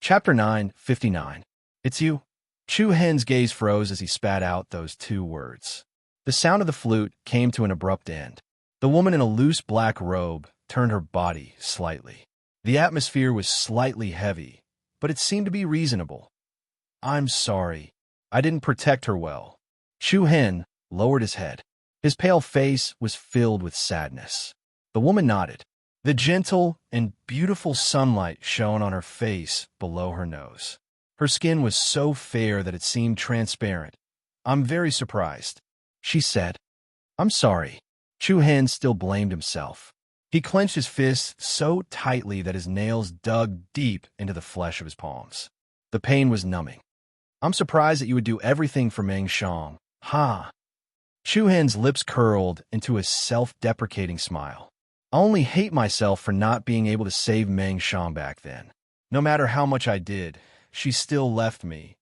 Chapter 9:59. It's you. Chu Hen's gaze froze as he spat out those two words. The sound of the flute came to an abrupt end. The woman in a loose black robe turned her body slightly. The atmosphere was slightly heavy, but it seemed to be reasonable. I'm sorry. I didn't protect her well. Chu Hen lowered his head. His pale face was filled with sadness. The woman nodded. The gentle and beautiful sunlight shone on her face below her nose. Her skin was so fair that it seemed transparent. I'm very surprised, she said. I'm sorry. Chu Hen still blamed himself. He clenched his fists so tightly that his nails dug deep into the flesh of his palms. The pain was numbing. I'm surprised that you would do everything for Meng Shang. Ha! Chu Hen's lips curled into a self-deprecating smile. I only hate myself for not being able to save Meng Shang back then. No matter how much I did, she still left me.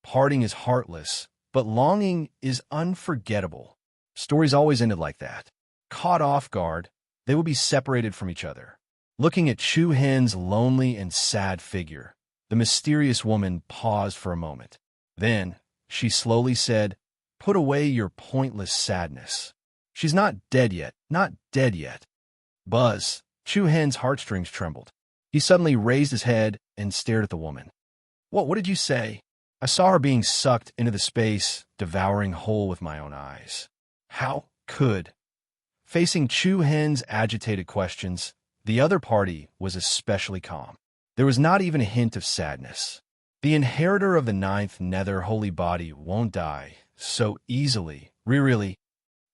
Parting is heartless, but longing is unforgettable. Stories always ended like that. Caught off guard, they would be separated from each other. Looking at Chu Hen's lonely and sad figure, the mysterious woman paused for a moment. Then, she slowly said, "Put away your pointless sadness. She's not dead yet, not dead yet." Buzz, Chu Hen's heartstrings trembled. He suddenly raised his head and stared at the woman. What did you say? I saw her being sucked into the space, devouring whole with my own eyes. How could? Facing Chu Hen's agitated questions, the other party was especially calm. There was not even a hint of sadness. The inheritor of the ninth nether holy body won't die so easily. Really?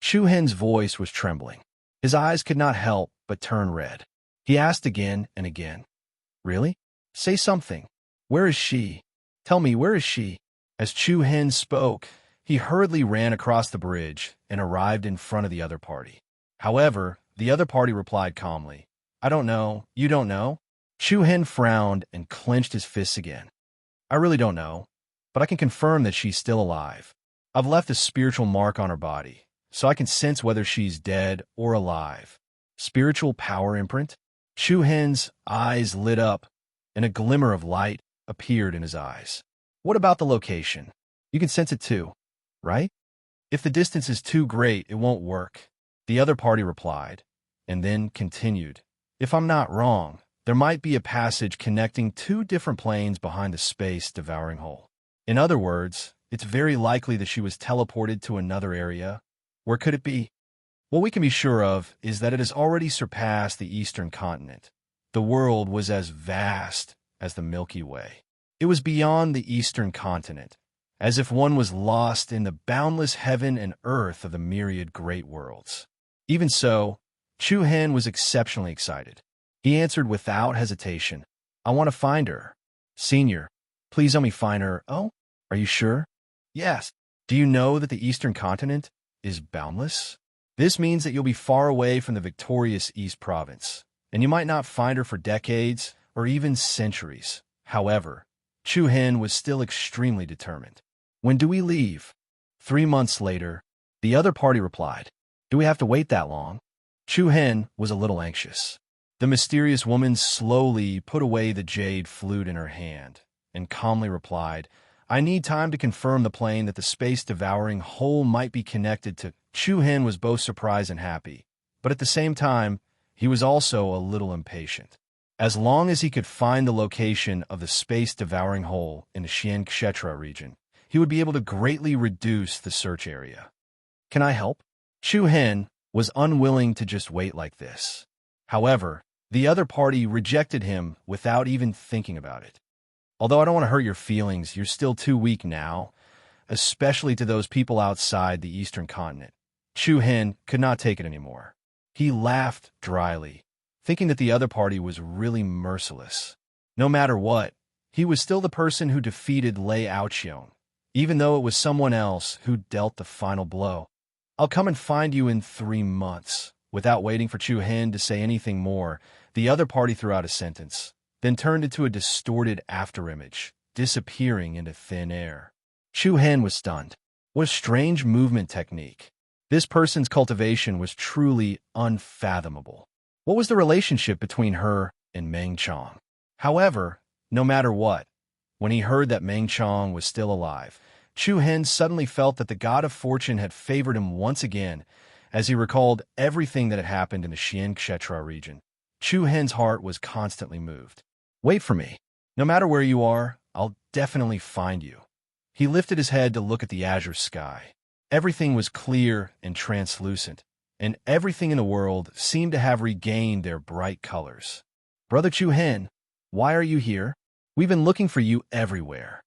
Chu Hen's voice was trembling. His eyes could not help but turn red. He asked again and again. Really? Say something. Where is she? Tell me, where is she? As Chu Hen spoke, he hurriedly ran across the bridge and arrived in front of the other party. However, the other party replied calmly, I don't know. You don't know? Chu Hen frowned and clenched his fists again. I really don't know, but I can confirm that she's still alive. I've left a spiritual mark on her body, so I can sense whether she's dead or alive. Spiritual power imprint? Chu Hen's eyes lit up, and a glimmer of light appeared in his eyes. What about the location? You can sense it too, right? If the distance is too great, it won't work. The other party replied, and then continued. If I'm not wrong, there might be a passage connecting two different planes behind the space-devouring hole. In other words, it's very likely that she was teleported to another area. Where could it be? What we can be sure of is that it has already surpassed the eastern continent. The world was as vast as the Milky Way. It was beyond the eastern continent, as if one was lost in the boundless heaven and earth of the myriad great worlds. Even so, Chu Hen was exceptionally excited. He answered without hesitation, I want to find her. Senior, please help me find her. Oh, are you sure? Yes. Do you know that the eastern continent is boundless? This means that you'll be far away from the victorious East Province, and you might not find her for decades or even centuries. However, Chu Hen was still extremely determined. When do we leave? 3 months later, the other party replied. Do we have to wait that long? Chu Hen was a little anxious. The mysterious woman slowly put away the jade flute in her hand and calmly replied, I need time to confirm the plane that the space-devouring hole might be connected to. Chu Hen was both surprised and happy, but at the same time, he was also a little impatient. As long as he could find the location of the space-devouring hole in the Xian Kshetra region, he would be able to greatly reduce the search area. Can I help? Chu Hen was unwilling to just wait like this. However, the other party rejected him without even thinking about it. Although I don't want to hurt your feelings, you're still too weak now, especially to those people outside the eastern continent. Chu Hen could not take it anymore. He laughed dryly, thinking that the other party was really merciless. No matter what, he was still the person who defeated Lei Aoqiong, even though it was someone else who dealt the final blow. I'll come and find you in 3 months. Without waiting for Chu Hen to say anything more, the other party threw out a sentence, then turned into a distorted afterimage, disappearing into thin air. Chu Hen was stunned. What a strange movement technique. This person's cultivation was truly unfathomable. What was the relationship between her and Meng Chang? However, no matter what, When he heard that Meng Chong was still alive, Chu Hen suddenly felt that the god of fortune had favored him once again, as he recalled everything that had happened in the Xian Kshetra region. Chu Hen's heart was constantly moved. Wait for me. No matter where you are, I'll definitely find you. He lifted his head to look at the azure sky. Everything was clear and translucent, and everything in the world seemed to have regained their bright colors. Brother Chu Hen, why are you here? We've been looking for you everywhere.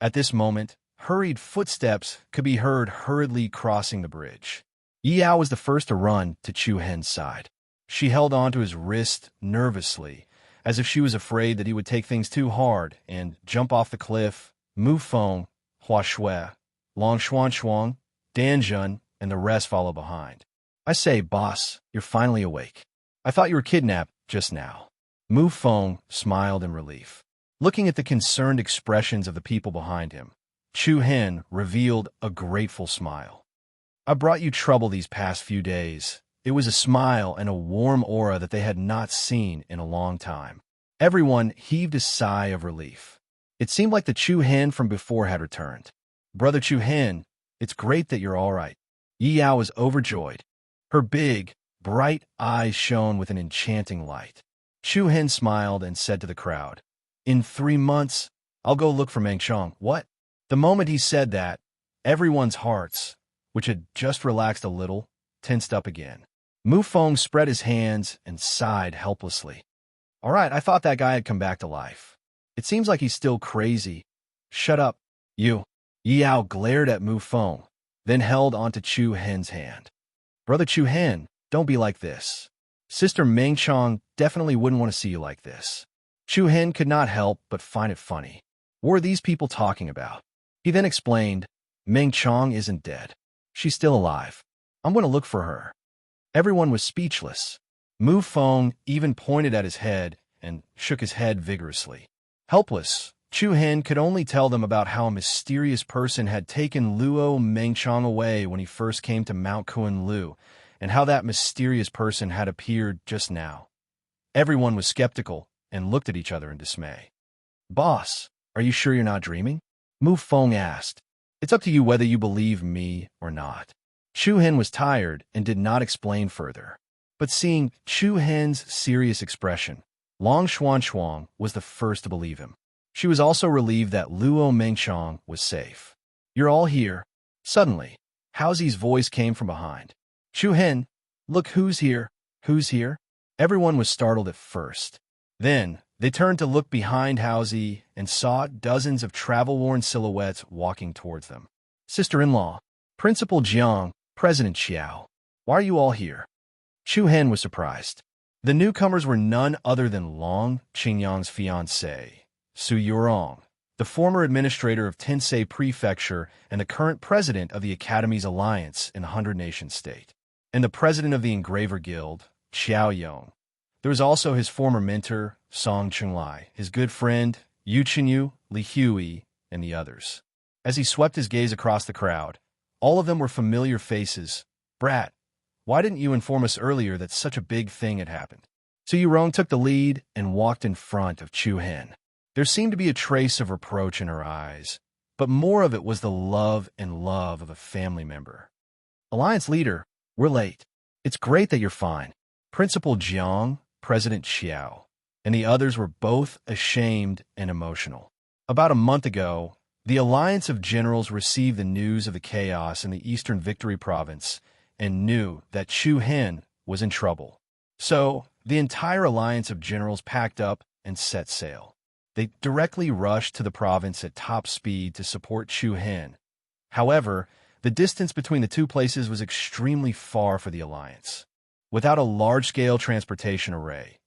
At this moment, hurried footsteps could be heard hurriedly crossing the bridge. Yao was the first to run to Chu Hen's side. She held on to his wrist nervously, as if she was afraid that he would take things too hard and jump off the cliff. Mu Feng, Hua Shui, Long Xuan Shuang, Dan Jun, and the rest follow behind. I say, boss, you're finally awake. I thought you were kidnapped just now. Mu Feng smiled in relief. Looking at the concerned expressions of the people behind him, Chu Hen revealed a grateful smile. I brought you trouble these past few days. It was a smile and a warm aura that they had not seen in a long time. Everyone heaved a sigh of relief. It seemed like the Chu Hen from before had returned. Brother Chu Hen, it's great that you're all right. Yao was overjoyed. Her big, bright eyes shone with an enchanting light. Chu Hen smiled and said to the crowd, In 3 months, I'll go look for Meng Chong. What? The moment he said that, everyone's hearts, which had just relaxed a little, tensed up again. Mu Feng spread his hands and sighed helplessly. All right, I thought that guy had come back to life. It seems like he's still crazy. Shut up, you. Yao glared at Mu Feng, then held onto Chu Hen's hand. Brother Chu Hen, don't be like this. Sister Meng Chong definitely wouldn't want to see you like this. Chu Hen could not help but find it funny. What were these people talking about? He then explained, Meng Chong isn't dead. She's still alive. I'm going to look for her. Everyone was speechless. Mu Feng even pointed at his head and shook his head vigorously. Helpless, Chu Hen could only tell them about how a mysterious person had taken Luo Meng Chong away when he first came to Mount Kuan Lu, and how that mysterious person had appeared just now. Everyone was skeptical and looked at each other in dismay. Boss, are you sure you're not dreaming? Mu Feng asked. It's up to you whether you believe me or not. Chu Hen was tired and did not explain further. But seeing Chu Hen's serious expression, Long Xuan Shuang was the first to believe him. She was also relieved that Luo Meng Chong was safe. You're all here. Suddenly, Haozi's voice came from behind. Chu Hen, look who's here. Who's here? Everyone was startled at first. Then, they turned to look behind Haozi and saw dozens of travel-worn silhouettes walking towards them. Sister-in-law, Principal Jiang, President Xiao, why are you all here? Chu Hen was surprised. The newcomers were none other than Long Qingyang's fiancée, Su Yurong, the former administrator of Tensei Prefecture and the current president of the Academy's alliance in the 100-nation state, and the president of the Engraver Guild, Xiao Yong. There was also his former mentor, Song Chunglai, his good friend, Yu Chenyu, Li Hui, and the others. As he swept his gaze across the crowd, all of them were familiar faces. Brat, why didn't you inform us earlier that such a big thing had happened? Su Yurong took the lead and walked in front of Chu Hen. There seemed to be a trace of reproach in her eyes, but more of it was the love of a family member. Alliance leader, we're late. It's great that you're fine. Principal Jiang, President Xiao, and the others were both ashamed and emotional. About a month ago, the Alliance of Generals received the news of the chaos in the Eastern Victory Province and knew that Chu Hen was in trouble. So, the entire Alliance of Generals packed up and set sail. They directly rushed to the province at top speed to support Chu Hen. However, the distance between the two places was extremely far for the Alliance. Without a large-scale transportation array,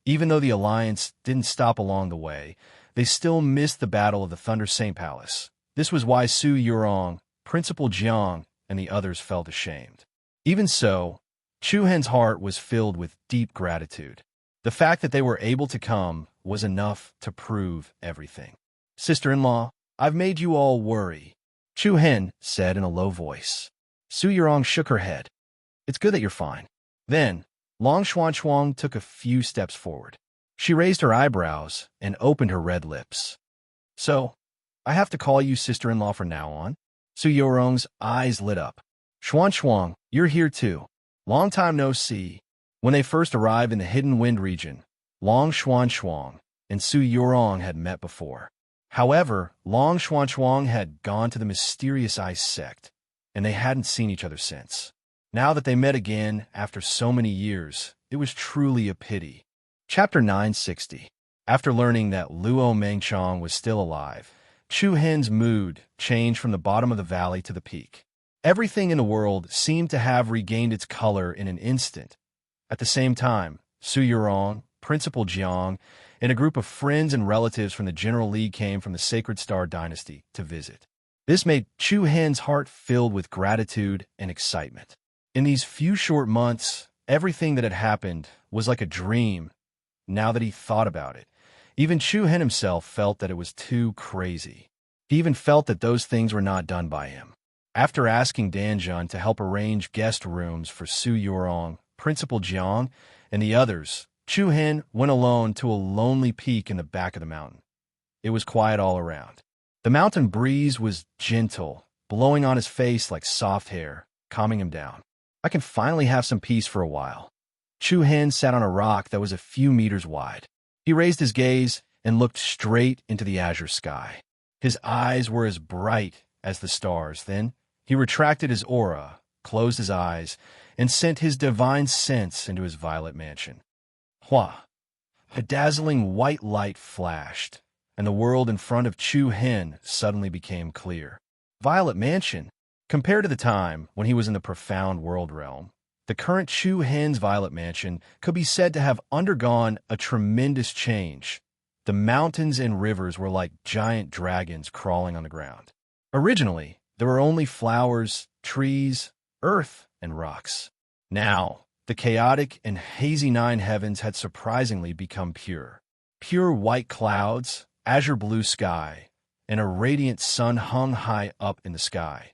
even though the Alliance didn't stop along the way, they still missed the Battle of the Thunder Saint Palace. This was why Su Yurong, Principal Jiang, and the others felt ashamed. Even so, Chu Hen's heart was filled with deep gratitude. The fact that they were able to come was enough to prove everything. Sister-in-law, I've made you all worry, Chu Hen said in a low voice. Su Yurong shook her head. It's good that you're fine. Then, Long Xuan Shuang took a few steps forward. She raised her eyebrows and opened her red lips. So, I have to call you sister-in-law from now on? Su Yorong's eyes lit up. Xuan Xuang, you're here too. Long time no see. When they first arrived in the Hidden Wind region, Long Xuan Xuang and Su Yorong had met before. However, Long Xuan Xuang had gone to the mysterious ice sect, and they hadn't seen each other since. Now that they met again after so many years, it was truly a pity. Chapter 960. After learning that Luo Mengchong was still alive, Chu Hen's mood changed from the bottom of the valley to the peak. Everything in the world seemed to have regained its color in an instant. At the same time, Su Yurong, Principal Jiang, and a group of friends and relatives from the General League came from the Sacred Star Dynasty to visit. This made Chu Hen's heart filled with gratitude and excitement. In these few short months, everything that had happened was like a dream. Now that he thought about it, even Chu Hen himself felt that it was too crazy. He even felt that those things were not done by him. After asking Danjun to help arrange guest rooms for Su Yurong, Principal Jiang, and the others, Chu Hen went alone to a lonely peak in the back of the mountain. It was quiet all around. The mountain breeze was gentle, blowing on his face like soft hair, calming him down. I can finally have some peace for a while. Chu Hen sat on a rock that was a few meters wide. He raised his gaze and looked straight into the azure sky. His eyes were as bright as the stars. Then he retracted his aura, closed his eyes, and sent his divine sense into his violet mansion. Hua! A dazzling white light flashed, and the world in front of Chu Hen suddenly became clear. Violet Mansion? Compared to the time when he was in the profound world realm, the current Chu Hen's Violet Mansion could be said to have undergone a tremendous change. The mountains and rivers were like giant dragons crawling on the ground. Originally, there were only flowers, trees, earth, and rocks. Now, the chaotic and hazy nine heavens had surprisingly become pure. Pure white clouds, azure blue sky, and a radiant sun hung high up in the sky.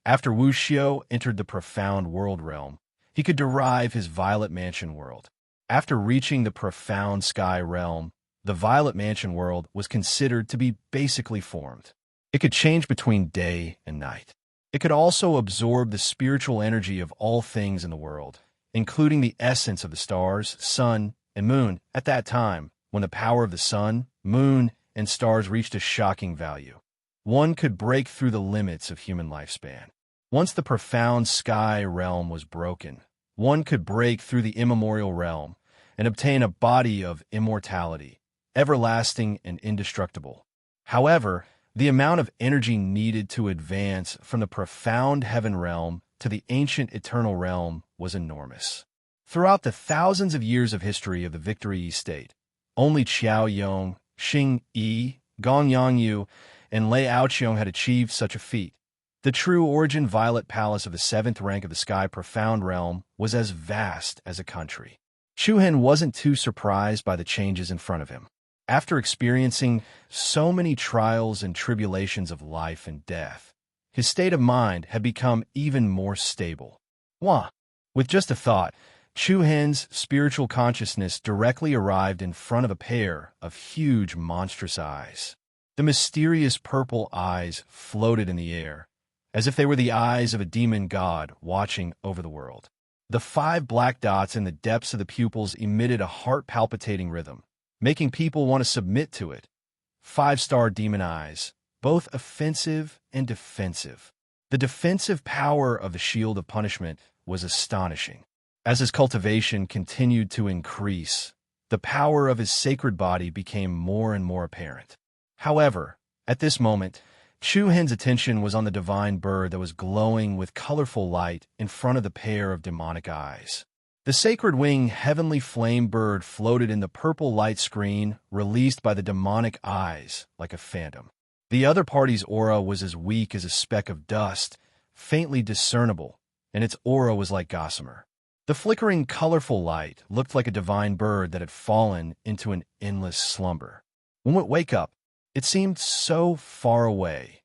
After Wu Xiao entered the profound world realm, he could derive his Violet Mansion world. After reaching the profound sky realm, the Violet Mansion world was considered to be basically formed. It could change between day and night. It could also absorb the spiritual energy of all things in the world, including the essence of the stars, sun, and moon. At that time, when the power of the sun, moon, and stars reached a shocking value, one could break through the limits of human lifespan. Once the profound sky realm was broken, one could break through the immemorial realm and obtain a body of immortality, everlasting and indestructible. However, the amount of energy needed to advance from the profound heaven realm to the ancient eternal realm was enormous. Throughout the thousands of years of history of the Victory Yi state, only Qiao Yong, Xing Yi, Gong Yangyu, and Lei Aoqiong had achieved such a feat. The true origin Violet Palace of the 7th rank of the Sky Profound Realm was as vast as a country. Chu Hen wasn't too surprised by the changes in front of him. After experiencing so many trials and tribulations of life and death, his state of mind had become even more stable. Wah! With just a thought, Chu Hen's spiritual consciousness directly arrived in front of a pair of huge monstrous eyes. The mysterious purple eyes floated in the air, as if they were the eyes of a demon god watching over the world. The 5 black dots in the depths of the pupils emitted a heart-palpitating rhythm, making people want to submit to it. 5-star demon eyes, both offensive and defensive. The defensive power of the Shield of Punishment was astonishing. As his cultivation continued to increase, the power of his sacred body became more and more apparent. However, at this moment, Chu Hen's attention was on the divine bird that was glowing with colorful light in front of the pair of demonic eyes. The sacred wing heavenly flame bird floated in the purple light screen released by the demonic eyes like a phantom. The other party's aura was as weak as a speck of dust, faintly discernible, and its aura was like gossamer. The flickering, colorful light looked like a divine bird that had fallen into an endless slumber. When it would wake up, it seemed so far away.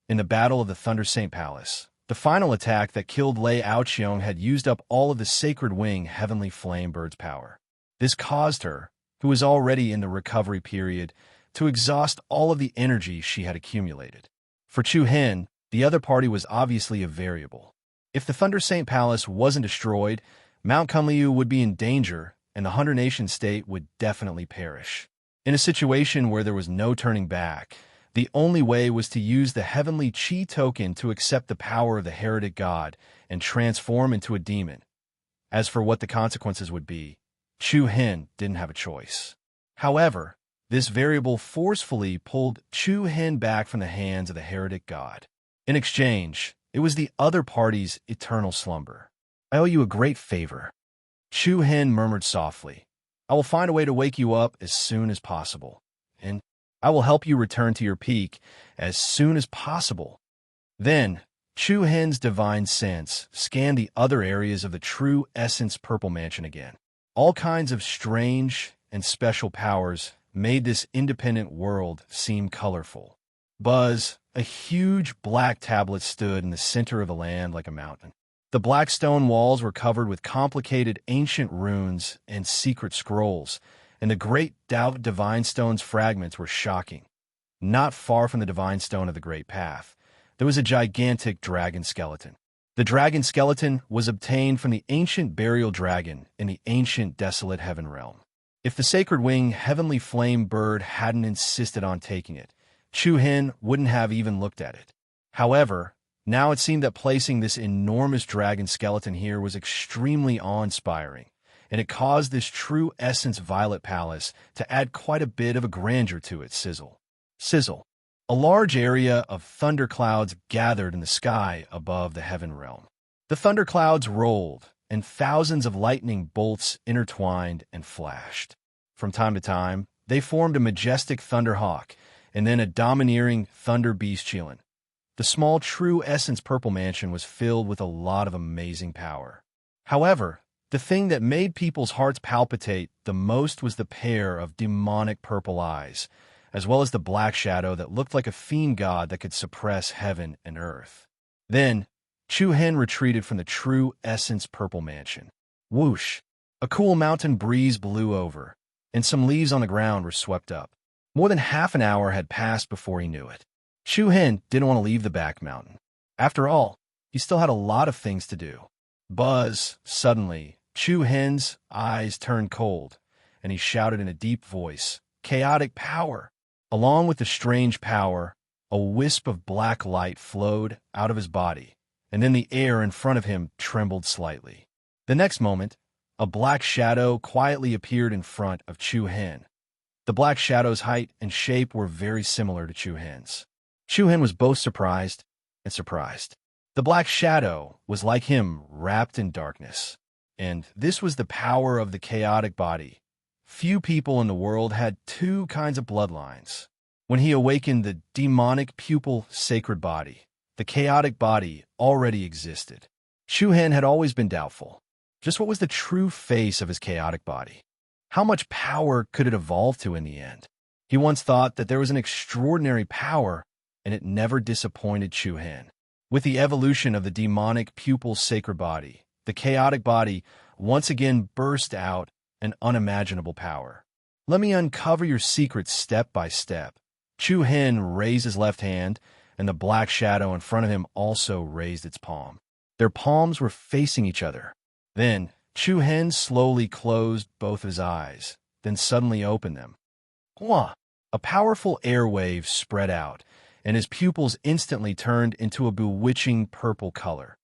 In the Battle of the Thunder Saint Palace, the final attack that killed Lei Aoqiong had used up all of the Sacred Wing Heavenly Flame Bird's power. This caused her, who was already in the recovery period, to exhaust all of the energy she had accumulated. For Chu Hen, the other party was obviously a variable. If the Thunder Saint Palace wasn't destroyed, Mount Kunliu would be in danger, and the Hunter Nation state would definitely perish. In a situation where there was no turning back, the only way was to use the heavenly Qi token to accept the power of the heretic god and transform into a demon. As for what the consequences would be, Chu Hen didn't have a choice. However, this variable forcefully pulled Chu Hen back from the hands of the heretic god. In exchange, it was the other party's eternal slumber. "I owe you a great favor," Chu Hen murmured softly. "I will find a way to wake you up as soon as possible, and I will help you return to your peak as soon as possible." Then, Chu Hen's divine sense scanned the other areas of the true essence purple mansion again. All kinds of strange and special powers made this independent world seem colorful. Buzz, a huge black tablet, stood in the center of the land like a mountain. The black stone walls were covered with complicated ancient runes and secret scrolls, and the great Divine Stone's fragments were shocking. Not far from the Divine Stone of the Great Path, there was a gigantic dragon skeleton. The dragon skeleton was obtained from the ancient burial dragon in the ancient desolate heaven realm. If the sacred wing heavenly flame bird hadn't insisted on taking it, Chu Hen wouldn't have even looked at it. However, now it seemed that placing this enormous dragon skeleton here was extremely awe-inspiring, and it caused this true essence violet palace to add quite a bit of a grandeur to its sizzle. Sizzle. A large area of thunderclouds gathered in the sky above the heaven realm. The thunderclouds rolled, and thousands of lightning bolts intertwined and flashed. From time to time, they formed a majestic thunderhawk, and then a domineering thunder beast chillin. The small true essence purple mansion was filled with a lot of amazing power. However, the thing that made people's hearts palpitate the most was the pair of demonic purple eyes, as well as the black shadow that looked like a fiend god that could suppress heaven and earth. Then, Chu Hen retreated from the true essence purple mansion. Whoosh! A cool mountain breeze blew over, and some leaves on the ground were swept up. More than half an hour had passed before he knew it. Chu Hen didn't want to leave the back mountain. After all, he still had a lot of things to do. Buzz! Suddenly, Chu Hen's eyes turned cold, and he shouted in a deep voice, "Chaotic power!" Along with the strange power, a wisp of black light flowed out of his body, and then the air in front of him trembled slightly. The next moment, a black shadow quietly appeared in front of Chu Hen. The black shadow's height and shape were very similar to Chu Hen's. Chu Hen was both surprised and surprised. The black shadow was like him, wrapped in darkness. And this was the power of the chaotic body. Few people in the world had two kinds of bloodlines. When he awakened the demonic pupil sacred body, the chaotic body already existed. Chu Hen had always been doubtful. Just what was the true face of his chaotic body? How much power could it evolve to in the end? He once thought that there was an extraordinary power, and it never disappointed Chu Hen. With the evolution of the demonic pupil sacred body, the chaotic body once again burst out an unimaginable power. "Let me uncover your secrets step by step." Chu Hen raised his left hand, and the black shadow in front of him also raised its palm. Their palms were facing each other. Then, Chu Hen slowly closed both his eyes, then suddenly opened them. Wah! A powerful airwave spread out, and his pupils instantly turned into a bewitching purple color.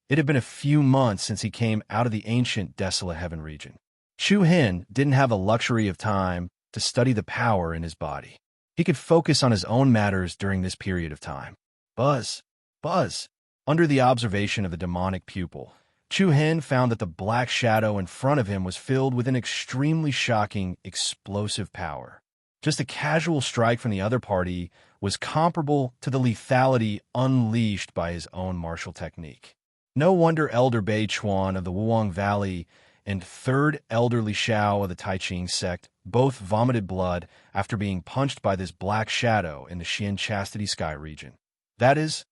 It had been a few months since he came out of the ancient desolate heaven region. Chu Hen didn't have the luxury of time to study the power in his body. He could focus on his own matters during this period of time. Buzz! Buzz! Under the observation of the demonic pupil, Chu Hen found that the black shadow in front of him was filled with an extremely shocking, explosive power. Just a casual strike from the other party was comparable to the lethality unleashed by his own martial technique. No wonder Elder Bei Chuan of the Wuang Valley and Third Elder Li Shao of the Taiching sect both vomited blood after being punched by this black shadow in the Xian Chastity Sky region. That is,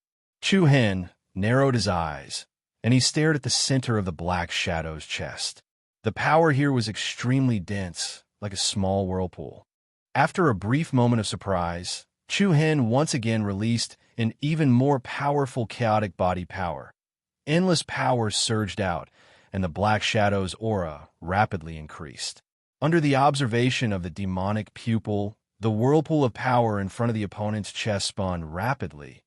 Chu Hen narrowed his eyes, and he stared at the center of the black shadow's chest. The power here was extremely dense, like a small whirlpool. After a brief moment of surprise, Chu Hen once again released an even more powerful chaotic body power. Endless power surged out, and the Black Shadow's aura rapidly increased. Under the observation of the demonic pupil, the whirlpool of power in front of the opponent's chest spun rapidly.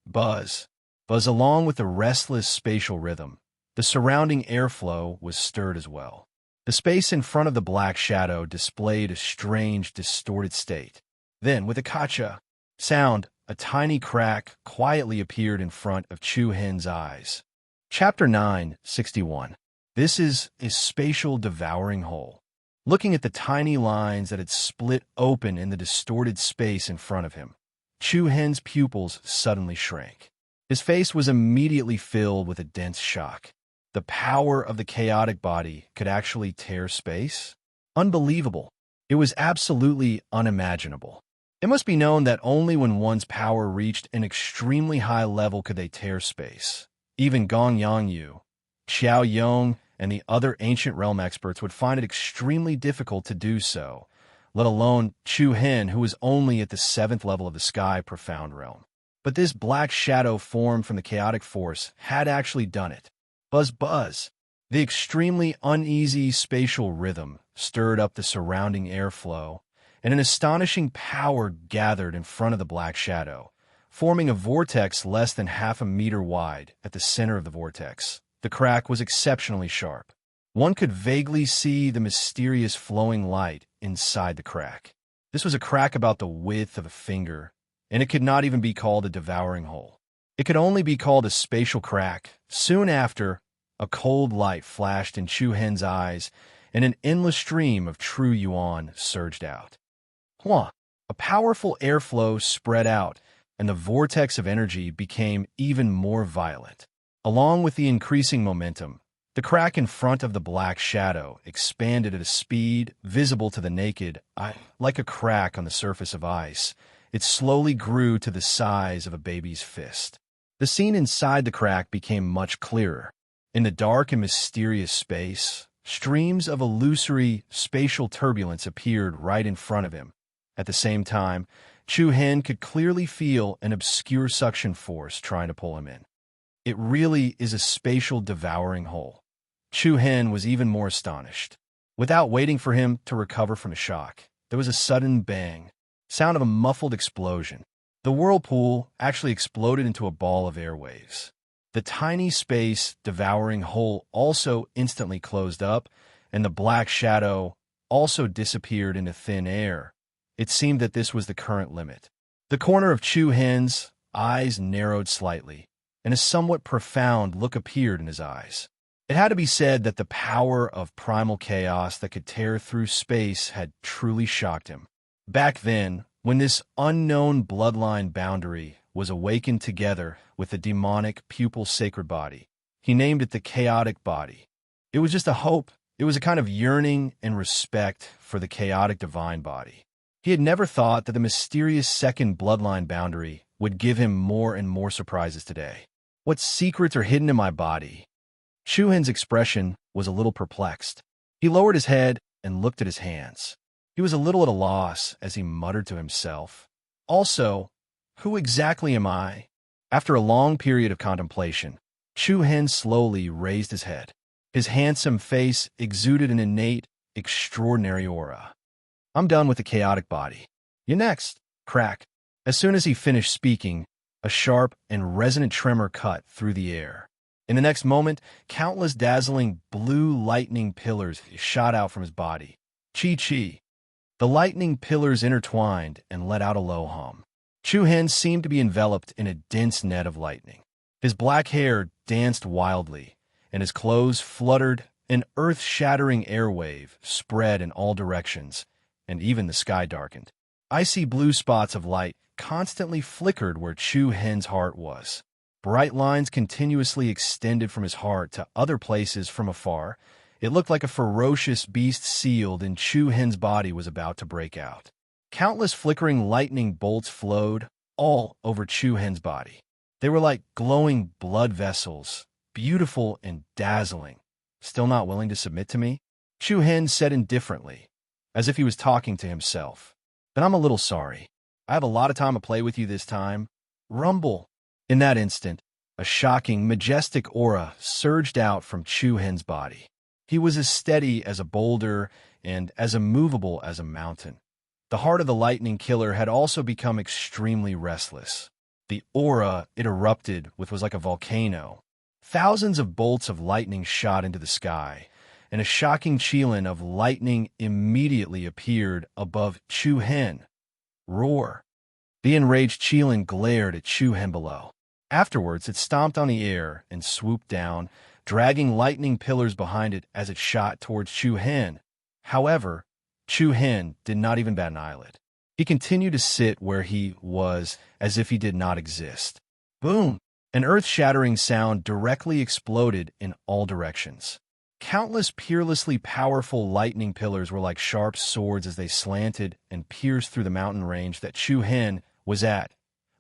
Buzz. Buzz along with the restless spatial rhythm. The surrounding airflow was stirred as well. The space in front of the Black Shadow displayed a strange, distorted state. Then, with a kacha sound, a tiny crack quietly appeared in front of Chu Hen's eyes. Chapter 9:61. This is a spatial devouring hole. Looking at the tiny lines that had split open in the distorted space in front of him, Chu Hen's pupils suddenly shrank. His face was immediately filled with a dense shock. The power of the chaotic body could actually tear space? Unbelievable. It was absolutely unimaginable. It must be known that only when one's power reached an extremely high level could they tear space. Even Gong Yangyu, Xiao Yong, and the other ancient realm experts would find it extremely difficult to do so, let alone Chu Hen, who was only at the 7th level of the Sky Profound Realm. But this Black Shadow formed from the chaotic force had actually done it. Buzz buzz. The extremely uneasy spatial rhythm stirred up the surrounding airflow, and an astonishing power gathered in front of the Black Shadow, forming a vortex less than half a meter wide at the center of the vortex. The crack was exceptionally sharp. One could vaguely see the mysterious flowing light inside the crack. This was a crack about the width of a finger, and it could not even be called a devouring hole. It could only be called a spatial crack. Soon after, a cold light flashed in Chu Hen's eyes, and an endless stream of true yuan surged out. Hua! A powerful airflow spread out, and the vortex of energy became even more violent. Along with the increasing momentum, the crack in front of the Black Shadow expanded at a speed visible to the naked eye. Like a crack on the surface of ice, it slowly grew to the size of a baby's fist. The scene inside the crack became much clearer. In the dark and mysterious space, streams of illusory spatial turbulence appeared right in front of him. At the same time, Chu Hen could clearly feel an obscure suction force trying to pull him in. It really is a spatial devouring hole. Chu Hen was even more astonished. Without waiting for him to recover from the shock, there was a sudden bang, sound of a muffled explosion. The whirlpool actually exploded into a ball of airwaves. The tiny space devouring hole also instantly closed up, and the Black Shadow also disappeared into thin air. It seemed that this was the current limit. The corner of Chu Hen's eyes narrowed slightly, and a somewhat profound look appeared in his eyes. It had to be said that the power of primal chaos that could tear through space had truly shocked him. Back then, when this unknown bloodline boundary was awakened together with the demonic pupil sacred body, he named it the chaotic body. It was just a hope. It was a kind of yearning and respect for the chaotic divine body. He had never thought that the mysterious second bloodline boundary would give him more and more surprises today. What secrets are hidden in my body? Chu Hen's expression was a little perplexed. He lowered his head and looked at his hands. He was a little at a loss as he muttered to himself. Also, who exactly am I? After a long period of contemplation, Chu Hen slowly raised his head. His handsome face exuded an innate, extraordinary aura. I'm done with the chaotic body. You next. Crack. As soon as he finished speaking, a sharp and resonant tremor cut through the air. In the next moment, countless dazzling blue lightning pillars shot out from his body. Chi-chi. The lightning pillars intertwined and let out a low hum. Chu Hen seemed to be enveloped in a dense net of lightning. His black hair danced wildly, and his clothes fluttered. An earth-shattering airwave spread in all directions, and even the sky darkened. Icy blue spots of light constantly flickered where Chu Hen's heart was. Bright lines continuously extended from his heart to other places from afar. It looked like a ferocious beast sealed in Chu Hen's body was about to break out. Countless flickering lightning bolts flowed all over Chu Hen's body. They were like glowing blood vessels, beautiful and dazzling. Still not willing to submit to me? Chu Hen said indifferently, as if he was talking to himself. then I'm a little sorry. I have a lot of time to play with you this time. Rumble. In that instant, a shocking, majestic aura surged out from Chu Hen's body. He was as steady as a boulder and as immovable as a mountain. The heart of the lightning killer had also become extremely restless. The aura it erupted with was like a volcano. Thousands of bolts of lightning shot into the sky, and a shocking chilin of lightning immediately appeared above Chu Hen. Roar. The enraged chilin glared at Chu Hen below. Afterwards, it stomped on the air and swooped down, dragging lightning pillars behind it as it shot towards Chu Hen. However, Chu Hen did not even bat an eyelid. He continued to sit where he was as if he did not exist. Boom! An earth-shattering sound directly exploded in all directions. Countless peerlessly powerful lightning pillars were like sharp swords as they slanted and pierced through the mountain range that Chu Hen was at.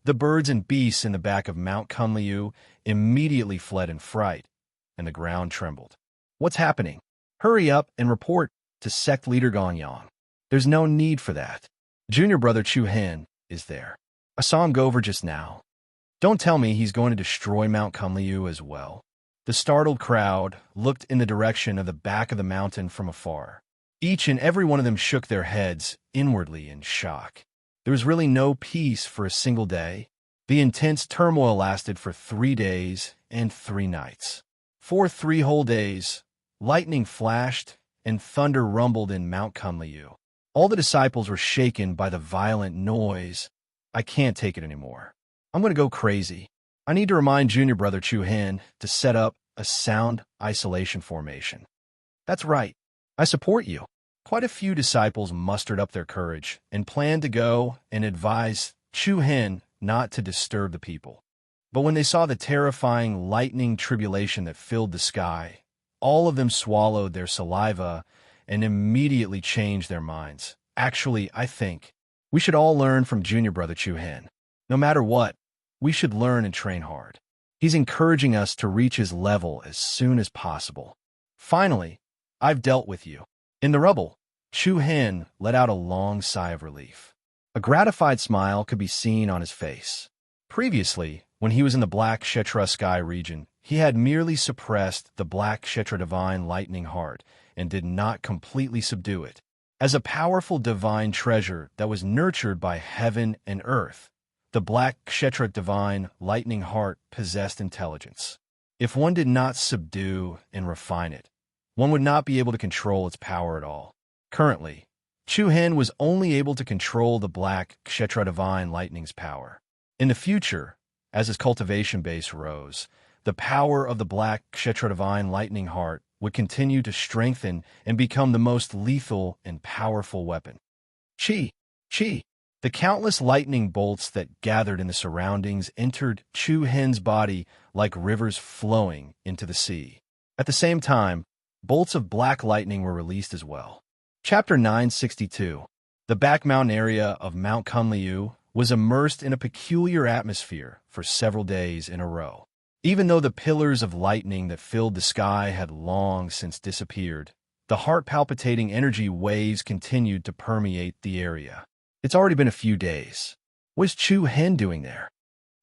The birds and beasts in the back of Mount Kunliu immediately fled in fright, and the ground trembled. What's happening? Hurry up and report to sect leader Gongyang. There's no need for that. Junior brother Chu Hen is there. I saw him go over just now. Don't tell me he's going to destroy Mount Kunliu as well. The startled crowd looked in the direction of the back of the mountain from afar. Each and every one of them shook their heads inwardly in shock. There was really no peace for a single day. The intense turmoil lasted for 3 days and 3 nights. For 3 whole days, lightning flashed and thunder rumbled in Mount Kunliu. All the disciples were shaken by the violent noise. I can't take it anymore. I'm going to go crazy. I need to remind junior brother Chu Hen to set up a sound isolation formation. That's right. I support you. Quite a few disciples mustered up their courage and planned to go and advise Chu Hen not to disturb the people. But when they saw the terrifying lightning tribulation that filled the sky, all of them swallowed their saliva and immediately changed their minds. Actually, I think we should all learn from junior brother Chu Hen. No matter what, we should learn and train hard. He's encouraging us to reach his level as soon as possible. Finally, I've dealt with you. In the rubble, Chu Hen let out a long sigh of relief. A gratified smile could be seen on his face. Previously, when he was in the Black Kshetra sky region, he had merely suppressed the Black Kshetra divine lightning heart and did not completely subdue it. As a powerful divine treasure that was nurtured by heaven and earth, the Black Kshetra divine lightning heart possessed intelligence. If one did not subdue and refine it, one would not be able to control its power at all. Currently, Chu Hen was only able to control the Black Kshetra divine lightning's power. In the future, as his cultivation base rose, the power of the Black Kshetra divine lightning heart would continue to strengthen and become the most lethal and powerful weapon. Chi! The countless lightning bolts that gathered in the surroundings entered Chu Hen's body like rivers flowing into the sea. At the same time, bolts of black lightning were released as well. Chapter 962. The back mountain area of Mount Kunliu was immersed in a peculiar atmosphere for several days in a row. Even though the pillars of lightning that filled the sky had long since disappeared, the heart-palpitating energy waves continued to permeate the area. It's already been a few days. What is Chu Hen doing there?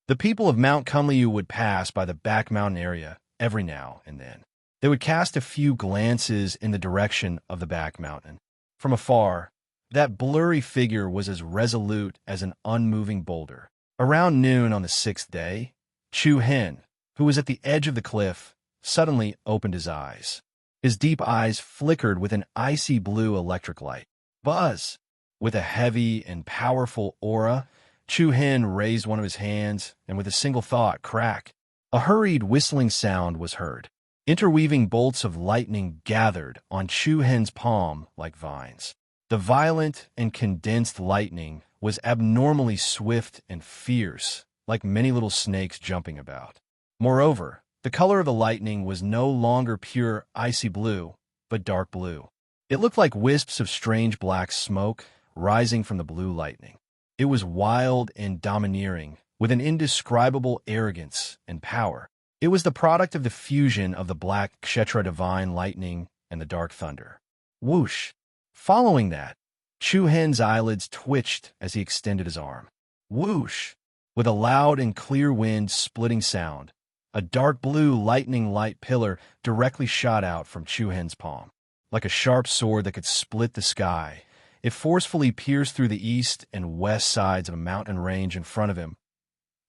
The people of Mount Kunliu would pass by the back mountain area every now and then. They would cast a few glances in the direction of the back mountain. From afar, that blurry figure was as resolute as an unmoving boulder. Around noon on the 6th day, Chu Hen, who was at the edge of the cliff, suddenly opened his eyes. His deep eyes flickered with an icy blue electric light. Buzz! With a heavy and powerful aura, Chu Hen raised one of his hands, and with a single thought, crack! A hurried whistling sound was heard. Interweaving bolts of lightning gathered on Chu Hen's palm like vines. The violent and condensed lightning was abnormally swift and fierce, like many little snakes jumping about. Moreover, the color of the lightning was no longer pure icy blue, but dark blue. It looked like wisps of strange black smoke rising from the blue lightning. It was wild and domineering, with an indescribable arrogance and power. It was the product of the fusion of the Black Kshetra divine lightning and the dark thunder. Whoosh! Following that, Chu Hen's eyelids twitched as he extended his arm. Whoosh! With a loud and clear wind-splitting sound, a dark blue lightning-light pillar directly shot out from Chu Hen's palm. Like a sharp sword that could split the sky, it forcefully pierced through the east and west sides of a mountain range in front of him.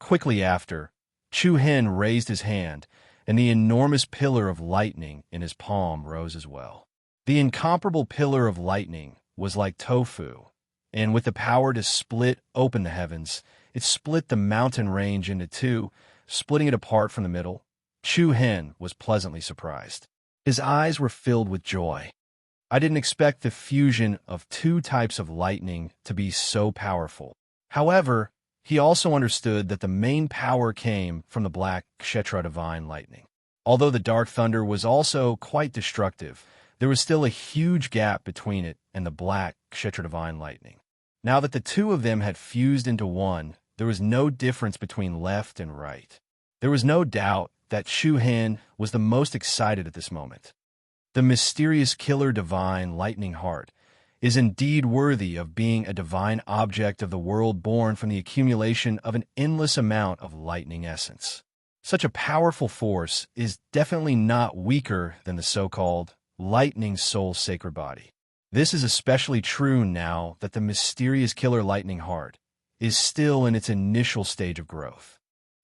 Quickly after, Chu Hen raised his hand, and the enormous pillar of lightning in his palm rose as well. The incomparable pillar of lightning was like tofu, and with the power to split open the heavens, it split the mountain range into two, splitting it apart from the middle. Chu Hen was pleasantly surprised. His eyes were filled with joy. I didn't expect the fusion of two types of lightning to be so powerful. However, he also understood that the main power came from the black Kshetra divine lightning. Although the dark thunder was also quite destructive, there was still a huge gap between it and the black Kshetra divine lightning. Now that the two of them had fused into one, there was no difference between left and right. There was no doubt that Chu Hen was the most excited at this moment. The mysterious killer divine lightning heart is indeed worthy of being a divine object of the world born from the accumulation of an endless amount of lightning essence. Such a powerful force is definitely not weaker than the so-called lightning soul sacred body. This is especially true now that the mysterious killer lightning heart is still in its initial stage of growth.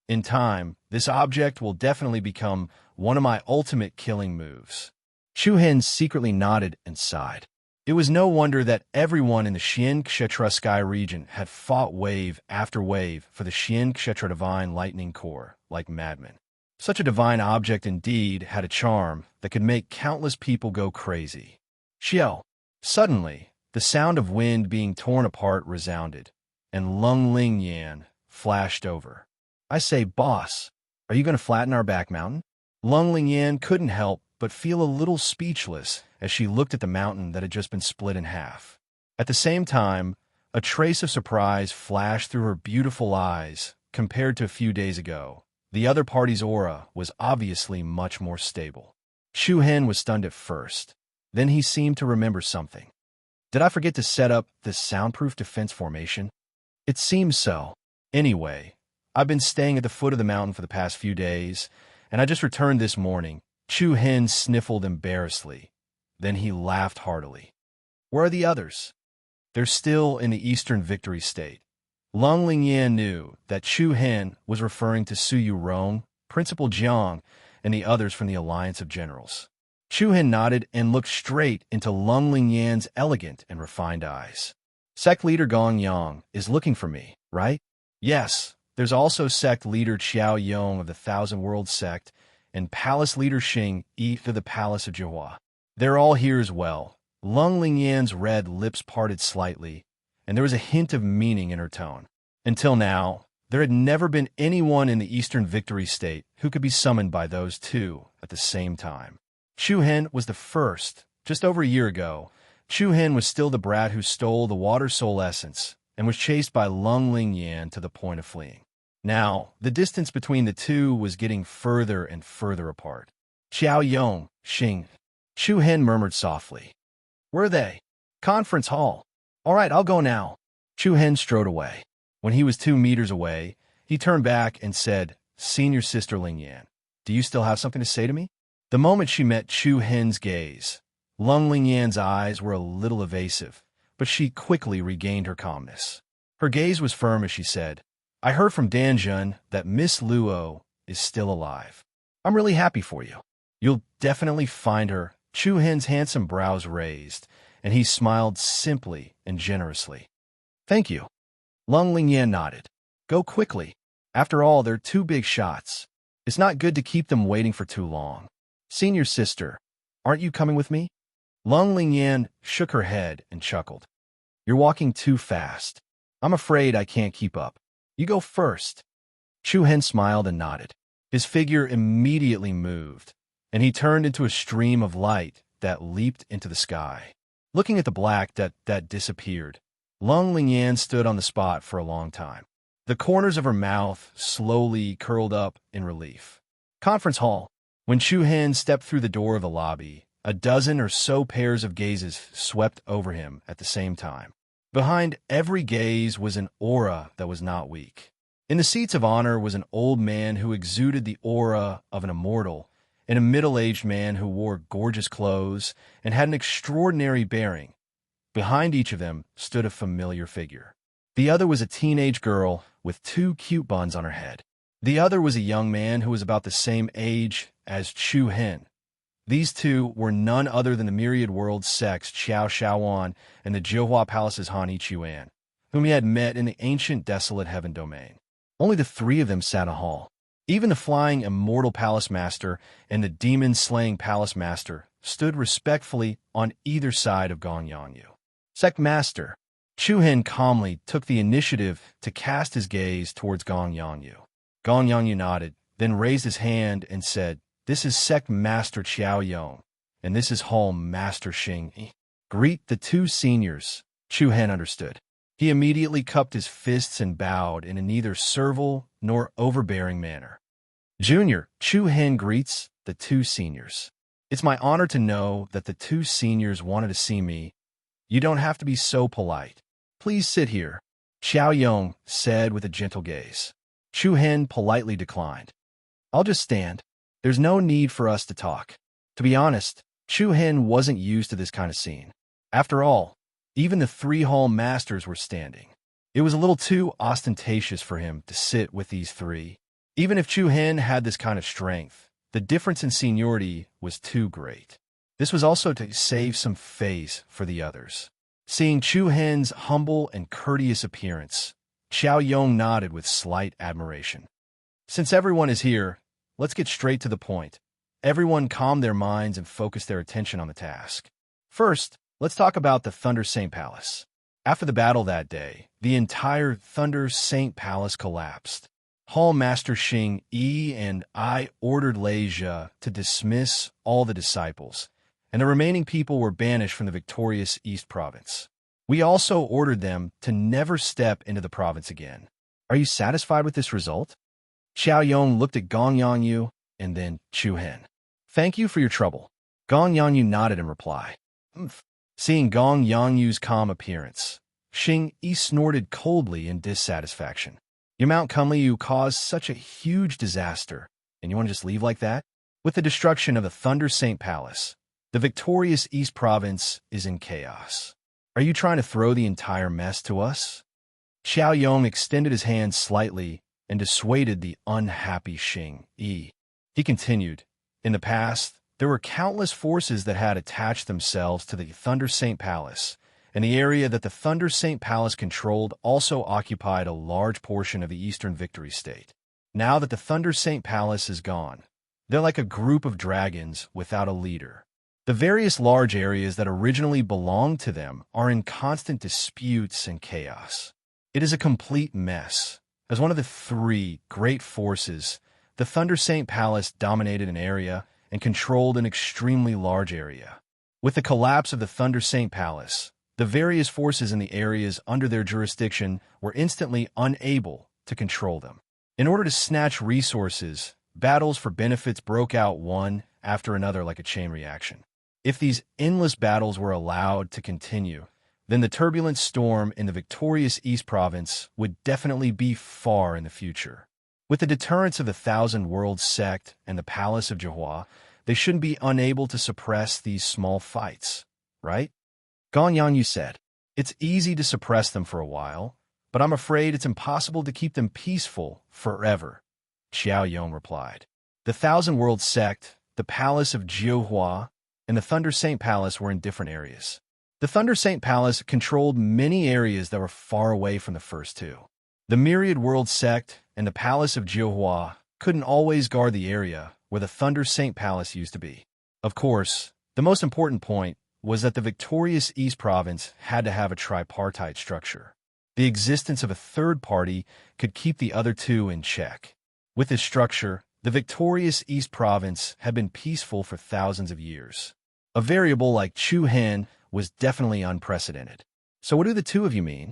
In time, this object will definitely become one of my ultimate killing moves. Chu Hen secretly nodded and sighed. It was no wonder that everyone in the Xian Kshetra sky region had fought wave after wave for the Xian Kshetra divine lightning core, like madmen. Such a divine object indeed had a charm that could make countless people go crazy. Xiao! Suddenly, the sound of wind being torn apart resounded, and Lung Ling Yan flashed over. I say, boss, are you going to flatten our back mountain? Lung Ling Yan couldn't help but feel a little speechless as she looked at the mountain that had just been split in half. At the same time, a trace of surprise flashed through her beautiful eyes. Compared to a few days ago, the other party's aura was obviously much more stable. Chu Hen was stunned at first. Then he seemed to remember something. Did I forget to set up this soundproof defense formation? It seems so. Anyway, I've been staying at the foot of the mountain for the past few days, and I just returned this morning. Chu Hen sniffled embarrassedly. Then he laughed heartily. Where are the others? They're still in the Eastern Victory State. Lung Lingyan knew that Chu Hen was referring to Su Yurong, Principal Jiang, and the others from the Alliance of Generals. Chu Hen nodded and looked straight into Lung Lingyan's elegant and refined eyes. Sect Leader Gong Yang is looking for me, right? Yes, there's also Sect Leader Qiao Yong of the Thousand Worlds Sect, and Palace Leader Xing Yi to the Palace of Jihua. They're all here as well. Lung Lingyan's red lips parted slightly, and there was a hint of meaning in her tone. Until now, there had never been anyone in the Eastern Victory State who could be summoned by those two at the same time. Chu Hen was the first. Just over a year ago, Chu Hen was still the brat who stole the water soul essence and was chased by Lung Lingyan to the point of fleeing. Now, the distance between the two was getting further and further apart. Qiao Yong, Xing. Chu Hen murmured softly. Where are they? Conference hall. All right, I'll go now. Chu Hen strode away. When he was 2 meters away, he turned back and said, Senior Sister Lingyan, do you still have something to say to me? The moment she met Chu Hen's gaze, Lung Lingyan's eyes were a little evasive, but she quickly regained her calmness. Her gaze was firm as she said, I heard from Danjun that Miss Luo is still alive. I'm really happy for you. You'll definitely find her. Chu Hen's handsome brows raised, and he smiled simply and generously. Thank you. Lung Lingyan nodded. Go quickly. After all, they're 2 big shots. It's not good to keep them waiting for too long. Senior sister, aren't you coming with me? Lung Lingyan shook her head and chuckled. You're walking too fast. I'm afraid I can't keep up. You go first. Chu Hen smiled and nodded. His figure immediately moved, and he turned into a stream of light that leaped into the sky. Looking at the black that disappeared, Lung Lingyan stood on the spot for a long time. The corners of her mouth slowly curled up in relief. Conference hall. When Chu Hen stepped through the door of the lobby, A dozen or so pairs of gazes swept over him at the same time. Behind every gaze was an aura that was not weak. In the seats of honor was an old man who exuded the aura of an immortal, and a middle-aged man who wore gorgeous clothes and had an extraordinary bearing. Behind each of them stood a familiar figure. The other was a teenage girl with two cute buns on her head. The other was a young man who was about the same age as Chu Hen. These two were none other than the myriad world sects Xiao Shaoan and the Jiuhua Palace's Han Ichuan, whom he had met in the ancient desolate heaven domain. Only the three of them sat a hall. Even the flying immortal palace master and the demon-slaying palace master stood respectfully on either side of Gong Yanyu. Sect Master Chu Hen calmly took the initiative to cast his gaze towards Gong Yanyu. Gong Yanyu nodded, then raised his hand and said, "This is Sect Master Qiao Yong, and this is Hall Master Xing. Greet the two seniors." Chu Hen understood. He immediately cupped his fists and bowed in a neither servile nor overbearing manner. "Junior," Chu Hen greets the two seniors. "It's my honor to know that the two seniors wanted to see me. You don't have to be so polite. Please sit here," Xiao Yong said with a gentle gaze. Chu Hen politely declined. "I'll just stand. There's no need for us to talk." To be honest, Chu Hen wasn't used to this kind of scene. After all, even the three hall masters were standing. It was a little too ostentatious for him to sit with these three. Even if Chu Hen had this kind of strength, the difference in seniority was too great. This was also to save some face for the others. Seeing Chu Hen's humble and courteous appearance, Xiao Yong nodded with slight admiration. "Since everyone is here, let's get straight to the point." Everyone calmed their minds and focused their attention on the task. First, let's talk about the Thunder Saint Palace. After the battle that day, the entire Thunder Saint Palace collapsed. Hall Master Xing Yi and I ordered Lei Zhe to dismiss all the disciples, and the remaining people were banished from the victorious East Province. We also ordered them to never step into the province again. Are you satisfied with this result? Xiao Yong looked at Gong Yanyu and then Chu Hen. "Thank you for your trouble." Gong Yanyu nodded in reply. Seeing Gong Yanyu's calm appearance, Xing Yi snorted coldly in dissatisfaction. "Your Mount Kunliu caused such a huge disaster, and you want to just leave like that? With the destruction of the Thunder Saint Palace, the victorious East Province is in chaos. Are you trying to throw the entire mess to us?" Xiao Yong extended his hand slightly and dissuaded the unhappy Xing Yi. He continued, "In the past, there were countless forces that had attached themselves to the Thunder Saint Palace, and the area that the Thunder Saint Palace controlled also occupied a large portion of the Eastern Victory State. Now that the Thunder Saint Palace is gone, they're like a group of dragons without a leader. The various large areas that originally belonged to them are in constant disputes and chaos. It is a complete mess. As one of the three great forces, the Thunder Saint Palace dominated an area and controlled an extremely large area. With the collapse of the Thunder Saint Palace, the various forces in the areas under their jurisdiction were instantly unable to control them. In order to snatch resources, battles for benefits broke out one after another like a chain reaction. If these endless battles were allowed to continue, then the turbulent storm in the victorious East Province would definitely be far in the future. With the deterrence of the Thousand Worlds sect and the Palace of Jiuhua, they shouldn't be unable to suppress these small fights, right? Gong Yanyu said, "It's easy to suppress them for a while, but I'm afraid it's impossible to keep them peaceful forever," Xiao Yong replied. The Thousand Worlds sect, the Palace of Jiuhua, and the Thunder Saint Palace were in different areas. The Thunder Saint Palace controlled many areas that were far away from the first two. The Myriad World sect and the Palace of Jiuhua couldn't always guard the area where the Thunder Saint Palace used to be. Of course, the most important point was that the victorious East Province had to have a tripartite structure. The existence of a third party could keep the other two in check. With this structure, the victorious East Province had been peaceful for thousands of years. A variable like Chu Hen was definitely unprecedented. "So what do the two of you mean?"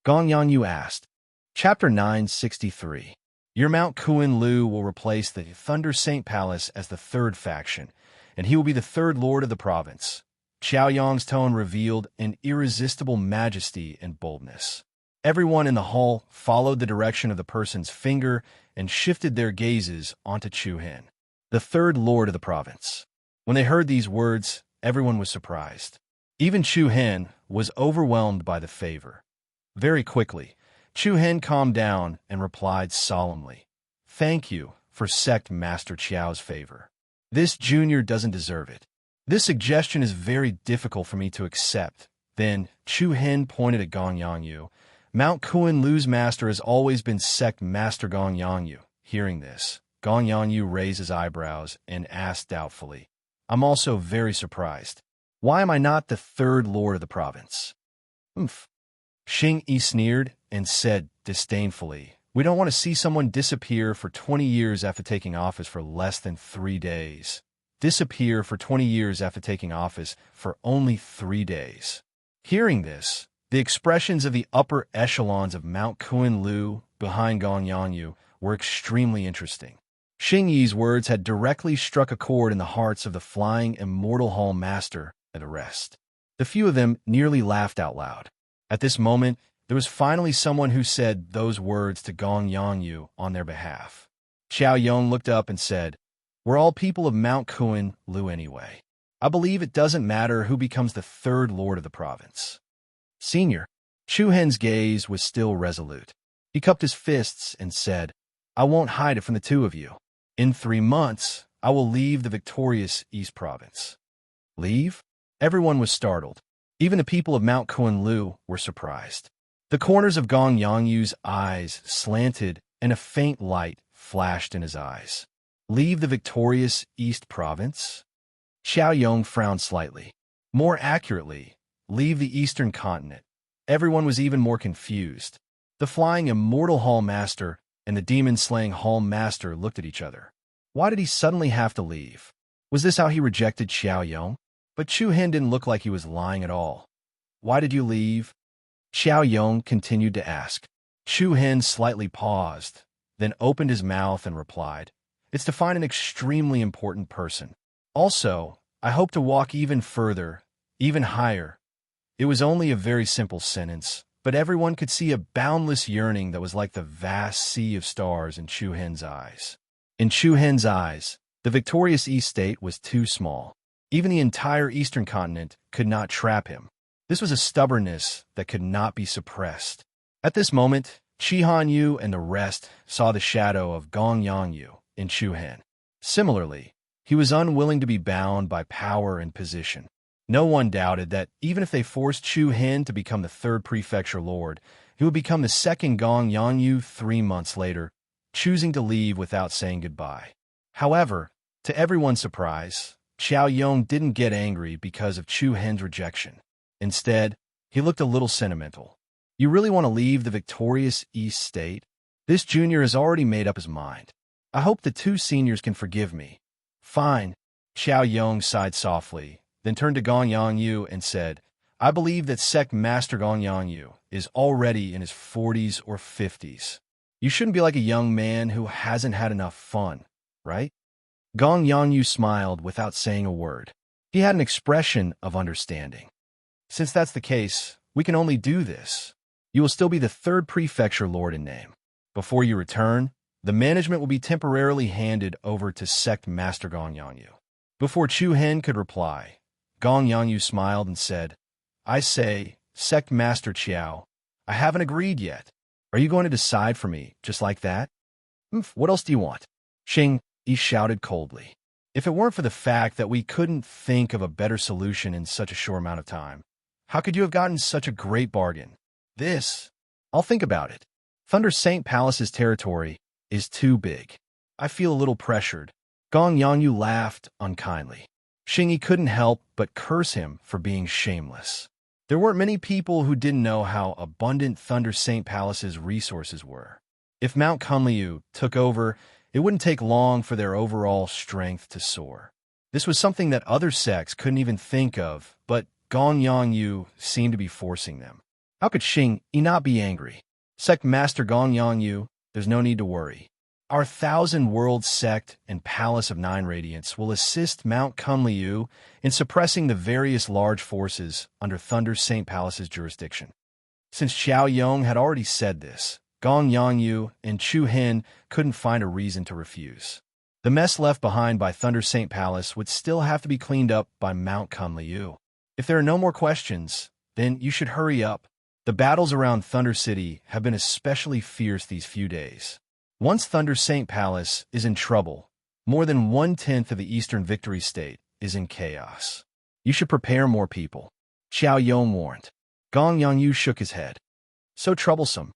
Gong Yanyu asked. Chapter 963. Your Mount Kunliu will replace the Thunder Saint Palace as the third faction, and he will be the third lord of the province. Qiao Yong's tone revealed an irresistible majesty and boldness. Everyone in the hall followed the direction of the person's finger and shifted their gazes onto Chu Hen, the third lord of the province. When they heard these words, everyone was surprised. Even Chu Hen was overwhelmed by the favor. Very quickly, Chu Hen calmed down and replied solemnly, "Thank you for Sect Master Qiao's favor. This junior doesn't deserve it. This suggestion is very difficult for me to accept." Then Chu Hen pointed at Gong Yangyu. "Mount Kuan Lu's master has always been Sect Master Gong Yangyu." Hearing this, Gong Yangyu raised his eyebrows and asked doubtfully, "I'm also very surprised. Why am I not the third lord of the province?" "Umph." Xing Yi sneered and said disdainfully, "We don't want to see someone disappear for 20 years after taking office for less than 3 days. Disappear for 20 years after taking office for only 3 days." Hearing this, the expressions of the upper echelons of Mount Kuan Lu behind Gong Yangyu were extremely interesting. Xing Yi's words had directly struck a chord in the hearts of the flying immortal hall master and the rest. The few of them nearly laughed out loud. At this moment, there was finally someone who said those words to Gong Yangyu on their behalf. Qiao Yong looked up and said, "We're all people of Mount Kuan Lu anyway. I believe it doesn't matter who becomes the third lord of the province." "Senior." Chu Hen's gaze was still resolute. He cupped his fists and said, "I won't hide it from the two of you. In 3 months, I will leave the victorious East Province." "Leave?" Everyone was startled. Even the people of Mount Kuan Lu were surprised. The corners of Gong Yangyu's eyes slanted, and a faint light flashed in his eyes. "Leave the victorious East Province?" Qiao Yong frowned slightly. "More accurately, leave the Eastern continent." Everyone was even more confused. The flying immortal hall master and the demon-slaying hall master looked at each other. Why did he suddenly have to leave? Was this how he rejected Qiao Yong? But Chu Hen didn't look like he was lying at all. "Why did you leave?" Qiao Yong continued to ask. Chu Hen slightly paused, then opened his mouth and replied, "It's to find an extremely important person. Also, I hope to walk even further, even higher." It was only a very simple sentence, but everyone could see a boundless yearning that was like the vast sea of stars in Chu Hen's eyes. In Chu Hen's eyes, the victorious East State was too small. Even the entire Eastern continent could not trap him. This was a stubbornness that could not be suppressed. At this moment, Qi Hanyu and the rest saw the shadow of Gong Yangyu in Chu Hen. Similarly, he was unwilling to be bound by power and position. No one doubted that even if they forced Chu Hen to become the third prefecture lord, he would become the second Gong Yangyu 3 months later, choosing to leave without saying goodbye. However, to everyone's surprise, Qiao Yong didn't get angry because of Chu Hen's rejection. Instead, he looked a little sentimental. "You really want to leave the victorious East State?" This junior has already made up his mind. "I hope the 2 seniors can forgive me." "Fine." Qiao Yong sighed softly, then turned to Gong Yangyu and said, "I believe that Sect Master Gong Yangyu is already in his 40s or 50s. You shouldn't be like a young man who hasn't had enough fun, right?" Gong Yangyu smiled without saying a word. He had an expression of understanding. "Since that's the case, we can only do this. You will still be the third prefecture lord in name. Before you return, the management will be temporarily handed over to Sect Master Gong Yangyu." Before Chu Hen could reply, Gong Yangyu smiled and said, "I say, Sect Master Qiao, I haven't agreed yet. Are you going to decide for me just like that?" "What else do you want?" Xing Yi shouted coldly. "If it weren't for the fact that we couldn't think of a better solution in such a short amount of time, how could you have gotten such a great bargain? I'll think about it. Thunder Saint Palace's territory is too big. I feel a little pressured." Gong Yangyu laughed unkindly. Xing Yi couldn't help but curse him for being shameless. There weren't many people who didn't know how abundant Thunder Saint Palace's resources were. If Mount Kunliu took over, it wouldn't take long for their overall strength to soar. This was something that other sects couldn't even think of, but Gong Yangyu seemed to be forcing them. How could Xing Yi not be angry? "Sect Master Gong Yangyu, there's no need to worry. Our Thousand Worlds sect and Palace of Nine Radiance will assist Mount Kunliu in suppressing the various large forces under Thunder Saint Palace's jurisdiction. Since Xiao Yong had already said this, Gong Yangyu and Chu Hin couldn't find a reason to refuse. The mess left behind by Thunder Saint Palace would still have to be cleaned up by Mount Kunliu. If there are no more questions, then you should hurry up. The battles around Thunder City have been especially fierce these few days. Once Thunder Saint Palace is in trouble, more than 1/10 of the Eastern Victory State is in chaos. You should prepare more people, Xiao Yong warned. Gong Yangyu shook his head. So troublesome.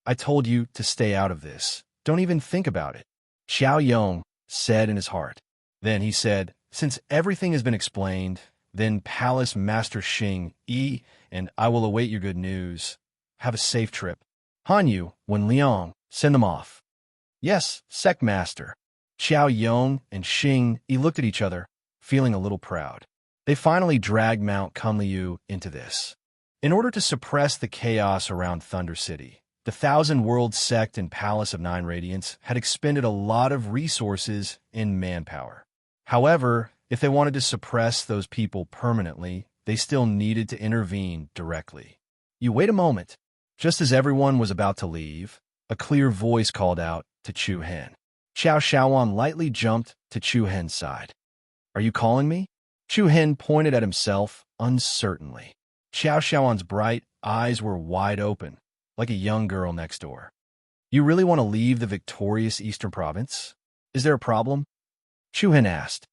I told you to stay out of this. Don't even think about it, Xiao Yong said in his heart. Then he said, since everything has been explained, then Palace Master Xing Yi and I will await your good news. Have a safe trip. Hanyu, Wen Liang, send them off. Yes, Sect Master. Xiao Yong and Xing Yi looked at each other, feeling a little proud. They finally dragged Mount Kunliu into this. In order to suppress the chaos around Thunder City, the Thousand Worlds sect and Palace of Nine Radiance had expended a lot of resources in manpower. However, if they wanted to suppress those people permanently, they still needed to intervene directly. You wait a moment. Just as everyone was about to leave, a clear voice called out to Chu Hen. Xiao Shaoan lightly jumped to Chu Hen's side. Are you calling me? Chu Hen pointed at himself uncertainly. Xiao Shaoan's bright eyes were wide open, like a young girl next door. You really want to leave the victorious Eastern Province? Is there a problem? Chu Hen asked.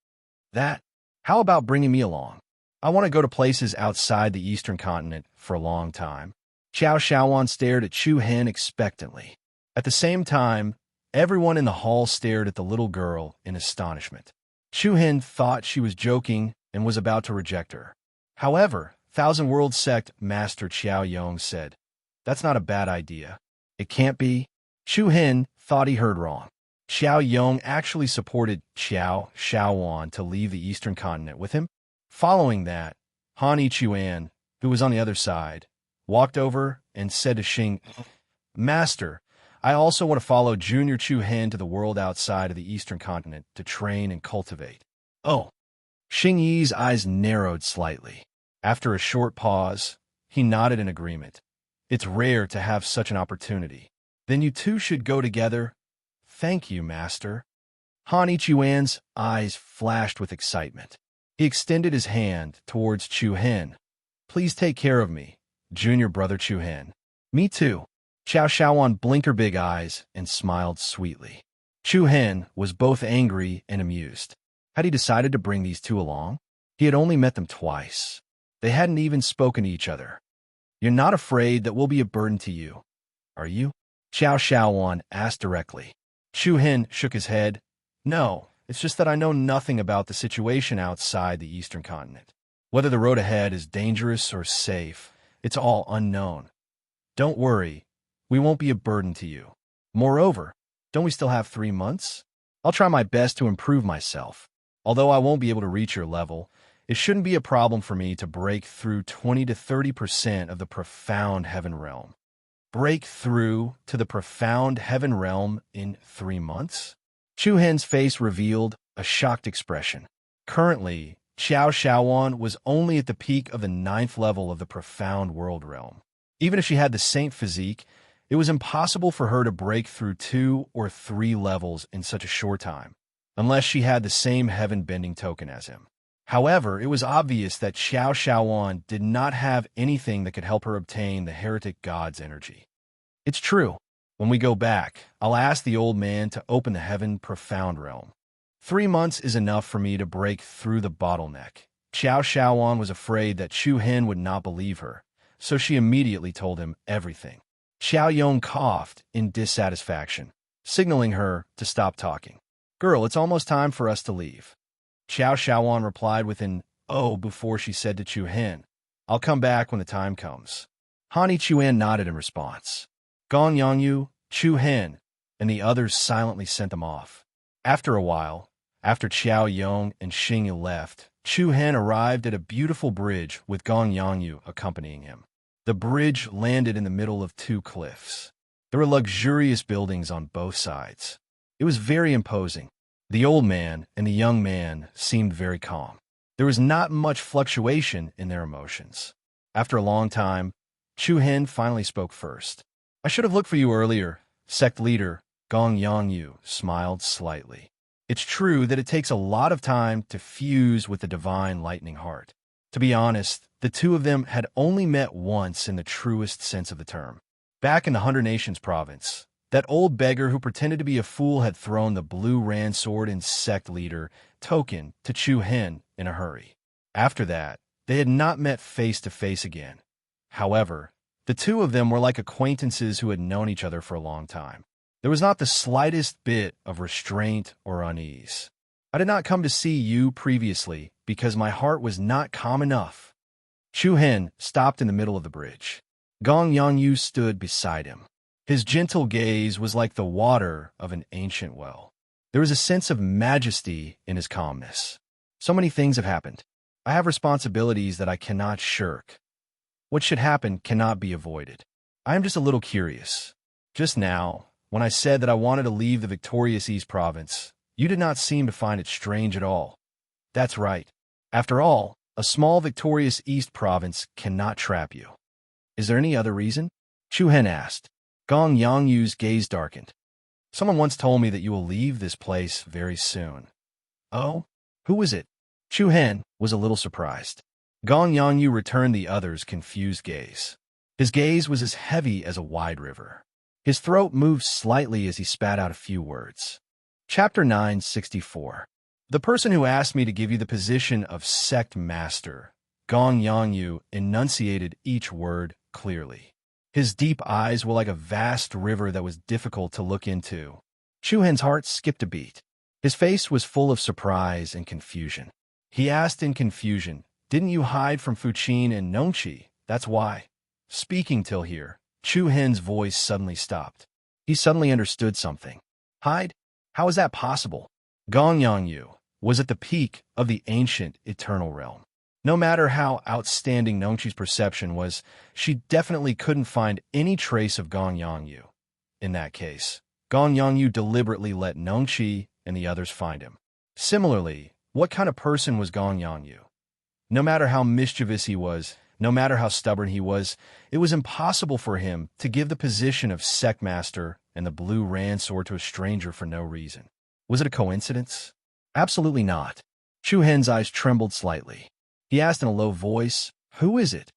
That? How about bringing me along? I want to go to places outside the Eastern continent for a long time. Xiao Shaoan stared at Chu Hen expectantly. At the same time, everyone in the hall stared at the little girl in astonishment. Chu Hen thought she was joking and was about to reject her. However, Thousand Worlds Sect Master Xiao Yong said, that's not a bad idea. It can't be. Chu Hen thought he heard wrong. Xiao Yong actually supported Xiao Shaoan to leave the Eastern continent with him. Following that, Han Ichuan, who was on the other side, walked over and said to Xing, Master, I also want to follow Junior Chu Hen to the world outside of the Eastern continent to train and cultivate. Oh. Xing Yi's eyes narrowed slightly. After a short pause, he nodded in agreement. It's rare to have such an opportunity. Then you two should go together. Thank you, Master. Han Ichuan's eyes flashed with excitement. He extended his hand towards Chu Hen. Please take care of me, junior brother Chu Hen. Me too. Xiao Shaoan blinked her big eyes and smiled sweetly. Chu Hen was both angry and amused. Had he decided to bring these two along? He had only met them twice. They hadn't even spoken to each other. You're not afraid that we'll be a burden to you, are you? Xiao Shaoan asked directly. Chu Hen shook his head. No, it's just that I know nothing about the situation outside the Eastern continent. Whether the road ahead is dangerous or safe, it's all unknown. Don't worry, we won't be a burden to you. Moreover, don't we still have 3 months? I'll try my best to improve myself. Although I won't be able to reach your level, it shouldn't be a problem for me to break through 20 to 30% of the profound heaven realm. Break through to the profound heaven realm in 3 months? Chu Hen's face revealed a shocked expression. Currently, Xiao Shaoan was only at the peak of the 9th level of the profound world realm. Even if she had the saint physique, it was impossible for her to break through 2 or 3 levels in such a short time, unless she had the same heaven-bending token as him. However, it was obvious that Xiao Shaoan did not have anything that could help her obtain the heretic god's energy. It's true. When we go back, I'll ask the old man to open the heaven profound realm. 3 months is enough for me to break through the bottleneck. Xiao Shaoan was afraid that Chu Hen would not believe her, so she immediately told him everything. Xiao Yong coughed in dissatisfaction, signaling her to stop talking. Girl, it's almost time for us to leave. Xiao Shaoan replied with an "oh" before she said to Chu Hen, I'll come back when the time comes. Han Ichuan nodded in response. Gong Yangyu, Chu Hen, and the others silently sent them off. After a while, after Xiao Yong and Xing Yi left, Chu Hen arrived at a beautiful bridge with Gong Yangyu accompanying him. The bridge landed in the middle of 2 cliffs. There were luxurious buildings on both sides. It was very imposing. The old man and the young man seemed very calm. There was not much fluctuation in their emotions. After a long time, Chu Hen finally spoke first. I should have looked for you earlier. Sect leader Gong Yongyu smiled slightly. It's true that it takes a lot of time to fuse with the divine lightning heart. To be honest, the two of them had only met once in the truest sense of the term. Back in the 100 Nations province, that old beggar who pretended to be a fool had thrown the blue ran sword and sect leader token to Chu Hen in a hurry. After that, they had not met face to face again. However, the two of them were like acquaintances who had known each other for a long time. There was not the slightest bit of restraint or unease. I did not come to see you previously because my heart was not calm enough. Chu Hen stopped in the middle of the bridge. Gong Yongyu stood beside him. His gentle gaze was like the water of an ancient well. There was a sense of majesty in his calmness. So many things have happened. I have responsibilities that I cannot shirk. What should happen cannot be avoided. I am just a little curious. Just now, when I said that I wanted to leave the victorious East Province, you did not seem to find it strange at all. That's right. After all, a small victorious East Province cannot trap you. Is there any other reason? Chu Hen asked. Gong Yongyu's gaze darkened. Someone once told me that you will leave this place very soon. Oh? Who is it? Chu Hen was a little surprised. Gong Yongyu returned the other's confused gaze. His gaze was as heavy as a wide river. His throat moved slightly as he spat out a few words. Chapter 964. The person who asked me to give you the position of sect master, Gong Yongyu enunciated each word clearly. His deep eyes were like a vast river that was difficult to look into. Chu Hen's heart skipped a beat. His face was full of surprise and confusion. He asked in confusion, Didn't you hide from Fuqin and Nongqi? That's why. Speaking till here, Chu Hen's voice suddenly stopped. He suddenly understood something. Hide? How is that possible? Gong Yongyu was at the peak of the ancient eternal realm. No matter how outstanding Nongqi's perception was, she definitely couldn't find any trace of Gong Yongyu. In that case, Gong Yongyu deliberately let Nongqi and the others find him. Similarly, what kind of person was Gong Yongyu? No matter how mischievous he was, no matter how stubborn he was, it was impossible for him to give the position of sect master and the blue ran sword to a stranger for no reason. Was it a coincidence? Absolutely not. Chu Hen's eyes trembled slightly. He asked in a low voice, Who is it?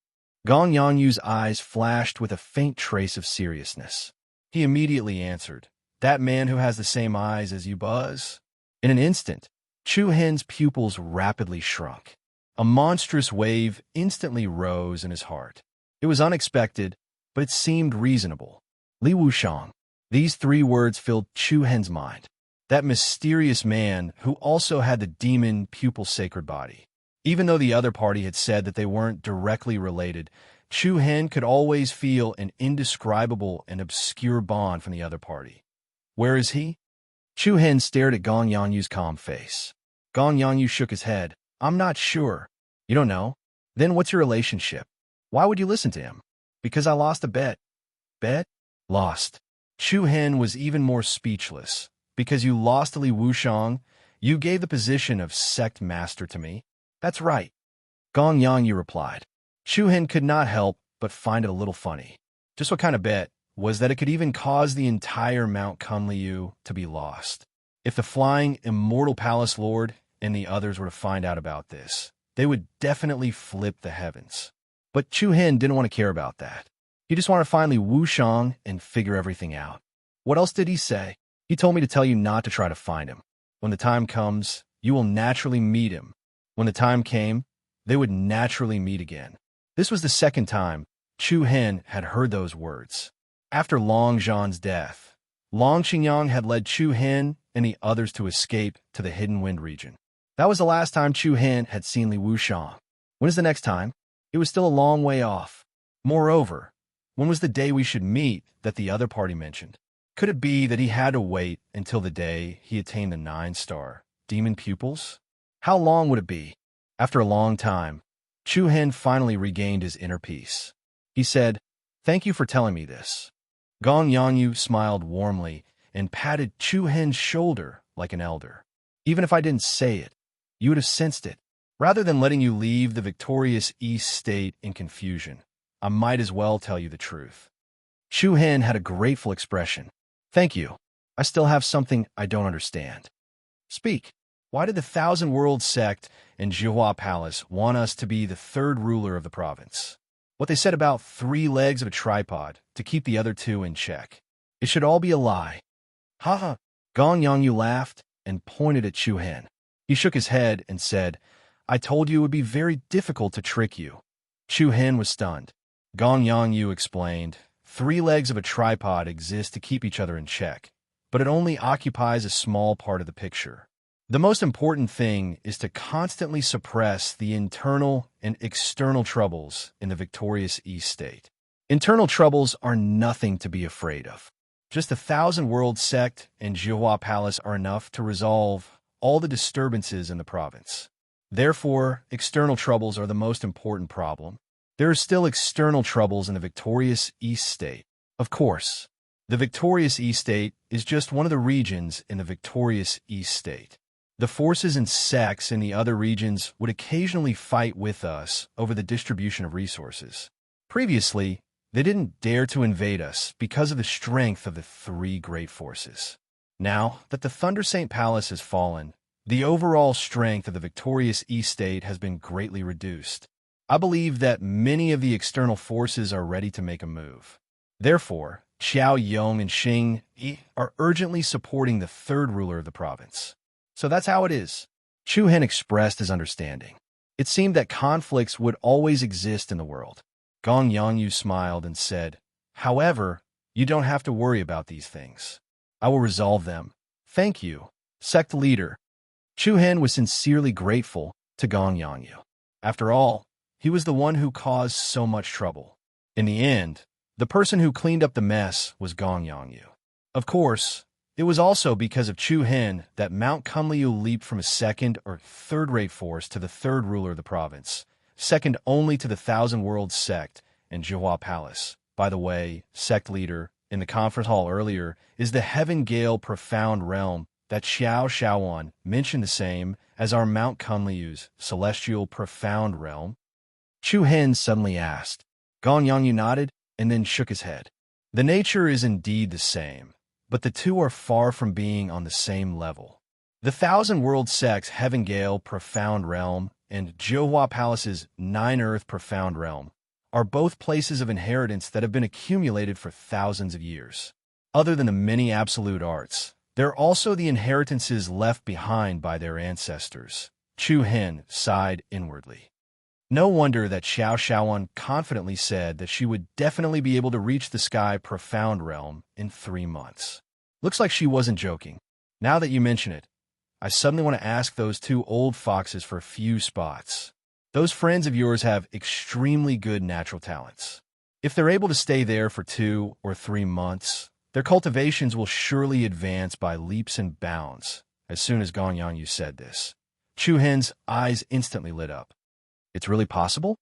Gong Yongyu's eyes flashed with a faint trace of seriousness. He immediately answered, That man who has the same eyes as you, Buzz. In an instant, Chu Hen's pupils rapidly shrunk. A monstrous wave instantly rose in his heart. It was unexpected, but it seemed reasonable. Li Wushang. These three words filled Chu Hen's mind. That mysterious man who also had the demon pupil sacred body. Even though the other party had said that they weren't directly related, Chu Hen could always feel an indescribable and obscure bond from the other party. Where is he? Chu Hen stared at Gong Yonyu's calm face. Gong Yonyu shook his head. I'm not sure. You don't know? Then what's your relationship? Why would you listen to him? Because I lost a bet. Bet? Lost. Chu Hen was even more speechless. Because you lost to Li Wushang, you gave the position of sect master to me? That's right. Gong Yongyu replied. Chu Hen could not help but find it a little funny. Just what kind of bet was that it could even cause the entire Mount Kunliu to be lost? If the flying immortal palace lord and the others were to find out about this, they would definitely flip the heavens. But Chu Hen didn't want to care about that. He just wanted to find Li Wushang and figure everything out. What else did he say? He told me to tell you not to try to find him. When the time comes, you will naturally meet him. When the time came, they would naturally meet again. This was the second time Chu Hen had heard those words. After Long Zhan's death, Long Qingyang had led Chu Hen and the others to escape to the Hidden Wind region. That was the last time Chu Hen had seen Li Wushang. When is the next time? It was still a long way off. Moreover, when was the day we should meet that the other party mentioned? Could it be that he had to wait until the day he attained the 9-star demon pupils? How long would it be? After a long time, Chu Hen finally regained his inner peace. He said, Thank you for telling me this. Gong Yongyu smiled warmly and patted Chu Hen's shoulder like an elder. Even if I didn't say it, you would have sensed it. Rather than letting you leave the victorious East State in confusion, I might as well tell you the truth. Chu Hen had a grateful expression. Thank you. I still have something I don't understand. Speak. Why did the Thousand Worlds sect and Jihua Palace want us to be the third ruler of the province? What they said about 3 legs of a tripod to keep the other 2 in check. It should all be a lie. Haha. Gong Yongyu laughed and pointed at Chu Hen. He shook his head and said, I told you it would be very difficult to trick you. Chu Hen was stunned. Gong Yongyu explained, 3 legs of a tripod exist to keep each other in check, but it only occupies a small part of the picture. The most important thing is to constantly suppress the internal and external troubles in the victorious East State. Internal troubles are nothing to be afraid of. Just the Thousand Worlds sect and Jihua Palace are enough to resolve all the disturbances in the province. Therefore, external troubles are the most important problem. There are still external troubles in the victorious East State. Of course, the victorious East State is just one of the regions in the victorious East State. The forces and sects in the other regions would occasionally fight with us over the distribution of resources. Previously, they didn't dare to invade us because of the strength of the 3 great forces. Now that the Thunder Saint Palace has fallen, the overall strength of the victorious East State has been greatly reduced. I believe that many of the external forces are ready to make a move. Therefore, Xiao Yong and Xing Yi are urgently supporting the third ruler of the province. So that's how it is. Chu Hen expressed his understanding. It seemed that conflicts would always exist in the world. Gong Yongyu smiled and said, However, you don't have to worry about these things. I will resolve them. Thank you, sect leader. Chu Hen was sincerely grateful to Gong Yongyu. After all, he was the one who caused so much trouble. In the end, the person who cleaned up the mess was Gong Yongyu. Of course, it was also because of Chu Hen that Mount Kunliu leaped from a second or third-rate force to the third ruler of the province, second only to the Thousand Worlds sect and Jihua Palace. By the way, sect leader, in the conference hall earlier, is the Heaven Gale Profound Realm that Xiao Shaoan mentioned, the same as our Mount Kunliu's Celestial Profound Realm. Chu Hen suddenly asked. Gong Yongyu nodded and then shook his head. The nature is indeed the same, but the two are far from being on the same level. The Thousand Worlds sect's Heaven Gale Profound Realm and Jihua Palace's Nine Earth Profound Realm are both places of inheritance that have been accumulated for thousands of years. Other than the many absolute arts, there are also the inheritances left behind by their ancestors. Chu Hen sighed inwardly. No wonder that Xiao Shaoan confidently said that she would definitely be able to reach the Sky Profound Realm in 3 months. Looks like she wasn't joking. Now that you mention it, I suddenly want to ask those 2 old foxes for a few spots. Those friends of yours have extremely good natural talents. If they're able to stay there for 2 or 3 months, their cultivations will surely advance by leaps and bounds. As soon as Gong Yongyu said this, Chu Hen's eyes instantly lit up. It's really possible?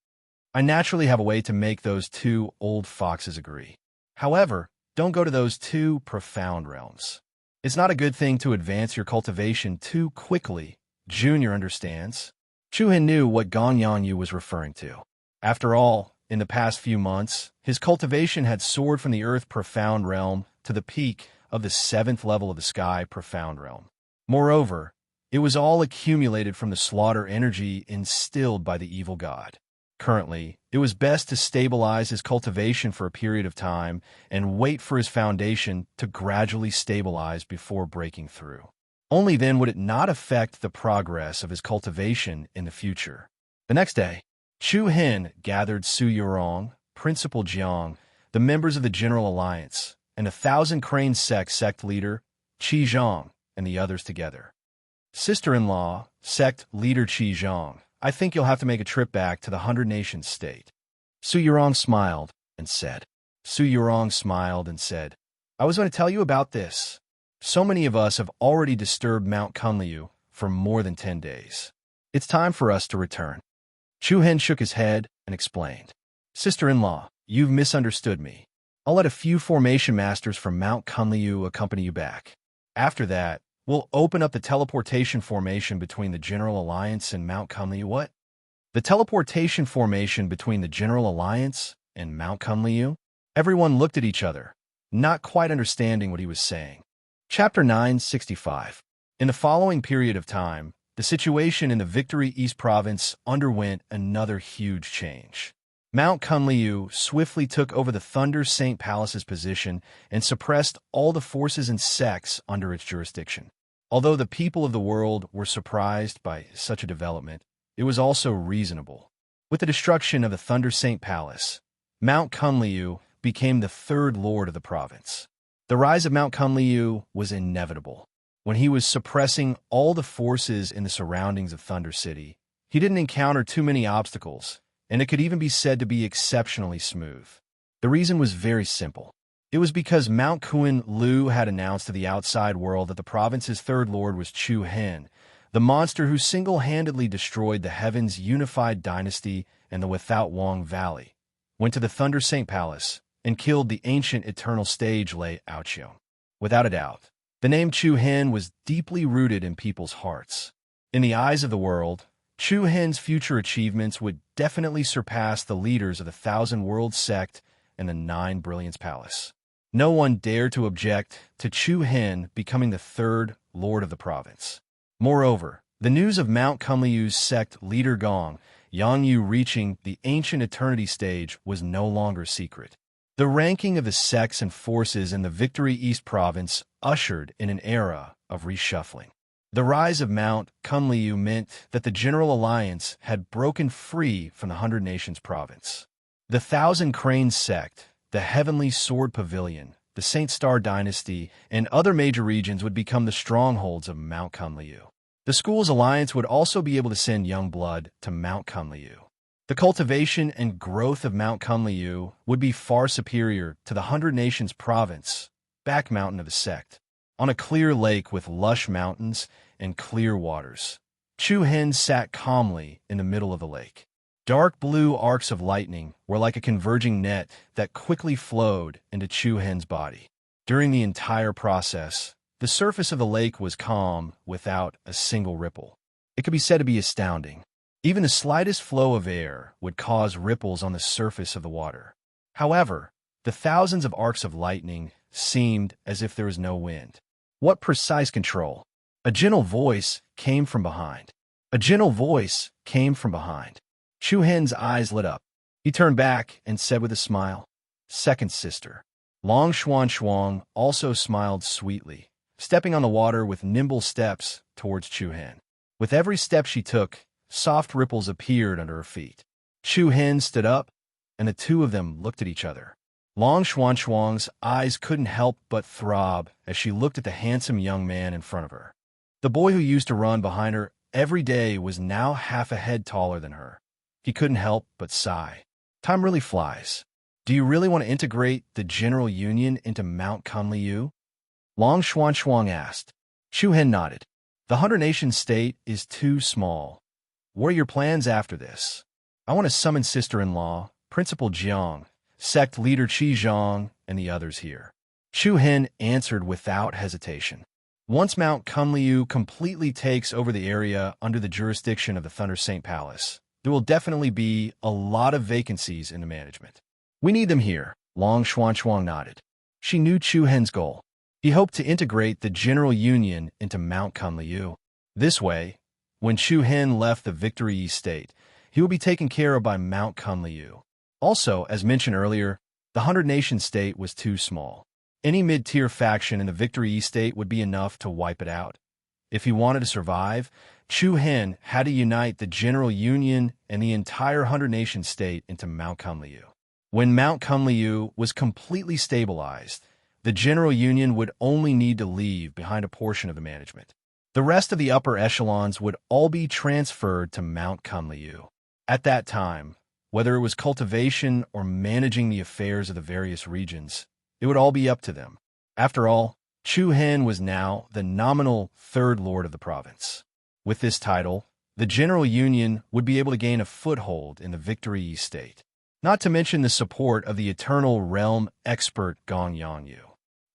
I naturally have a way to make those 2 old foxes agree. However, don't go to those 2 profound realms. It's not a good thing to advance your cultivation too quickly. Junior understands. Chu Hen knew what Gong Yongyu was referring to. After all, in the past few months, his cultivation had soared from the Earth Profound Realm to the peak of the 7th level of the Sky Profound Realm. Moreover, it was all accumulated from the slaughter energy instilled by the evil god. Currently, it was best to stabilize his cultivation for a period of time and wait for his foundation to gradually stabilize before breaking through. Only then would it not affect the progress of his cultivation in the future. The next day, Chu Hen gathered Su Yurong, Principal Jiang, the members of the General Alliance, and the Thousand Crane sect leader, Qi Zhang, and the others together. Sister-in-law, sect leader Qi Zhang, I think you'll have to make a trip back to the 100-nation state. Su Yurong smiled and said, I was going to tell you about this. So many of us have already disturbed Mount Kunliu for more than 10 days. It's time for us to return. Chu Hen shook his head and explained, Sister-in-law, you've misunderstood me. I'll let a few formation masters from Mount Kunliu accompany you back. After that, we'll open up the teleportation formation between the General Alliance and Mount Kunliu. What? The teleportation formation between the General Alliance and Mount Kunliu? Everyone looked at each other, not quite understanding what he was saying. Chapter 965. In the following period of time, the situation in the Victory East Province underwent another huge change. Mount Kunliu swiftly took over the Thunder Saint Palace's position and suppressed all the forces and sects under its jurisdiction. Although the people of the world were surprised by such a development, it was also reasonable. With the destruction of the Thunder Saint Palace, Mount Kunliu became the third lord of the province. The rise of Mount Kunliu was inevitable. When he was suppressing all the forces in the surroundings of Thunder City, he didn't encounter too many obstacles, and it could even be said to be exceptionally smooth. The reason was very simple. It was because Mount Kunliu had announced to the outside world that the province's third lord was Chu Hen, the monster who single-handedly destroyed the Heaven's unified dynasty and the Without Wong Valley, went to the Thunder Saint Palace, and killed the ancient eternal sage Lei Aoqiu. Without a doubt, the name Chu Hen was deeply rooted in people's hearts. In the eyes of the world, Chu Hen's future achievements would definitely surpass the leaders of the Thousand Worlds sect and the Nine Brilliance Palace. No one dared to object to Chu Hen becoming the third lord of the province. Moreover, the news of Mount Kunliu's sect leader Gong Yangyu reaching the ancient eternity stage was no longer secret. The ranking of the sects and forces in the Victory East Province ushered in an era of reshuffling. The rise of Mount Kunliu meant that the General Alliance had broken free from the 100 Nations Province. The Thousand Cranes sect, the Heavenly Sword Pavilion, the Saint Star Dynasty, and other major regions would become the strongholds of Mount Kunliu. The school's alliance would also be able to send young blood to Mount Kunliu. The cultivation and growth of Mount Kunliu would be far superior to the 100 Nations Province, back mountain of the sect. On a clear lake with lush mountains and clear waters, Chu Hen sat calmly in the middle of the lake. Dark blue arcs of lightning were like a converging net that quickly flowed into Chu Hen's body. During the entire process, the surface of the lake was calm without a single ripple. It could be said to be astounding. Even the slightest flow of air would cause ripples on the surface of the water. However, the thousands of arcs of lightning seemed as if there was no wind. What precise control! A gentle voice came from behind. A gentle voice came from behind. Chu Hen's eyes lit up. He turned back and said with a smile, "Second sister." Long Xuan also smiled sweetly, stepping on the water with nimble steps towards Chu Hen. With every step she took, soft ripples appeared under her feet. Chu Hen stood up, and the two of them looked at each other. Long Xuan's eyes couldn't help but throb as she looked at the handsome young man in front of her. The boy who used to run behind her every day was now half a head taller than her. He couldn't help but sigh. Time really flies. Do you really want to integrate the General Union into Mount Kunliu? Long Xuan asked. Chu Hen nodded. The 100 Nation state is too small. What are your plans after this? I want to summon sister-in-law, Principal Jiang, sect leader Qi Zhang, and the others here. Chu Hen answered without hesitation. Once Mount Kunliu completely takes over the area under the jurisdiction of the Thunder Saint Palace, there will definitely be a lot of vacancies in the management. We need them here, Long Xuan nodded. She knew Chu Hen's goal. He hoped to integrate the General Union into Mount Kunliu. This way, when Chu Hen left the Victory East State, he would be taken care of by Mount Kunliu. Also, as mentioned earlier, the 100 Nation state was too small. Any mid-tier faction in the Victory East State would be enough to wipe it out. If he wanted to survive, Chu Hen had to unite the General Union and the entire 100 Nation state into Mount Kunliu. When Mount Kunliu was completely stabilized, the General Union would only need to leave behind a portion of the management. The rest of the upper echelons would all be transferred to Mount Kunliu. At that time, whether it was cultivation or managing the affairs of the various regions, it would all be up to them. After all, Chu Hen was now the nominal third lord of the province. With this title, the General Union would be able to gain a foothold in the Victory East State. not to mention the support of the eternal realm expert Gong Yanyu.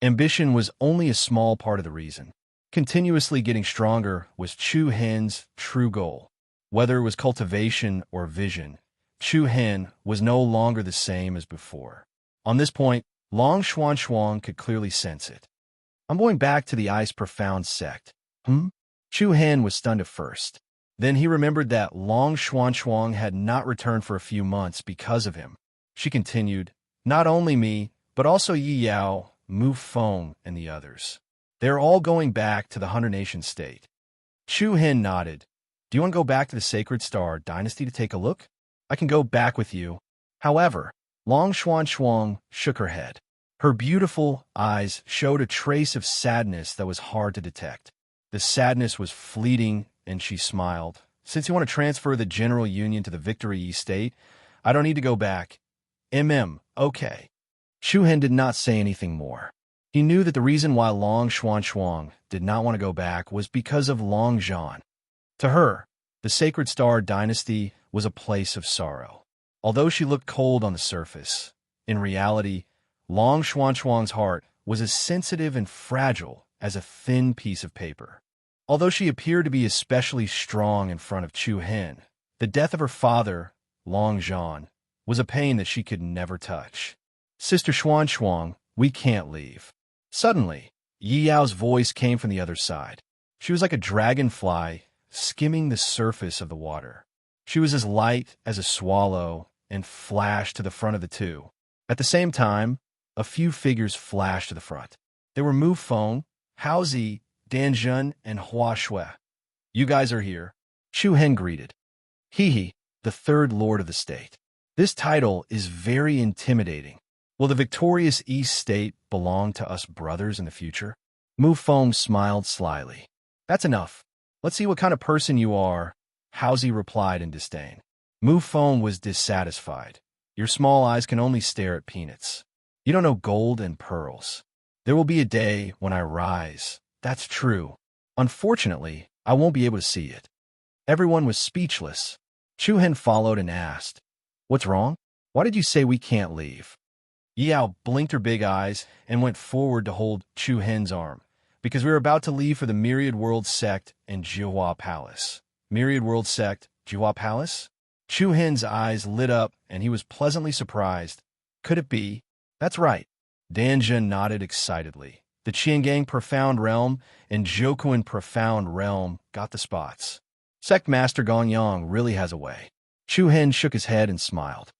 Ambition was only a small part of the reason. Continuously getting stronger was Chu Hen's true goal. Whether it was cultivation or vision, Chu Hen was no longer the same as before. On this point, Long Xuan could clearly sense it. I'm going back to the Ice Profound sect. Chu Hen was stunned at first. Then he remembered that Long Xuan had not returned for a few months because of him. She continued, not only me, but also Yi Yao, Mu Feng, and the others. They're all going back to the 100-nation state. Chu Hen nodded. Do you want to go back to the Sacred Star Dynasty to take a look? I can go back with you. However, Long Xuan shook her head. Her beautiful eyes showed a trace of sadness that was hard to detect. The sadness was fleeting, and she smiled. Since you want to transfer the General Union to the Victory Yi State, I don't need to go back. Okay. Chu Hen did not say anything more. He knew that the reason why Long Xuan did not want to go back was because of Long Zhan. To her, the Sacred Star Dynasty was a place of sorrow. Although she looked cold on the surface, in reality, Long Xuan's heart was as sensitive and fragile as a thin piece of paper. Although she appeared to be especially strong in front of Chu Hen, the death of her father, Long Zhan, was a pain that she could never touch. Sister Xuan, we can't leave. Suddenly, Yi Yao's voice came from the other side. She was like a dragonfly skimming the surface of the water. She was as light as a swallow and flashed to the front of the two. At the same time, a few figures flashed to the front. They were Mu Feng, Hao Zi, Dan Zhen, and Hua Shui. You guys are here. Chu Hen greeted. He, the third lord of the state. This title is very intimidating. Will the victorious East State belong to us brothers in the future? Mu Feng smiled slyly. That's enough. Let's see what kind of person you are, Hao Zi replied in disdain. Mu Feng was dissatisfied. Your small eyes can only stare at peanuts. You don't know gold and pearls. There will be a day when I rise. That's true. Unfortunately, I won't be able to see it. Everyone was speechless. Chu Hen followed and asked, What's wrong? Why did you say we can't leave? Yi Yao blinked her big eyes and went forward to hold Chu Hen's arm, because we were about to leave for the Myriad World Sect and Jihua Palace. Myriad World Sect, Jihua Palace? Chu Hen's eyes lit up, and he was pleasantly surprised. Could it be? That's right. Dan Zhen nodded excitedly. The Qiangang Profound Realm and Zhokuan Profound Realm got the spots. Sect Master Gong Yang really has a way. Chu Hen shook his head and smiled.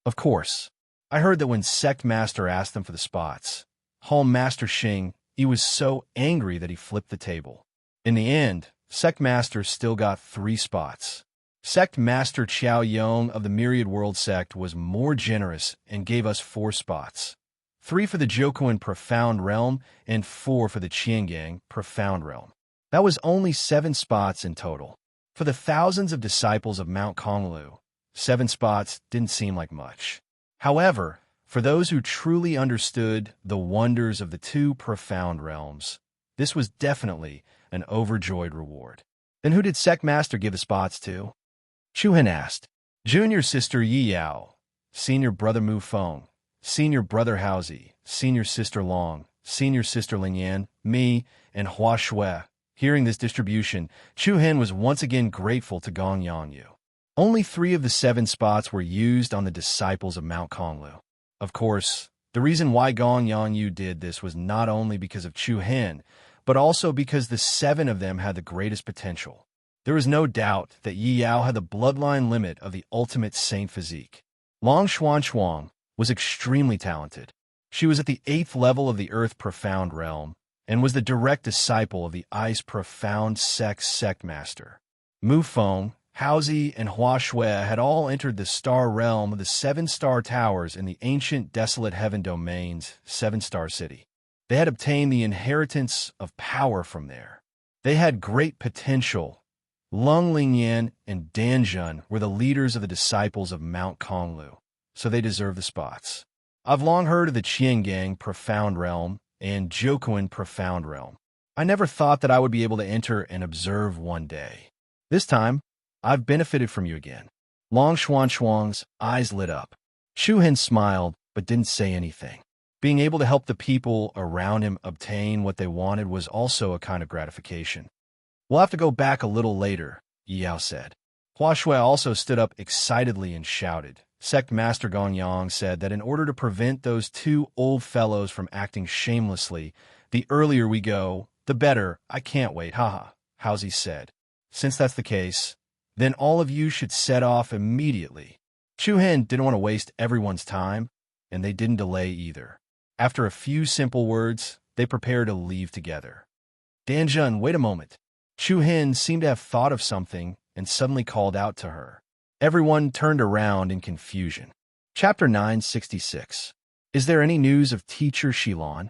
Of course. I heard that when Sect Master asked them for the spots, Home Master Xing, he was so angry that he flipped the table. In the end, Sect Master still got 3 spots. Sect Master Qiao Yong of the Myriad World Sect was more generous and gave us 4 spots. 3 for the Zhokuan Profound Realm and 4 for the Qiangang Profound Realm. That was only 7 spots in total. For the thousands of disciples of Mount Konglu, 7 spots didn't seem like much. However, for those who truly understood the wonders of the 2 profound realms, this was definitely an overjoyed reward. Then who did Sect Master give the spots to? Chu Hen asked. Junior sister Yi Yao, senior brother Mu Feng, senior brother Hao Zi, senior sister Long, senior sister Lingyan, me, and Hua Shui. Hearing this distribution, Chu Hen was once again grateful to Gong Yanyu. Only 3 of the 7 spots were used on the disciples of Mount Konglu. Of course, the reason why Gong Yanyu did this was not only because of Chu Hen, but also because the 7 of them had the greatest potential. There was no doubt that Yi Yao had the bloodline limit of the ultimate saint physique. Long Xuan was extremely talented. She was at the 8th level of the Earth Profound Realm, and was the direct disciple of the Ice Profound Sect Master. Mu Feng, Hao Zi, and Hua Shui had all entered the star realm of the 7 star towers in the ancient desolate heaven domains, 7-star city. They had obtained the inheritance of power from there. They had great potential. Lung Lingyan and Dan Zhen were the leaders of the disciples of Mount Konglu, so they deserve the spots. I've long heard of the Qiangang Profound Realm and Zhokuan Profound Realm. I never thought that I would be able to enter and observe one day. This time, I've benefited from you again. Long Xuan's eyes lit up. Chu Hen smiled, but didn't say anything. Being able to help the people around him obtain what they wanted was also a kind of gratification. We'll have to go back a little later, Yi Yao said. Hua Shui also stood up excitedly and shouted. Sect Master Gongyang said that in order to prevent those two old fellows from acting shamelessly, the earlier we go, the better. I can't wait, haha, Haozi said. Since that's the case, then all of you should set off immediately. Chu Hen didn't want to waste everyone's time, and they didn't delay either. After a few simple words, they prepared to leave together. Danjun, wait a moment. Chu Hen seemed to have thought of something and suddenly called out to her. Everyone turned around in confusion. Chapter 966. Is there any news of Teacher Shilon?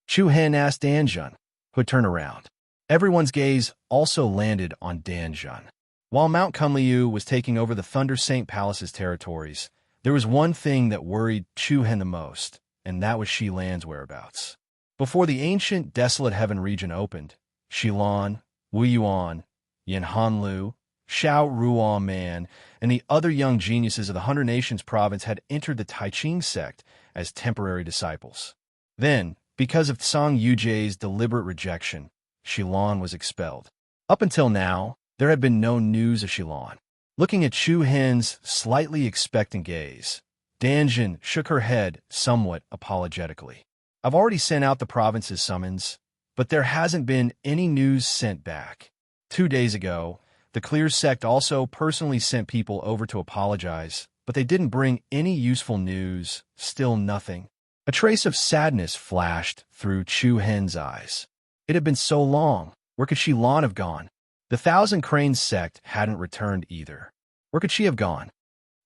Chu Hen asked Danjun, who had turned around. Everyone's gaze also landed on Danjun. While Mount Kunliu was taking over the Thunder Saint Palace's territories, there was one thing that worried Chu Hen the most, and that was Shilan's whereabouts. Before the ancient Desolate Heaven region opened, Shilon, Wu Yuan, Yin Hanlu, Xiao Ruan Man, and the other young geniuses of the 100 Nations province had entered the Taiching sect as temporary disciples. Then, because of Tsang Yujie's deliberate rejection, Shilon was expelled. Up until now, there had been no news of Shilon. Looking at Chu Hen's slightly expectant gaze, Danjun shook her head somewhat apologetically. I've already sent out the province's summons, but there hasn't been any news sent back. 2 days ago, the Clear sect also personally sent people over to apologize, but they didn't bring any useful news, still nothing. A trace of sadness flashed through Chu Hen's eyes. It had been so long. Where could Shilon have gone? The Thousand Cranes sect hadn't returned either. Where could she have gone?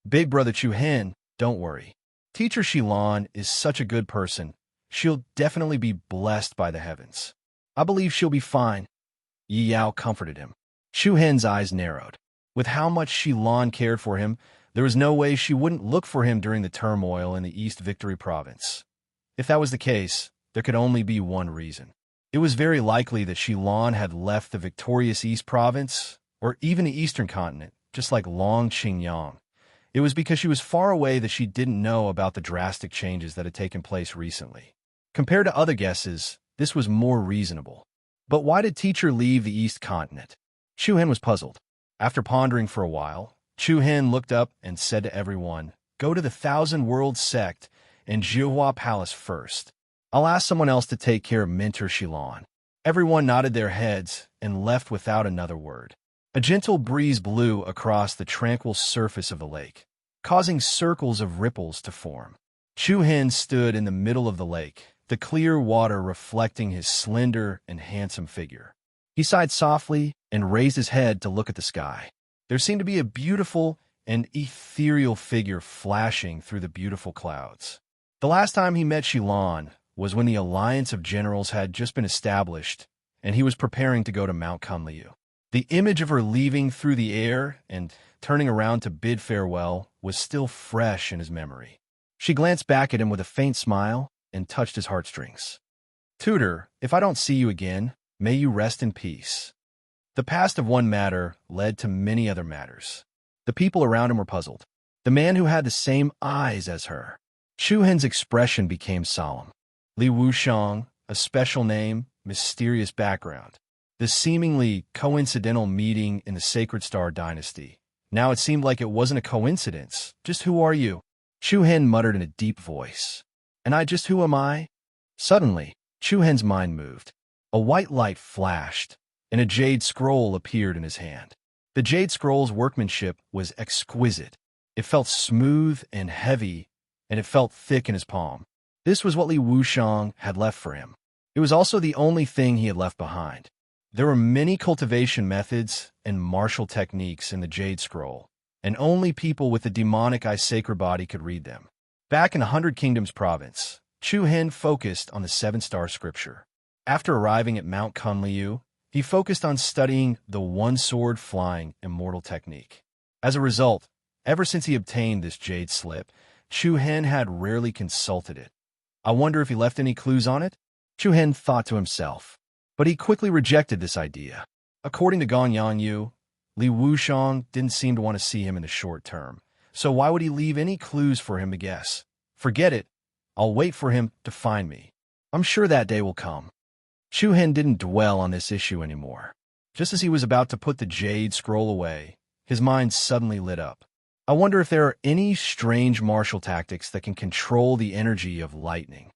Big brother Chu Hen, don't worry. Teacher Shilon is such a good person. She'll definitely be blessed by the heavens. I believe she'll be fine. Yi Yao comforted him. Chu Hen's eyes narrowed. With how much Shilon cared for him, there was no way she wouldn't look for him during the turmoil in the East Victory Province. If that was the case, there could only be one reason. It was very likely that Shilon had left the victorious East Province, or even the Eastern Continent, just like Long Qingyang. It was because she was far away that she didn't know about the drastic changes that had taken place recently. Compared to other guesses, this was more reasonable. But why did Teacher leave the East Continent? Chu Hen was puzzled. After pondering for a while, Chu Hen looked up and said to everyone, "Go to the Thousand Worlds sect and Jiuhua Palace first. I'll ask someone else to take care of Mentor Shilon." Everyone nodded their heads and left without another word. A gentle breeze blew across the tranquil surface of the lake, causing circles of ripples to form. Chu Hen stood in the middle of the lake, the clear water reflecting his slender and handsome figure. He sighed softly and raised his head to look at the sky. There seemed to be a beautiful and ethereal figure flashing through the beautiful clouds. The last time he met Shilon was when the alliance of generals had just been established, and he was preparing to go to Mount Kunliu. The image of her leaving through the air and turning around to bid farewell was still fresh in his memory. She glanced back at him with a faint smile and touched his heartstrings. "Tutor, if I don't see you again, may you rest in peace." The past of one matter led to many other matters. The people around him were puzzled. The man who had the same eyes as her. Chu Hen's expression became solemn. Li Wushang, a special name, mysterious background. The seemingly coincidental meeting in the Sacred Star Dynasty. Now it seemed like it wasn't a coincidence. Just who are you? Chu Hen muttered in a deep voice. And who am I? Suddenly, Chu Hen's mind moved. A white light flashed, and a jade scroll appeared in his hand. The jade scroll's workmanship was exquisite. It felt smooth and heavy, and it felt thick in his palm. This was what Li Wushang had left for him. It was also the only thing he had left behind. There were many cultivation methods and martial techniques in the Jade Scroll, and only people with the demonic eye sacred body could read them. Back in the 100 Kingdoms province, Chu Hen focused on the 7-star scripture. After arriving at Mount Kunliu, he focused on studying the one-sword flying immortal technique. As a result, ever since he obtained this jade slip, Chu Hen had rarely consulted it. I wonder if he left any clues on it? Chu Hen thought to himself. But he quickly rejected this idea. According to Gong Yanyu, Li Wushang didn't seem to want to see him in the short term, So why would he leave any clues for him to guess? Forget it. I'll wait for him to find me. I'm sure that day will come. Chuhen didn't dwell on this issue anymore. Just as he was about to put the jade scroll away, his mind suddenly lit up. I wonder if there are any strange martial tactics that can control the energy of lightning.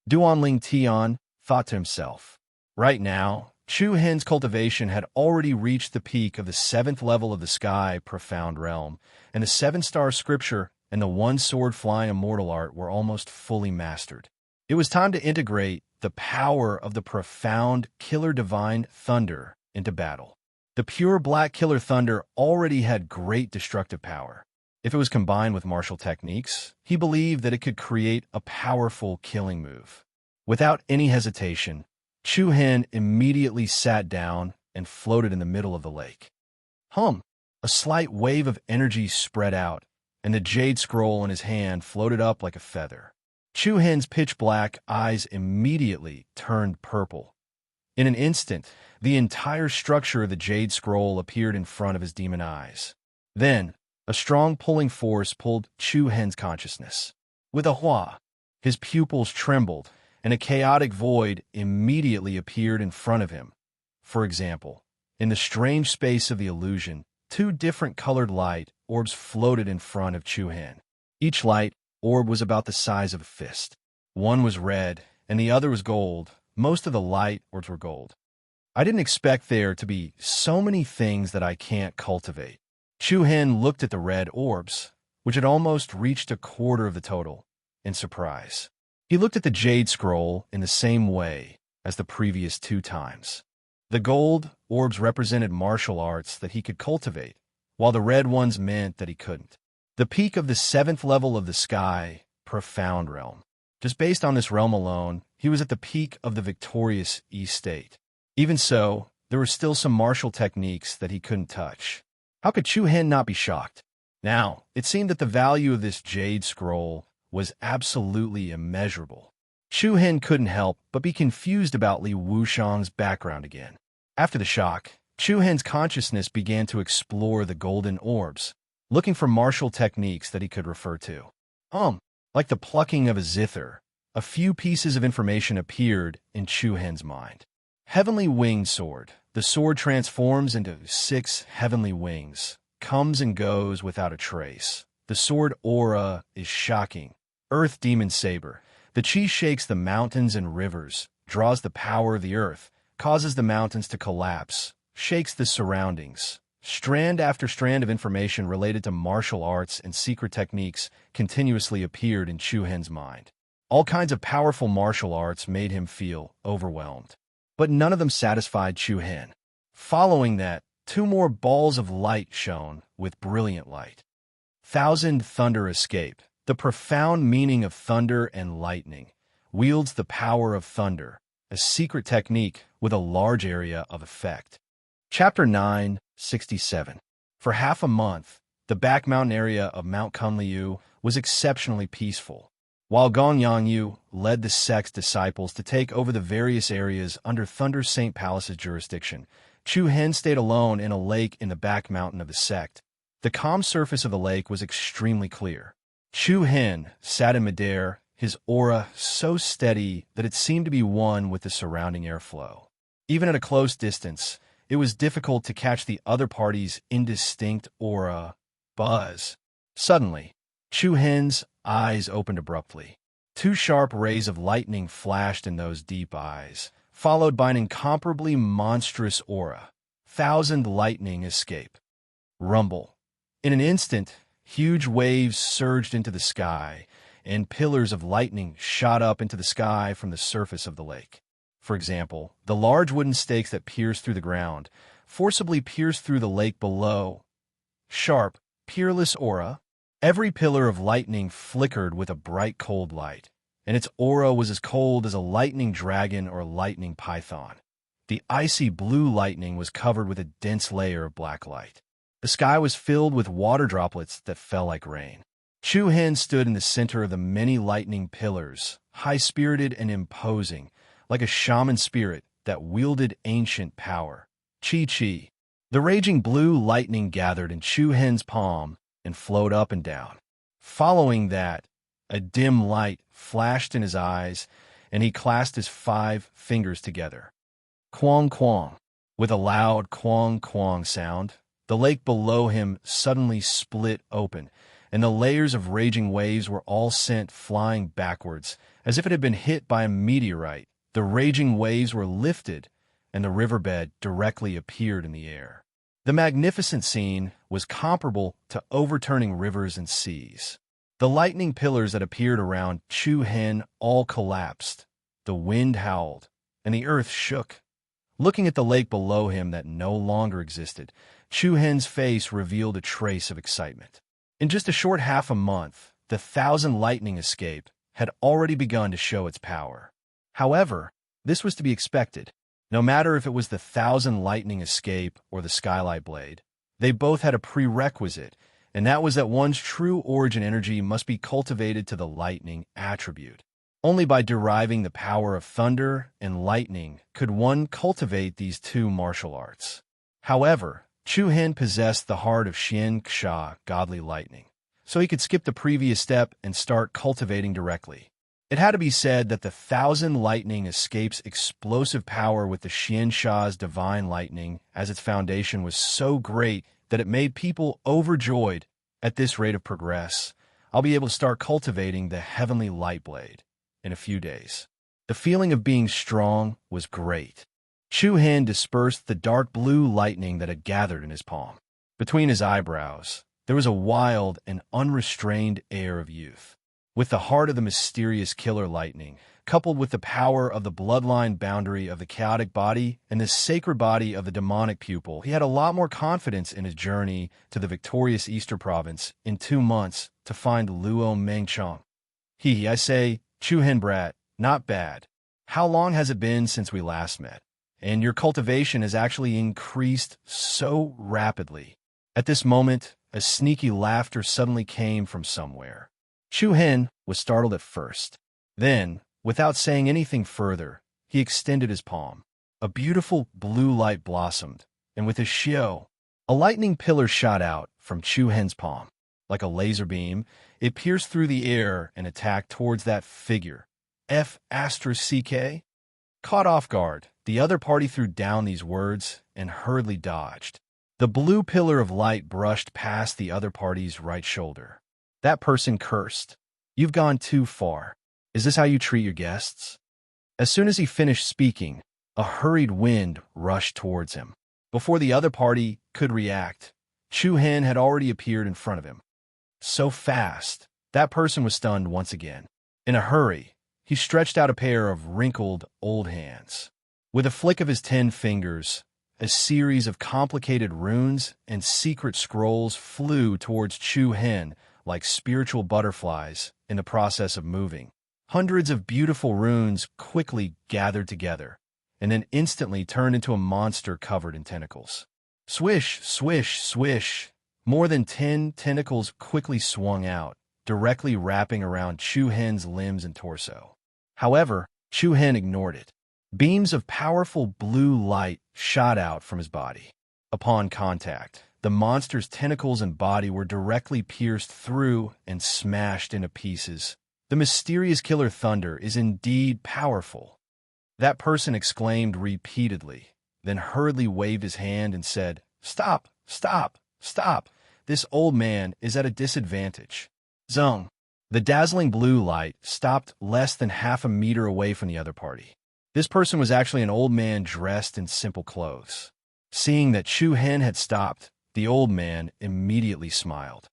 Duanling Tian thought to himself. Right now, Chu Hen's cultivation had already reached the peak of the 7th level of the sky profound realm, and the 7-star scripture and the one-sword flying immortal art were almost fully mastered. It was time to integrate the power of the profound killer divine thunder into battle. The pure black killer thunder already had great destructive power. If it was combined with martial techniques, he believed that it could create a powerful killing move. Without any hesitation, Chu Hen immediately sat down and floated in the middle of the lake. A slight wave of energy spread out, and the jade scroll in his hand floated up like a feather. Chu Hen's pitch-black eyes immediately turned purple. In an instant, the entire structure of the jade scroll appeared in front of his demon eyes. Then, a strong pulling force pulled Chu Hen's consciousness. With a hua, his pupils trembled, and a chaotic void immediately appeared in front of him. For example, in the strange space of the illusion, 2 different colored light orbs floated in front of Chu Hen. Each light orb was about the size of a fist. One was red, and the other was gold. Most of the light orbs were gold. I didn't expect there to be so many things that I can't cultivate. Chu Hen looked at the red orbs, which had almost reached a quarter of the total, in surprise. He looked at the jade scroll in the same way as the previous 2 times. The gold orbs represented martial arts that he could cultivate, while the red ones meant that he couldn't. The peak of the 7th level of the sky, profound realm. Just based on this realm alone, he was at the peak of the victorious East State. Even so, there were still some martial techniques that he couldn't touch. How could Chu Hen not be shocked? Now, it seemed that the value of this jade scroll was absolutely immeasurable. Chu Hen couldn't help but be confused about Li Wushang's background again. After the shock, Chu Hen's consciousness began to explore the golden orbs, looking for martial techniques that he could refer to. Like the plucking of a zither, a few pieces of information appeared in Chu Hen's mind. Heavenly Winged Sword. The sword transforms into 6 heavenly wings, comes and goes without a trace. The sword aura is shocking. Earth Demon Saber. The chi shakes the mountains and rivers, draws the power of the earth, causes the mountains to collapse, shakes the surroundings. Strand after strand of information related to martial arts and secret techniques continuously appeared in Chu Hen's mind. All kinds of powerful martial arts made him feel overwhelmed. But none of them satisfied Chu Hen. Following that, 2 more balls of light shone with brilliant light. 1,000 Thunder Escape. The profound meaning of thunder and lightning wields the power of thunder, a secret technique with a large area of effect. Chapter 967. For half a month, the back mountain area of Mount Kunliu was exceptionally peaceful. While Gong Yangyu led the sect's disciples to take over the various areas under Thunder Saint Palace's jurisdiction, Chu Hen stayed alone in a lake in the back mountain of the sect. The calm surface of the lake was extremely clear. Chu Hen sat in midair, his aura so steady that it seemed to be one with the surrounding airflow. Even at a close distance, it was difficult to catch the other party's indistinct aura buzz. Suddenly, Chu Hen's eyes opened abruptly. 2 sharp rays of lightning flashed in those deep eyes, followed by an incomparably monstrous aura. 1,000 lightning escape. Rumble. In an instant, huge waves surged into the sky, and pillars of lightning shot up into the sky from the surface of the lake. For example, the large wooden stakes that pierced through the ground forcibly pierced through the lake below. Sharp, peerless aura. Every pillar of lightning flickered with a bright cold light, and its aura was as cold as a lightning dragon or lightning python. The icy blue lightning was covered with a dense layer of black light. The sky was filled with water droplets that fell like rain. Chu Hen stood in the center of the many lightning pillars, high-spirited and imposing, like a shaman spirit that wielded ancient power. Chi-chi. The raging blue lightning gathered in Chu Hen's palm and flowed up and down. Following that, a dim light flashed in his eyes, and he clasped his 5 fingers together. Quang quang. With a loud quang quang sound, the lake below him suddenly split open, and the layers of raging waves were all sent flying backwards, as if it had been hit by a meteorite. The raging waves were lifted, and the riverbed directly appeared in the air. The magnificent scene was comparable to overturning rivers and seas. The lightning pillars that appeared around Chu Hen all collapsed. The wind howled, and the earth shook. Looking at the lake below him that no longer existed, Chu Hen's face revealed a trace of excitement. In just a short half a month, the 1,000 lightning escape had already begun to show its power. However, this was to be expected. No matter if it was the 1,000 lightning escape or the skylight blade, they both had a prerequisite, and that was that one's true origin energy must be cultivated to the lightning attribute. Only by deriving the power of thunder and lightning could one cultivate these two martial arts. However, Chu Hen possessed the heart of Xian Xia, godly lightning, so he could skip the previous step and start cultivating directly. It had to be said that the 1,000 lightning escapes explosive power with the Xian Xia's divine lightning as its foundation was so great that it made people overjoyed. At this rate of progress, I'll be able to start cultivating the heavenly light blade in a few days. The feeling of being strong was great. Chu Hen dispersed the dark blue lightning that had gathered in his palm. Between his eyebrows, there was a wild and unrestrained air of youth. With the heart of the mysterious killer lightning, coupled with the power of the bloodline boundary of the chaotic body and the sacred body of the demonic pupil, he had a lot more confidence in his journey to the victorious Easter province in 2 months to find Luo Mengchong. I say, Chu Hen brat, not bad. How long has it been since we last met? And your cultivation has actually increased so rapidly. At this moment, a sneaky laughter suddenly came from somewhere. Chu Hen was startled at first. Then, without saying anything further, he extended his palm. A beautiful blue light blossomed, and with a xiao, a lightning pillar shot out from Chu Hen's palm. Like a laser beam, it pierced through the air and attacked towards that figure. F***CK? Caught off guard, the other party threw down these words and hurriedly dodged. The blue pillar of light brushed past the other party's right shoulder. That person cursed. You've gone too far. Is this how you treat your guests? As soon as he finished speaking, a hurried wind rushed towards him. Before the other party could react, Chu Hen had already appeared in front of him. So fast, that person was stunned once again. In a hurry, he stretched out a pair of wrinkled, old hands. With a flick of his 10 fingers, a series of complicated runes and secret scrolls flew towards Chu Hen like spiritual butterflies in the process of moving. Hundreds of beautiful runes quickly gathered together, and then instantly turned into a monster covered in tentacles. Swish, swish, swish. More than 10 tentacles quickly swung out, directly wrapping around Chu Hen's limbs and torso. However, Chu Hen ignored it. Beams of powerful blue light shot out from his body. Upon contact, the monster's tentacles and body were directly pierced through and smashed into pieces. The mysterious killer thunder is indeed powerful. That person exclaimed repeatedly, then hurriedly waved his hand and said, "Stop, stop, stop. This old man is at a disadvantage." Zung. The dazzling blue light stopped less than half a meter away from the other party. This person was actually an old man dressed in simple clothes. Seeing that Chu Hen had stopped, the old man immediately smiled.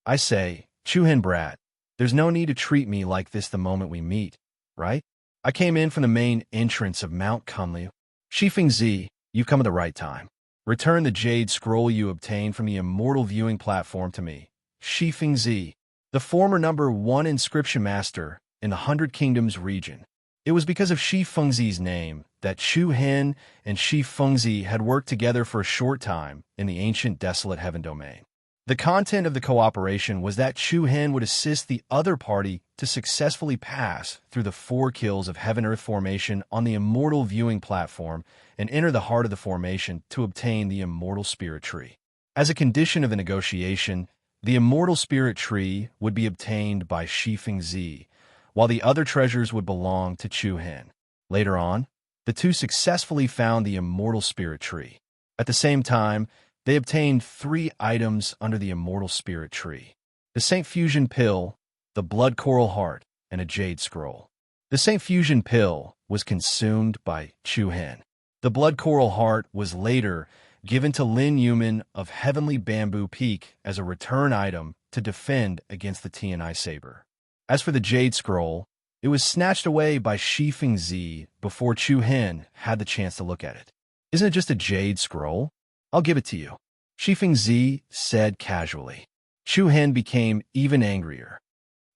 I say, Chu Hen brat, there's no need to treat me like this the moment we meet, right? I came in from the main entrance of Mount Kunliu. Shifeng Zi, you've come at the right time. Return the jade scroll you obtained from the immortal viewing platform to me. Shifeng Zi, the former #1 inscription master in the 100 Kingdoms region. It was because of Shi Fengzi's name that Chu Hen and Shi Fengzi had worked together for a short time in the ancient desolate heaven domain. The content of the cooperation was that Chu Hen would assist the other party to successfully pass through the 4 kills of Heaven-Earth formation on the immortal viewing platform and enter the heart of the formation to obtain the immortal spirit tree. As a condition of the negotiation, The immortal spirit tree would be obtained by Shifeng Zi, while the other treasures would belong to Chu Hen. Later on, the two successfully found the immortal spirit tree. At the same time, they obtained 3 items under the immortal spirit tree: the Saint Fusion Pill, the Blood Coral Heart, and a Jade Scroll. The Saint Fusion Pill was consumed by Chu Hen. The Blood Coral Heart was later given to Lin Yuman of Heavenly Bamboo Peak as a return item to defend against the Tianai Saber. As for the Jade Scroll, it was snatched away by Shifeng Zi before Chu Hen had the chance to look at it. "Isn't it just a Jade Scroll? I'll give it to you," Shifeng Zi said casually. Chu Hen became even angrier.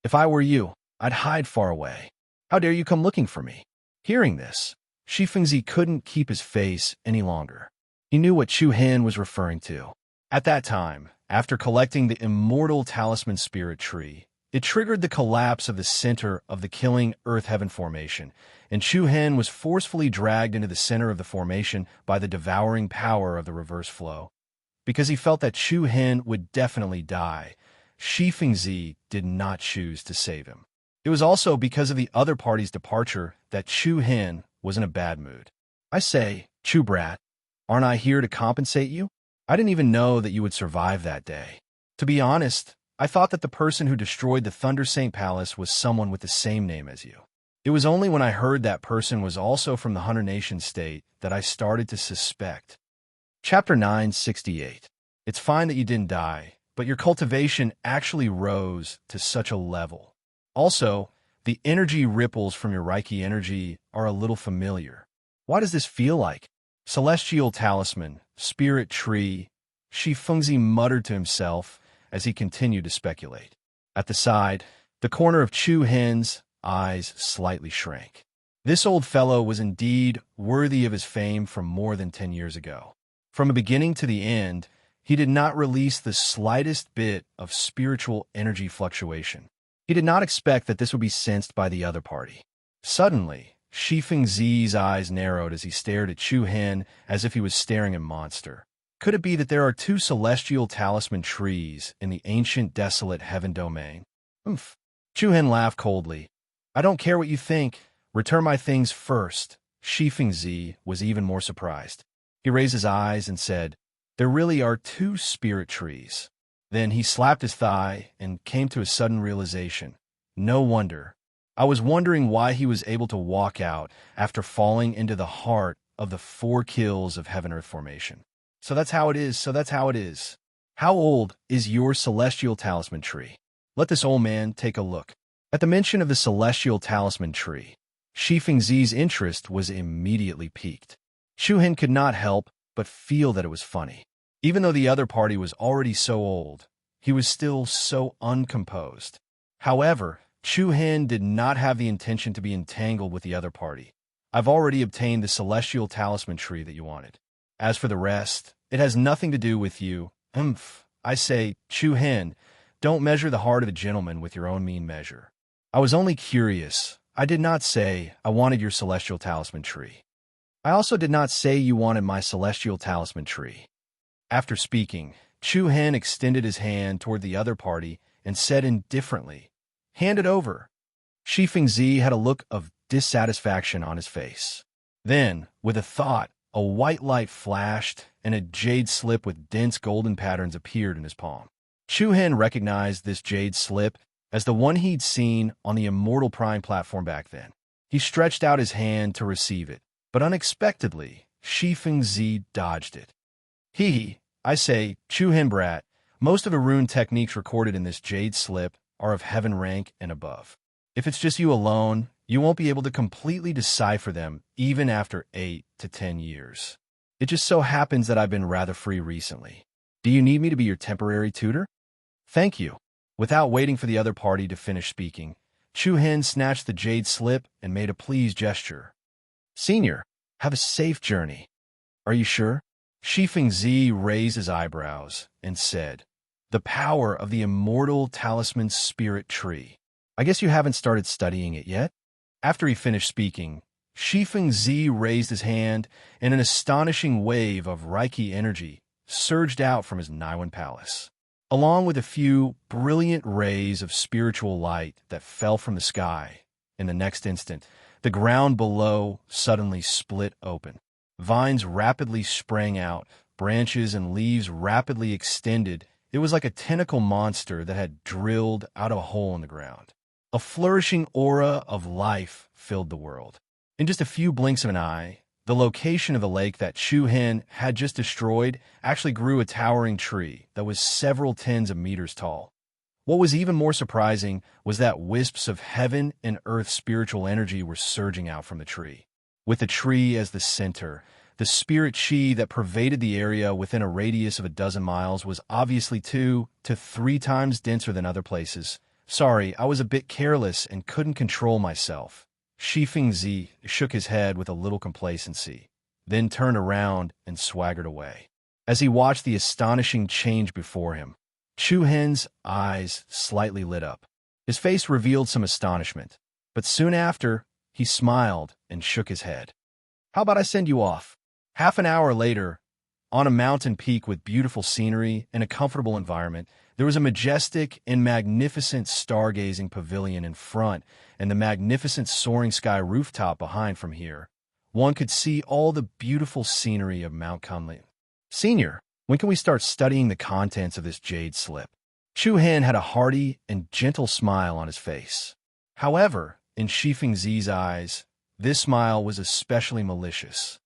"If I were you, I'd hide far away. How dare you come looking for me?" Hearing this, Shifeng Zi couldn't keep his face any longer. He knew what Chu Hen was referring to. At that time, after collecting the immortal talisman spirit tree, it triggered the collapse of the center of the killing Earth-Heaven formation, and Chu Hen was forcefully dragged into the center of the formation by the devouring power of the reverse flow. Because he felt that Chu Hen would definitely die, Shifeng Zi did not choose to save him. It was also because of the other party's departure that Chu Hen was in a bad mood. "I say, Chu Brat, aren't I here to compensate you? I didn't even know that you would survive that day. To be honest, I thought that the person who destroyed the Thunder Saint Palace was someone with the same name as you. It was only when I heard that person was also from the Hunter Nation state that I started to suspect." Chapter 968. It's fine that you didn't die, but your cultivation actually rose to such a level. Also, the energy ripples from your Reiki energy are a little familiar. Why does this feel like? Celestial Talisman, Spirit Tree, Shifeng Zi muttered to himself as he continued to speculate. At the side, the corner of Chu Hen's eyes slightly shrank. This old fellow was indeed worthy of his fame from more than 10 years ago. From the beginning to the end, he did not release the slightest bit of spiritual energy fluctuation. He did not expect that this would be sensed by the other party. Suddenly, Shifeng Zi's eyes narrowed as he stared at Chu Hen as if he was staring at a monster. Could it be that there are 2 celestial talisman trees in the ancient desolate heaven domain? Umph. Chu Hen laughed coldly. "I don't care what you think. Return my things first." Shifeng Zi was even more surprised. He raised his eyes and said, "There really are 2 spirit trees." Then he slapped his thigh and came to a sudden realization. No wonder. I was wondering why he was able to walk out after falling into the heart of the 4 kills of Heaven-Earth formation. So that's how it is. How old is your celestial talisman tree? Let this old man take a look. At the mention of the celestial talisman tree, Shifeng Zi's interest was immediately piqued. Chu Hen could not help but feel that it was funny. Even though the other party was already so old, he was still so uncomposed. However, Chu Hen did not have the intention to be entangled with the other party. "I've already obtained the celestial talisman tree that you wanted. As for the rest, it has nothing to do with you." I say, Chu Hen, don't measure the heart of a gentleman with your own mean measure. I was only curious. I did not say I wanted your celestial talisman tree. I also did not say you wanted my celestial talisman tree. After speaking, Chu Hen extended his hand toward the other party and said indifferently, "Hand it over." Shifeng Zi had a look of dissatisfaction on his face. Then, with a thought, a white light flashed and a jade slip with dense golden patterns appeared in his palm. Chu Hen recognized this jade slip as the one he'd seen on the Immortal Prime platform back then. He stretched out his hand to receive it, but unexpectedly, Shifeng Zi dodged it. I say, Chu Hen brat, most of the rune techniques recorded in this jade slip are of heaven rank and above. If it's just you alone, you won't be able to completely decipher them even after 8 to 10 years. It just so happens that I've been rather free recently. Do you need me to be your temporary tutor? Thank you. Without waiting for the other party to finish speaking, Chu Hen snatched the jade slip and made a pleased gesture. Senior, have a safe journey. Are you sure? Shifeng Zi raised his eyebrows and said, "The power of the immortal talisman spirit tree. I guess you haven't started studying it yet?" After he finished speaking, Shifeng Zi raised his hand and an astonishing wave of Reiki energy surged out from his Naiwan palace. along with a few brilliant rays of spiritual light that fell from the sky. In the next instant, the ground below suddenly split open. Vines rapidly sprang out, branches and leaves rapidly extended. It was like a tentacle monster that had drilled out a hole in the ground. A flourishing aura of life filled the world. In just a few blinks of an eye, the location of the lake that Chu Hen had just destroyed actually grew a towering tree that was several tens of meters tall. What was even more surprising was that wisps of heaven and earth spiritual energy were surging out from the tree. With the tree as the center, the spirit chi that pervaded the area within a radius of a dozen miles was obviously 2 to 3 times denser than other places. Sorry, I was a bit careless and couldn't control myself. Shifeng Zi shook his head with a little complacency, then turned around and swaggered away. As he watched the astonishing change before him, Chu Hen's eyes slightly lit up. His face revealed some astonishment, but soon after, he smiled and shook his head. How about I send you off? Half an hour later, on a mountain peak with beautiful scenery and a comfortable environment, there was a majestic and magnificent stargazing pavilion in front and the magnificent soaring sky rooftop behind. From here, one could see all the beautiful scenery of Mount Kunlun. Senior, when can we start studying the contents of this jade slip? Chu Hen had a hearty and gentle smile on his face. However, in Shifeng Zi's eyes, this smile was especially malicious.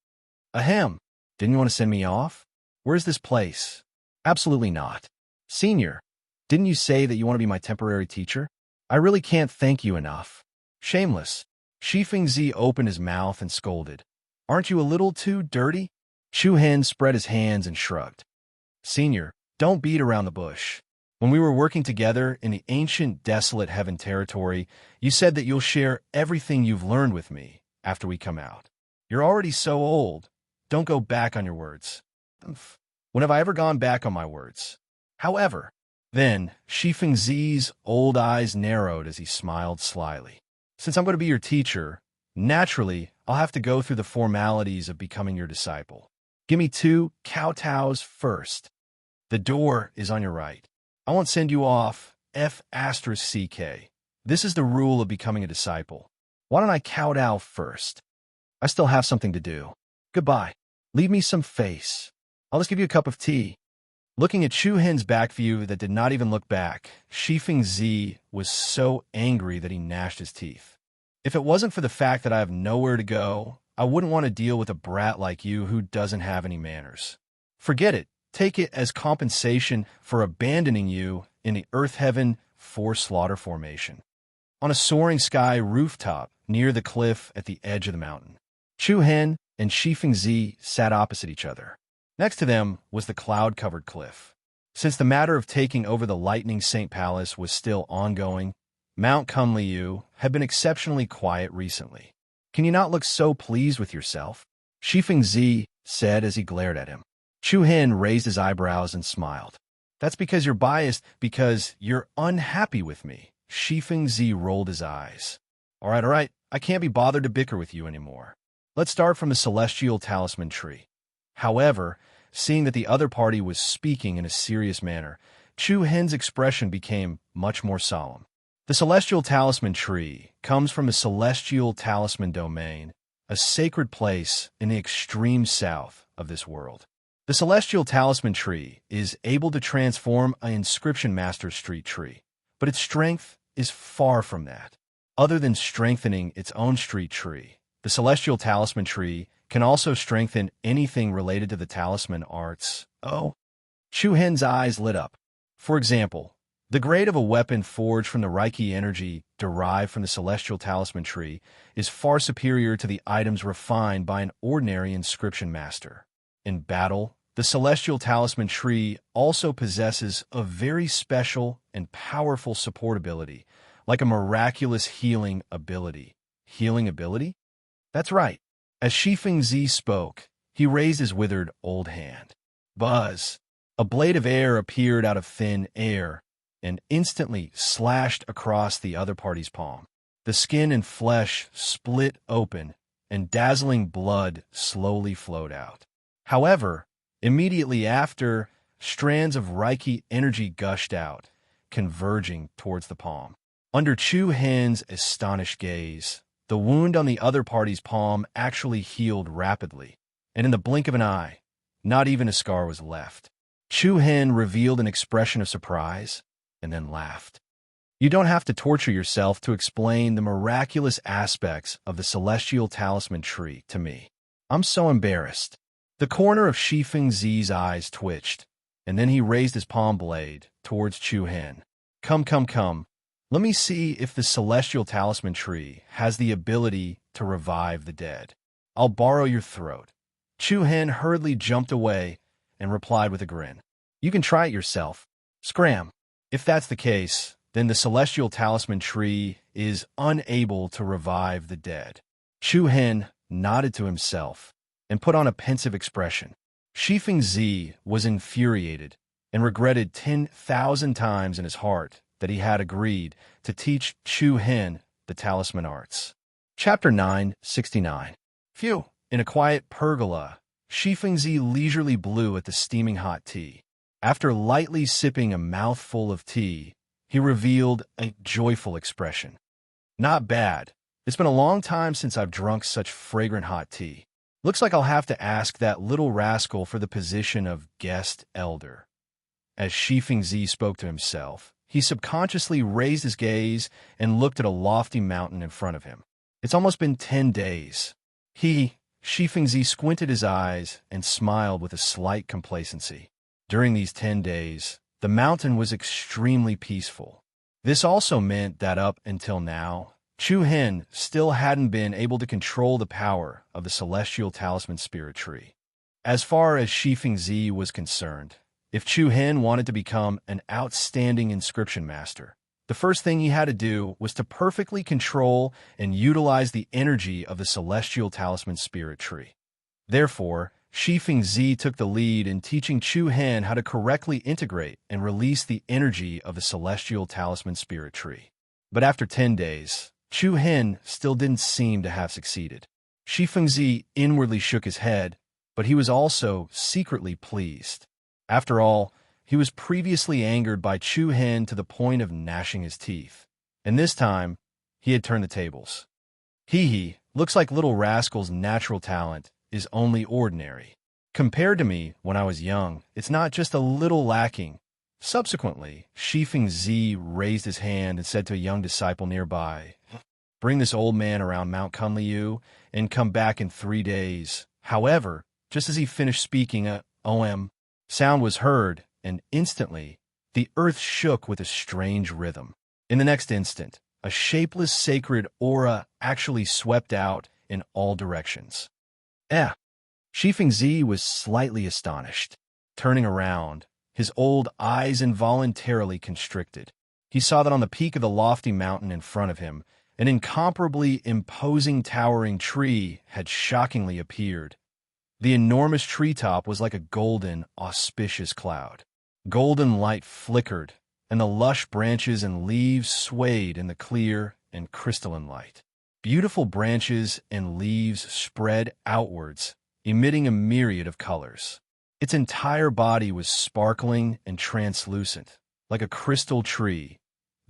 Ahem, didn't you want to send me off? Where's this place? Absolutely not. Senior, didn't you say that you want to be my temporary teacher? I really can't thank you enough. Shameless. Shifeng Zi opened his mouth and scolded. Aren't you a little too dirty? Chu Hen spread his hands and shrugged. Senior, don't beat around the bush. When we were working together in the ancient desolate heaven territory, you said that you'll share everything you've learned with me after we come out. You're already so old. Don't go back on your words. When have I ever gone back on my words? However, then Shifeng Zi's old eyes narrowed as he smiled slyly. Since I'm going to be your teacher, naturally, I'll have to go through the formalities of becoming your disciple. Give me 2 kowtows first. The door is on your right. I won't send you off F*CK. This is the rule of becoming a disciple. Why don't I kowtow first? I still have something to do. Goodbye. Leave me some face. I'll just give you a cup of tea. Looking at Chu Hen's back view that did not even look back, Shifeng Zi was so angry that he gnashed his teeth. If it wasn't for the fact that I have nowhere to go, I wouldn't want to deal with a brat like you who doesn't have any manners. Forget it. Take it as compensation for abandoning you in the Earth Heaven 4 slaughter formation. On a soaring sky rooftop near the cliff at the edge of the mountain, Chu Hen and Shifeng Zi sat opposite each other. Next to them was the cloud-covered cliff. Since the matter of taking over the Lightning Saint Palace was still ongoing, Mount Kunlun had been exceptionally quiet recently. Can you not look so pleased with yourself? Shifeng Zi said as he glared at him. Chu Hen raised his eyebrows and smiled. That's because you're biased, because you're unhappy with me. Shifeng Zi rolled his eyes. All right, I can't be bothered to bicker with you anymore. Let's start from the celestial talisman tree. However, seeing that the other party was speaking in a serious manner, Chu Hen's expression became much more solemn. The celestial talisman tree comes from the celestial talisman domain, a sacred place in the extreme south of this world. The celestial talisman tree is able to transform an inscription master street tree, but its strength is far from that. Other than strengthening its own street tree, the celestial talisman tree can also strengthen anything related to the talisman arts. Oh, Chu Hen's eyes lit up. For example, the grade of a weapon forged from the Reiki energy derived from the celestial talisman tree is far superior to the items refined by an ordinary inscription master. In battle, the celestial talisman tree also possesses a very special and powerful support ability, like a miraculous healing ability. Healing ability? That's right. As Shifeng Zi spoke, he raised his withered old hand. Buzz! A blade of air appeared out of thin air and instantly slashed across the other party's palm. The skin and flesh split open, and dazzling blood slowly flowed out. However, immediately after, strands of Reiki energy gushed out, converging towards the palm. Under Chu Hen's astonished gaze, the wound on the other party's palm actually healed rapidly, and in the blink of an eye, not even a scar was left. Chu Hen revealed an expression of surprise and then laughed. You don't have to torture yourself to explain the miraculous aspects of the celestial talisman tree to me. I'm so embarrassed. The corner of Shifeng Zi's eyes twitched, and then he raised his palm blade towards Chu Hen. Come, come, come. Let me see if the celestial talisman tree has the ability to revive the dead. I'll borrow your throat. Chu Hen hurriedly jumped away and replied with a grin. You can try it yourself. Scram. If that's the case, then the celestial talisman tree is unable to revive the dead. Chu Hen nodded to himself and put on a pensive expression. Shifeng Zi was infuriated and regretted 10,000 times in his heart that he had agreed to teach Chu Hen the talisman arts. Chapter 969. Phew! In a quiet pergola, Shifeng Zi leisurely blew at the steaming hot tea. After lightly sipping a mouthful of tea, he revealed a joyful expression. Not bad. It's been a long time since I've drunk such fragrant hot tea. Looks like I'll have to ask that little rascal for the position of guest elder. As Shifeng Zi spoke to himself, he subconsciously raised his gaze and looked at a lofty mountain in front of him. It's almost been 10 days. Shifeng Zi squinted his eyes and smiled with a slight complacency. During these 10 days, the mountain was extremely peaceful. This also meant that up until now, Chu Hen still hadn't been able to control the power of the celestial talisman spirit tree. As far as Shifeng Zi was concerned, if Chu Hen wanted to become an outstanding inscription master, the first thing he had to do was to perfectly control and utilize the energy of the celestial talisman spirit tree. Therefore, Shifeng Zi took the lead in teaching Chu Hen how to correctly integrate and release the energy of the celestial talisman spirit tree. But after 10 days, Chu Hen still didn't seem to have succeeded. Shifeng Zi inwardly shook his head, but he was also secretly pleased. After all, he was previously angered by Chu Hen to the point of gnashing his teeth, and this time, he had turned the tables. Looks like little rascal's natural talent is only ordinary. Compared to me when I was young, it's not just a little lacking. Subsequently, Shifeng Zi raised his hand and said to a young disciple nearby, Bring this old man around Mount Kunliu and come back in 3 days. However, just as he finished speaking, a OM sound was heard, and instantly, the earth shook with a strange rhythm. In the next instant, a shapeless sacred aura actually swept out in all directions. Shifeng Zi was slightly astonished. Turning around, his old eyes involuntarily constricted. He saw that on the peak of the lofty mountain in front of him, an incomparably imposing towering tree had shockingly appeared. The enormous treetop was like a golden, auspicious cloud. Golden light flickered, and the lush branches and leaves swayed in the clear and crystalline light. Beautiful branches and leaves spread outwards, emitting a myriad of colors. Its entire body was sparkling and translucent, like a crystal tree.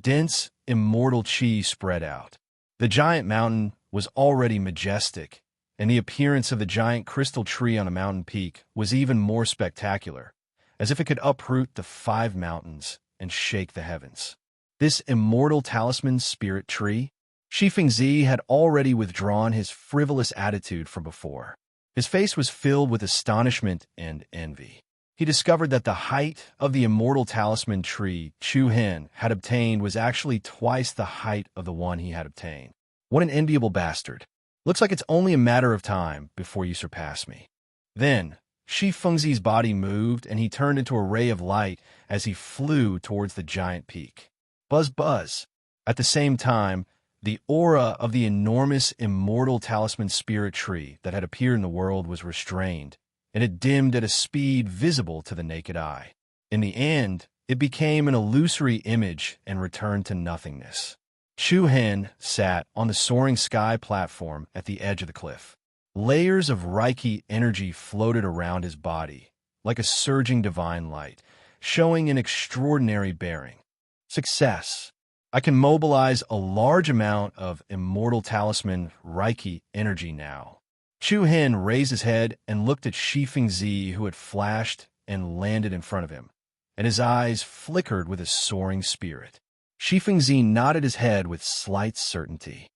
Dense, immortal chi spread out. The giant mountain was already majestic, and the appearance of the giant crystal tree on a mountain peak was even more spectacular, as if it could uproot the 5 mountains and shake the heavens. This immortal talisman spirit tree? Shifeng Zi had already withdrawn his frivolous attitude from before. His face was filled with astonishment and envy. He discovered that the height of the immortal talisman tree Chu Hen had obtained was actually twice the height of the one he had obtained. What an enviable bastard. Looks like it's only a matter of time before you surpass me. Then, Shifeng Zi's body moved, and he turned into a ray of light as he flew towards the giant peak. Buzz, buzz. At the same time, the aura of the enormous immortal talisman spirit tree that had appeared in the world was restrained, and it dimmed at a speed visible to the naked eye. In the end, it became an illusory image and returned to nothingness. Chu Hen sat on the soaring sky platform at the edge of the cliff. Layers of Reiki energy floated around his body, like a surging divine light, showing an extraordinary bearing. Success. I can mobilize a large amount of immortal talisman Reiki energy now. Chu Hin raised his head and looked at Shifeng Zi, who had flashed and landed in front of him, and his eyes flickered with a soaring spirit. Shifeng Zi nodded his head with slight certainty.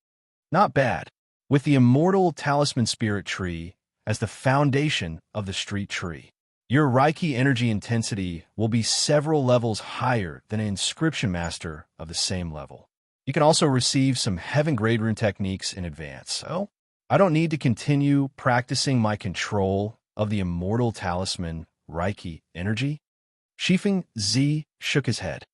Not bad. With the immortal talisman spirit tree as the foundation of the street tree, your Reiki energy intensity will be several levels higher than an inscription master of the same level. You can also receive some heaven-grade rune techniques in advance, so I don't need to continue practicing my control of the immortal talisman Reiki energy. Shifeng Zi shook his head.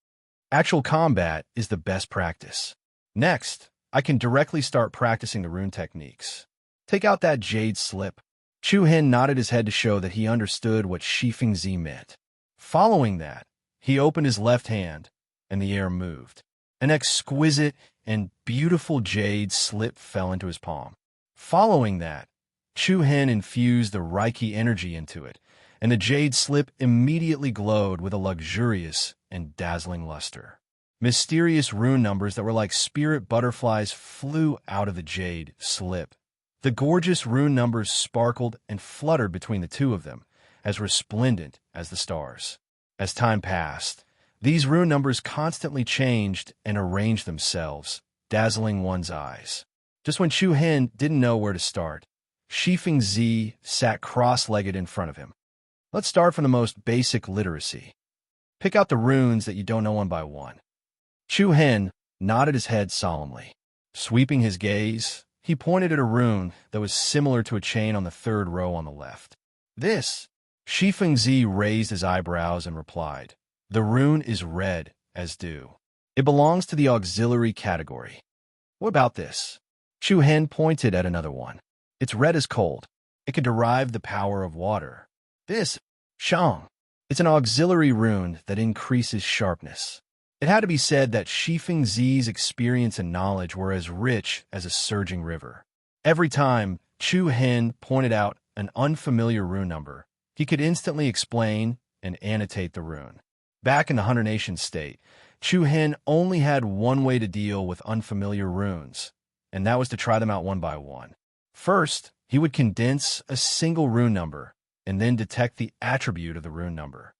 Actual combat is the best practice. Next, I can directly start practicing the rune techniques. Take out that jade slip. Chu Hin nodded his head to show that he understood what Shifeng Zi meant. Following that, he opened his left hand, and the air moved. An exquisite and beautiful jade slip fell into his palm. Following that, Chu Hin infused the Reiki energy into it, and the jade slip immediately glowed with a luxurious and dazzling luster. Mysterious rune numbers that were like spirit butterflies flew out of the jade slip. The gorgeous rune numbers sparkled and fluttered between the two of them, as resplendent as the stars. As time passed, these rune numbers constantly changed and arranged themselves, dazzling one's eyes. Just when Chu Hin didn't know where to start, Shifeng Zi sat cross-legged in front of him. Let's start from the most basic literacy. Pick out the runes that you don't know one by one. Chu Hin nodded his head solemnly. Sweeping his gaze, he pointed at a rune that was similar to a chain on the third row on the left. This? Shifeng Zi raised his eyebrows and replied, "The rune is red as dew. It belongs to the auxiliary category." "What about this?" Chu Hin pointed at another one. "It's red as cold. It can derive the power of water." "This? Shang. It's an auxiliary rune that increases sharpness." It had to be said that Shifeng Zi's experience and knowledge were as rich as a surging river. Every time Chu Hin pointed out an unfamiliar rune number, he could instantly explain and annotate the rune. Back in the Hunter Nation state, Chu Hin only had one way to deal with unfamiliar runes, and that was to try them out one by one. First, he would condense a single rune number and then detect the attribute of the rune number.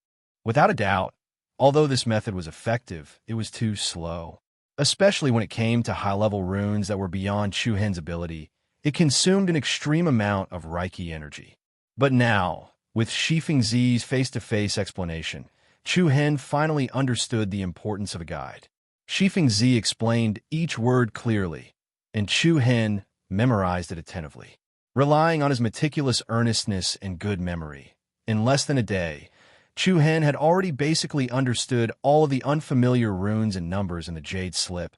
Without a doubt, although this method was effective, it was too slow. Especially when it came to high-level runes that were beyond Chu Hin's ability, it consumed an extreme amount of Reiki energy. But now, with Shifeng Zi's face-to-face explanation, Chu Hin finally understood the importance of a guide. Shifeng Zi explained each word clearly, and Chu Hin memorized it attentively. Relying on his meticulous earnestness and good memory, in less than a day, Chu Hin had already basically understood all of the unfamiliar runes and numbers in the jade slip.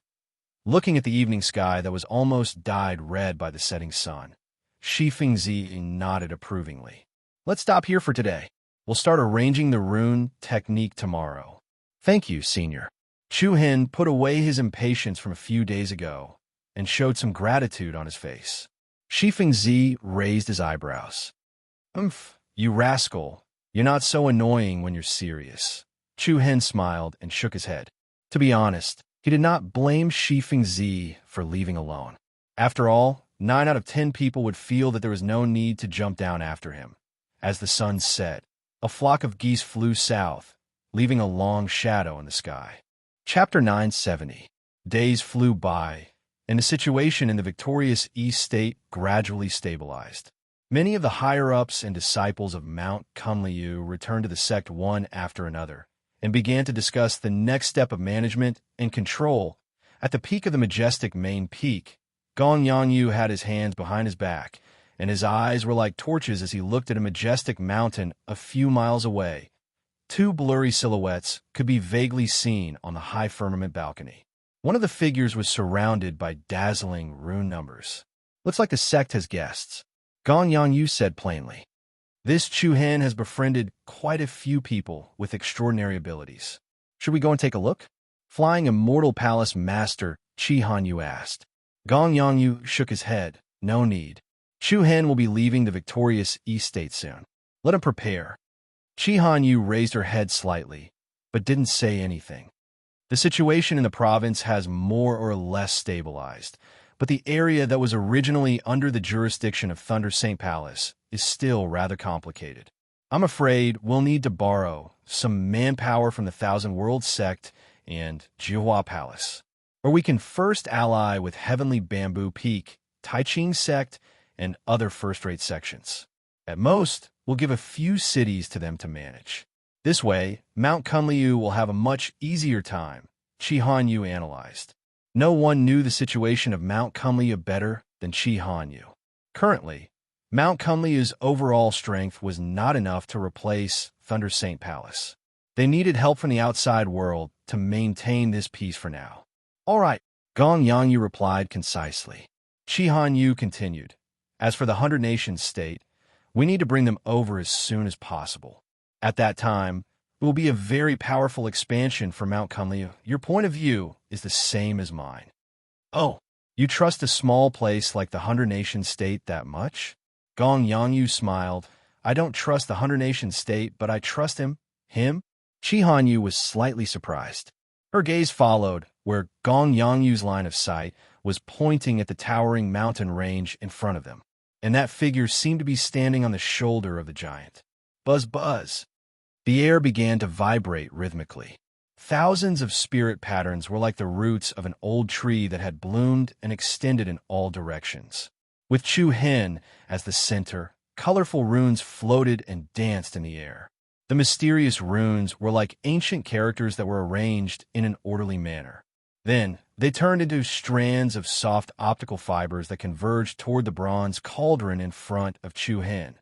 Looking at the evening sky that was almost dyed red by the setting sun, Shifeng Zi nodded approvingly. "Let's stop here for today. We'll start arranging the rune technique tomorrow." "Thank you, Senior." Chu Hin put away his impatience from a few days ago and showed some gratitude on his face. Shifeng Zi raised his eyebrows. You rascal. You're not so annoying when you're serious." Chu Hin smiled and shook his head. To be honest, he did not blame Shifeng Zi for leaving alone. After all, 9 out of 10 people would feel that there was no need to jump down after him. As the sun set, a flock of geese flew south, leaving a long shadow in the sky. Chapter 970. Days flew by, and the situation in the victorious East State gradually stabilized. Many of the higher-ups and disciples of Mount Kunliu returned to the sect one after another, and began to discuss the next step of management and control. At the peak of the majestic main peak, Gong Yangyu had his hands behind his back, and his eyes were like torches as he looked at a majestic mountain a few miles away. 2 blurry silhouettes could be vaguely seen on the high firmament balcony. One of the figures was surrounded by dazzling rune numbers. "Looks like the sect has guests," Gong Yangyu said plainly. "This Chu Hin has befriended quite a few people with extraordinary abilities. Should we go and take a look?" Flying Immortal Palace Master Chi Hanyu asked. Gong Yangyu shook his head. "No need. Chu Hin will be leaving the victorious East State soon. Let him prepare." Chi Han Yu raised her head slightly, but didn't say anything. The situation in the province has more or less stabilized, but the area that was originally under the jurisdiction of Thunder Saint Palace is still rather complicated. I'm afraid we'll need to borrow some manpower from the Thousand Worlds sect and Jihua Palace. Or we can first ally with Heavenly Bamboo Peak, Taiching sect, and other first-rate sections. At most, we'll give a few cities to them to manage. This way, Mount Kunliu will have a much easier time, Chi Han Yu analyzed. No one knew the situation of Mount Kunliu better than Chi Han Yu. Currently, Mount Kunliu's overall strength was not enough to replace Thunder Saint Palace. They needed help from the outside world to maintain this peace for now. All right, Gong Yangyu replied concisely. Chi Han Yu continued. As for the 100 Nations state, we need to bring them over as soon as possible. At that time, it will be a very powerful expansion for Mount Kunliu. Your point of view is the same as mine. Oh, you trust a small place like the 100 Nations state that much? Gong Yangyu smiled. I don't trust the 100 Nations state, but I trust him. Him? Chi Han Yu was slightly surprised. Her gaze followed where Gong Yangyu's line of sight was pointing at the towering mountain range in front of them, and that figure seemed to be standing on the shoulder of the giant. Buzz, buzz. The air began to vibrate rhythmically. Thousands of spirit patterns were like the roots of an old tree that had bloomed and extended in all directions. With Chu Hen as the center, colorful runes floated and danced in the air. The mysterious runes were like ancient characters that were arranged in an orderly manner. Then, they turned into strands of soft optical fibers that converged toward the bronze cauldron in front of Chu Hen.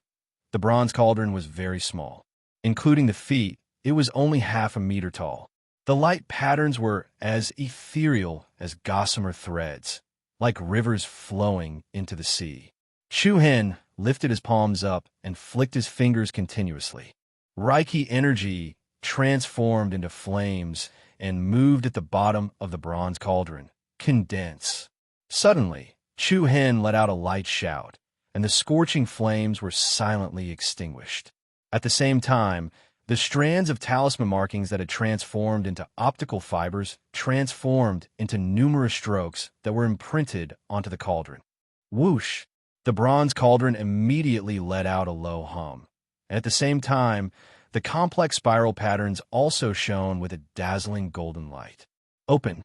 The bronze cauldron was very small. Including the feet, it was only half a meter tall. The light patterns were as ethereal as gossamer threads, like rivers flowing into the sea. Chu Hen lifted his palms up and flicked his fingers continuously. Reiki energy transformed into flames and moved at the bottom of the bronze cauldron. Condense. Suddenly, Chu Hen let out a light shout, and the scorching flames were silently extinguished. At the same time, the strands of talisman markings that had transformed into optical fibers transformed into numerous strokes that were imprinted onto the cauldron. Whoosh! The bronze cauldron immediately let out a low hum. And at the same time, the complex spiral patterns also shone with a dazzling golden light. Open.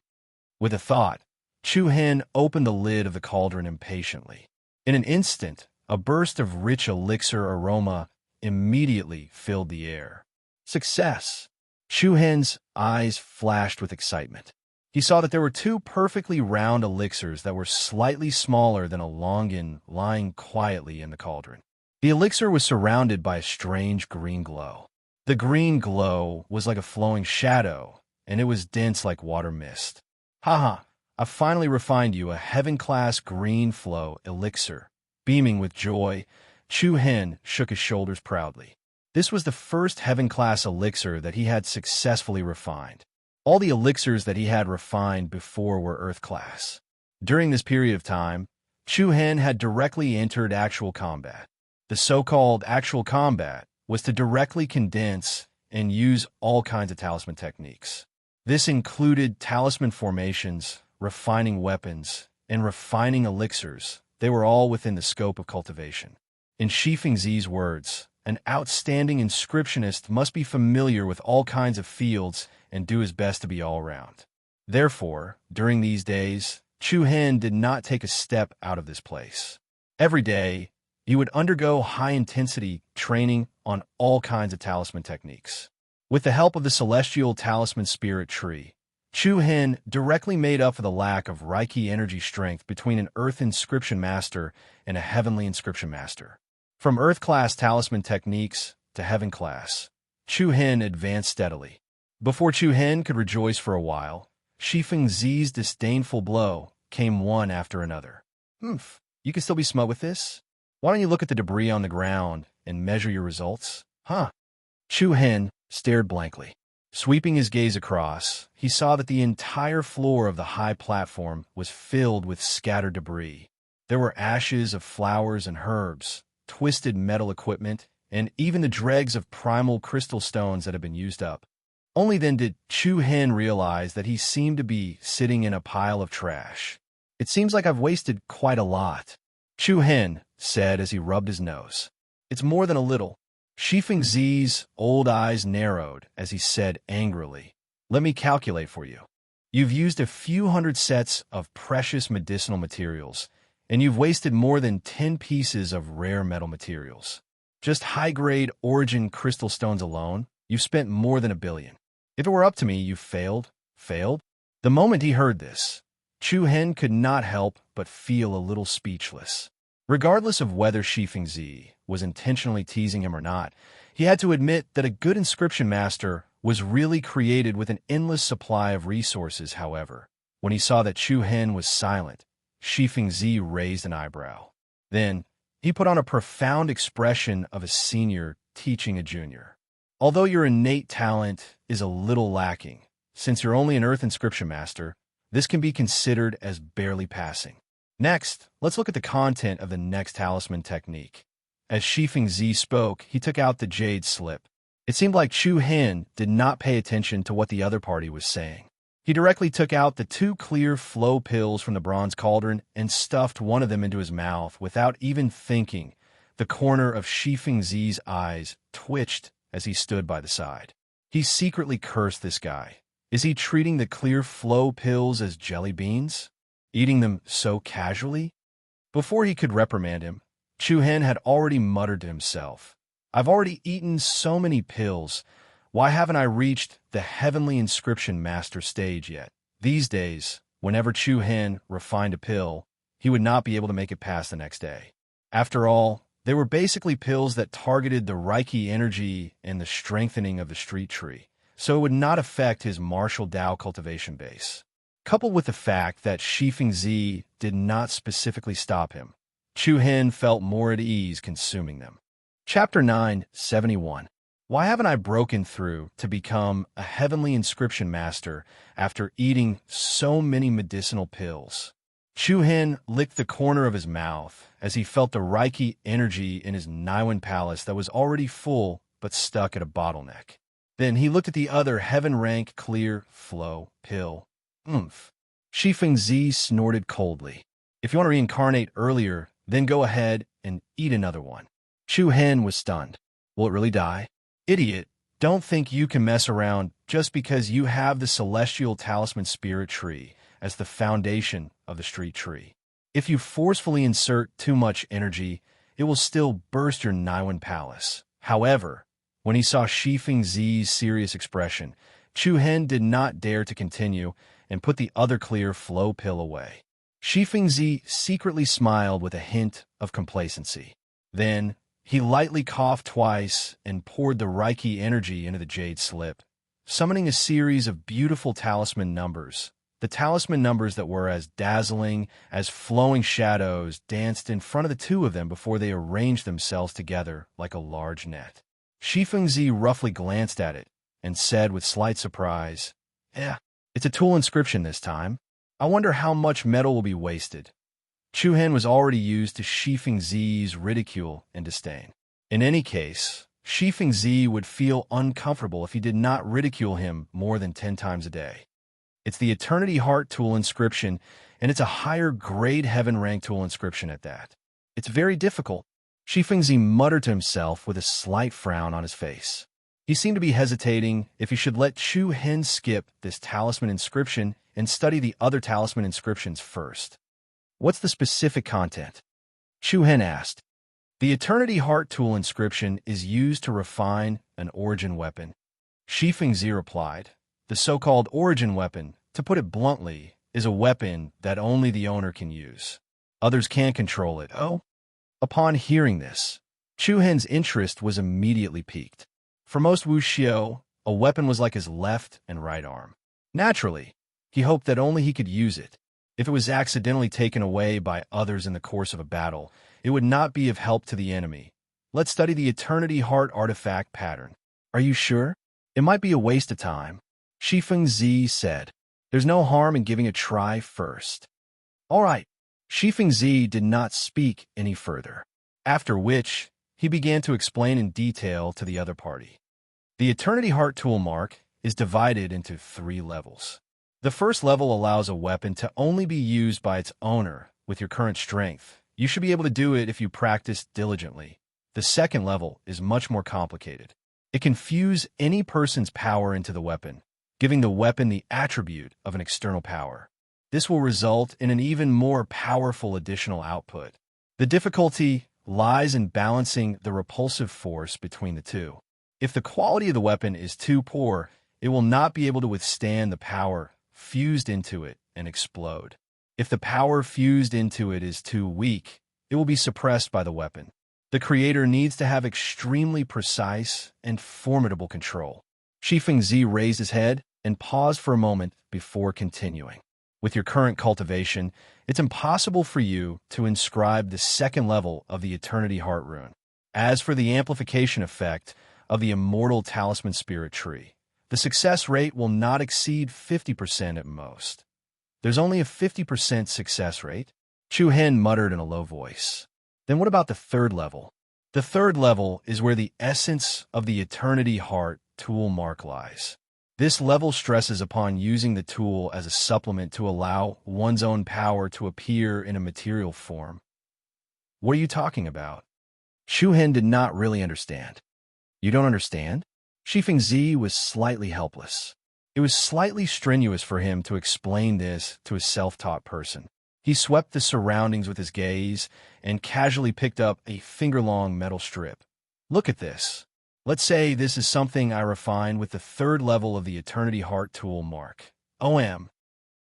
With a thought, Chu Hen opened the lid of the cauldron impatiently. In an instant, a burst of rich elixir aroma immediately filled the air. Success! Chu Hen's eyes flashed with excitement. He saw that there were two perfectly round elixirs that were slightly smaller than a longan lying quietly in the cauldron. The elixir was surrounded by a strange green glow. The green glow was like a flowing shadow, and it was dense like water mist. Haha, I've finally refined you a heaven-class green flow elixir. Beaming with joy, Chu Hen shook his shoulders proudly. This was the first heaven-class elixir that he had successfully refined. All the elixirs that he had refined before were earth-class. During this period of time, Chu Hen had directly entered actual combat. The so-called actual combat was to directly condense and use all kinds of talisman techniques. This included talisman formations, refining weapons, and refining elixirs. They were all within the scope of cultivation. In Shi Fengzi's words, an outstanding inscriptionist must be familiar with all kinds of fields and do his best to be all-round. Therefore, during these days, Chu Hen did not take a step out of this place. Every day, he would undergo high-intensity training on all kinds of talisman techniques. With the help of the celestial talisman spirit tree, Chu Hen directly made up for the lack of Reiki energy strength between an Earth inscription master and a heavenly inscription master. From Earth-class talisman techniques to Heaven-class, Chu Hen advanced steadily. Before Chu Hen could rejoice for a while, Shi Fengzi's disdainful blow came one after another. You can still be smug with this? Why don't you look at the debris on the ground and measure your results? Chu Hen stared blankly. Sweeping his gaze across, he saw that the entire floor of the high platform was filled with scattered debris. There were ashes of flowers and herbs, twisted metal equipment, and even the dregs of primal crystal stones that had been used up. Only then did Chu Hen realize that he seemed to be sitting in a pile of trash. "It seems like I've wasted quite a lot," Chu Hen said as he rubbed his nose. "It's more than a little." Shifeng Zi's old eyes narrowed as he said angrily, "Let me calculate for you. You've used a few hundred sets of precious medicinal materials, and you've wasted more than 10 pieces of rare metal materials. Just high-grade origin crystal stones alone, you've spent more than $1 billion. If it were up to me, you've failed." Failed? The moment he heard this, Chu Hen could not help but feel a little speechless. Regardless of whether Shifeng Zi was intentionally teasing him or not, he had to admit that a good inscription master was really created with an endless supply of resources. However, when he saw that Chu Hen was silent, Shifeng Zi raised an eyebrow. Then, he put on a profound expression of a senior teaching a junior. "Although your innate talent is a little lacking, since you're only an Earth inscription master, this can be considered as barely passing. Next, let's look at the content of the next talisman technique." As Shifeng Zi spoke, he took out the jade slip. It seemed like Chu Hen did not pay attention to what the other party was saying. He directly took out the 2 clear flow pills from the bronze cauldron and stuffed one of them into his mouth without even thinking. The corner of Shifeng Zi's eyes twitched as he stood by the side. He secretly cursed this guy. Is he treating the clear flow pills as jelly beans? Eating them so casually? Before he could reprimand him, Chu Hen had already muttered to himself, "I've already eaten so many pills. Why haven't I reached the heavenly inscription master stage yet?" These days, whenever Chu Hen refined a pill, he would not be able to make it past the next day. After all, they were basically pills that targeted the Reiki energy and the strengthening of the street tree, so it would not affect his martial Dao cultivation base. Coupled with the fact that Shifeng Zi did not specifically stop him, Chu Hen felt more at ease consuming them. Chapter 971. Why haven't I broken through to become a heavenly inscription master after eating so many medicinal pills? Chu Hen licked the corner of his mouth as he felt the Reiki energy in his Niwen palace that was already full but stuck at a bottleneck. Then he looked at the other heaven-rank clear flow pill. "Oomph." Shifeng Zi snorted coldly. "If you want to reincarnate earlier, then go ahead and eat another one." Chu Hen was stunned. "Will it really die?" "Idiot, don't think you can mess around just because you have the celestial talisman spirit tree as the foundation of the street tree. If you forcefully insert too much energy, it will still burst your Niwen palace." However, when he saw Shifeng Zi's serious expression, Chu Hen did not dare to continue and put the other clear flow pill away. Shifeng Zi secretly smiled with a hint of complacency. Then, he lightly coughed twice and poured the Reiki energy into the jade slip, summoning a series of beautiful talisman numbers. The talisman numbers that were as dazzling as flowing shadows danced in front of the 2 of them before they arranged themselves together like a large net. Shifeng Zi roughly glanced at it and said with slight surprise, it's a tool inscription this time. I wonder how much metal will be wasted." Chu Hen was already used to Shifeng Zi's ridicule and disdain. In any case, Shifeng Zi would feel uncomfortable if he did not ridicule him more than 10 times a day. It's the Eternity Heart tool inscription, and it's a higher grade heaven rank tool inscription at that. It's very difficult. Shifeng Zi muttered to himself with a slight frown on his face. He seemed to be hesitating if he should let Chu Hen skip this talisman inscription and study the other talisman inscriptions first. "What's the specific content?" Chu Hen asked. "The Eternity Heart tool inscription is used to refine an origin weapon." Shifeng Zi replied, "The so-called origin weapon, to put it bluntly, is a weapon that only the owner can use. Others can't control it." "Oh?" Upon hearing this, Chu Hen's interest was immediately piqued. For most wuxiu, a weapon was like his left and right arm. Naturally, he hoped that only he could use it. If it was accidentally taken away by others in the course of a battle, it would not be of help to the enemy. "Let's study the Eternity Heart artifact pattern." "Are you sure? It might be a waste of time," Shifeng Zi said. "There's no harm in giving a try first." "All right." Shifeng Zi did not speak any further, after which he began to explain in detail to the other party. The Eternity Heart tool mark is divided into 3 levels. The first level allows a weapon to only be used by its owner with your current strength. You should be able to do it if you practice diligently. The second level is much more complicated. It can fuse any person's power into the weapon, giving the weapon the attribute of an external power. This will result in an even more powerful additional output. The difficulty lies in balancing the repulsive force between the two. If the quality of the weapon is too poor, it will not be able to withstand the power fused into it and explode. If the power fused into it is too weak, it will be suppressed by the weapon. The creator needs to have extremely precise and formidable control. Shifeng Zi raised his head and paused for a moment before continuing. With your current cultivation, it's impossible for you to inscribe the second level of the Eternity Heart rune. As for the amplification effect of the immortal talisman spirit tree, the success rate will not exceed 50% at most. There's only a 50% success rate? Chu Hen muttered in a low voice. Then what about the third level? The third level is where the essence of the Eternity Heart tool mark lies. This level stresses upon using the tool as a supplement to allow one's own power to appear in a material form. What are you talking about? Chu Hen did not really understand. You don't understand? Shifeng Zi was slightly helpless. It was slightly strenuous for him to explain this to a self-taught person. He swept the surroundings with his gaze and casually picked up a finger-long metal strip. Look at this. Let's say this is something I refine with the third level of the Eternity Heart tool mark. OM.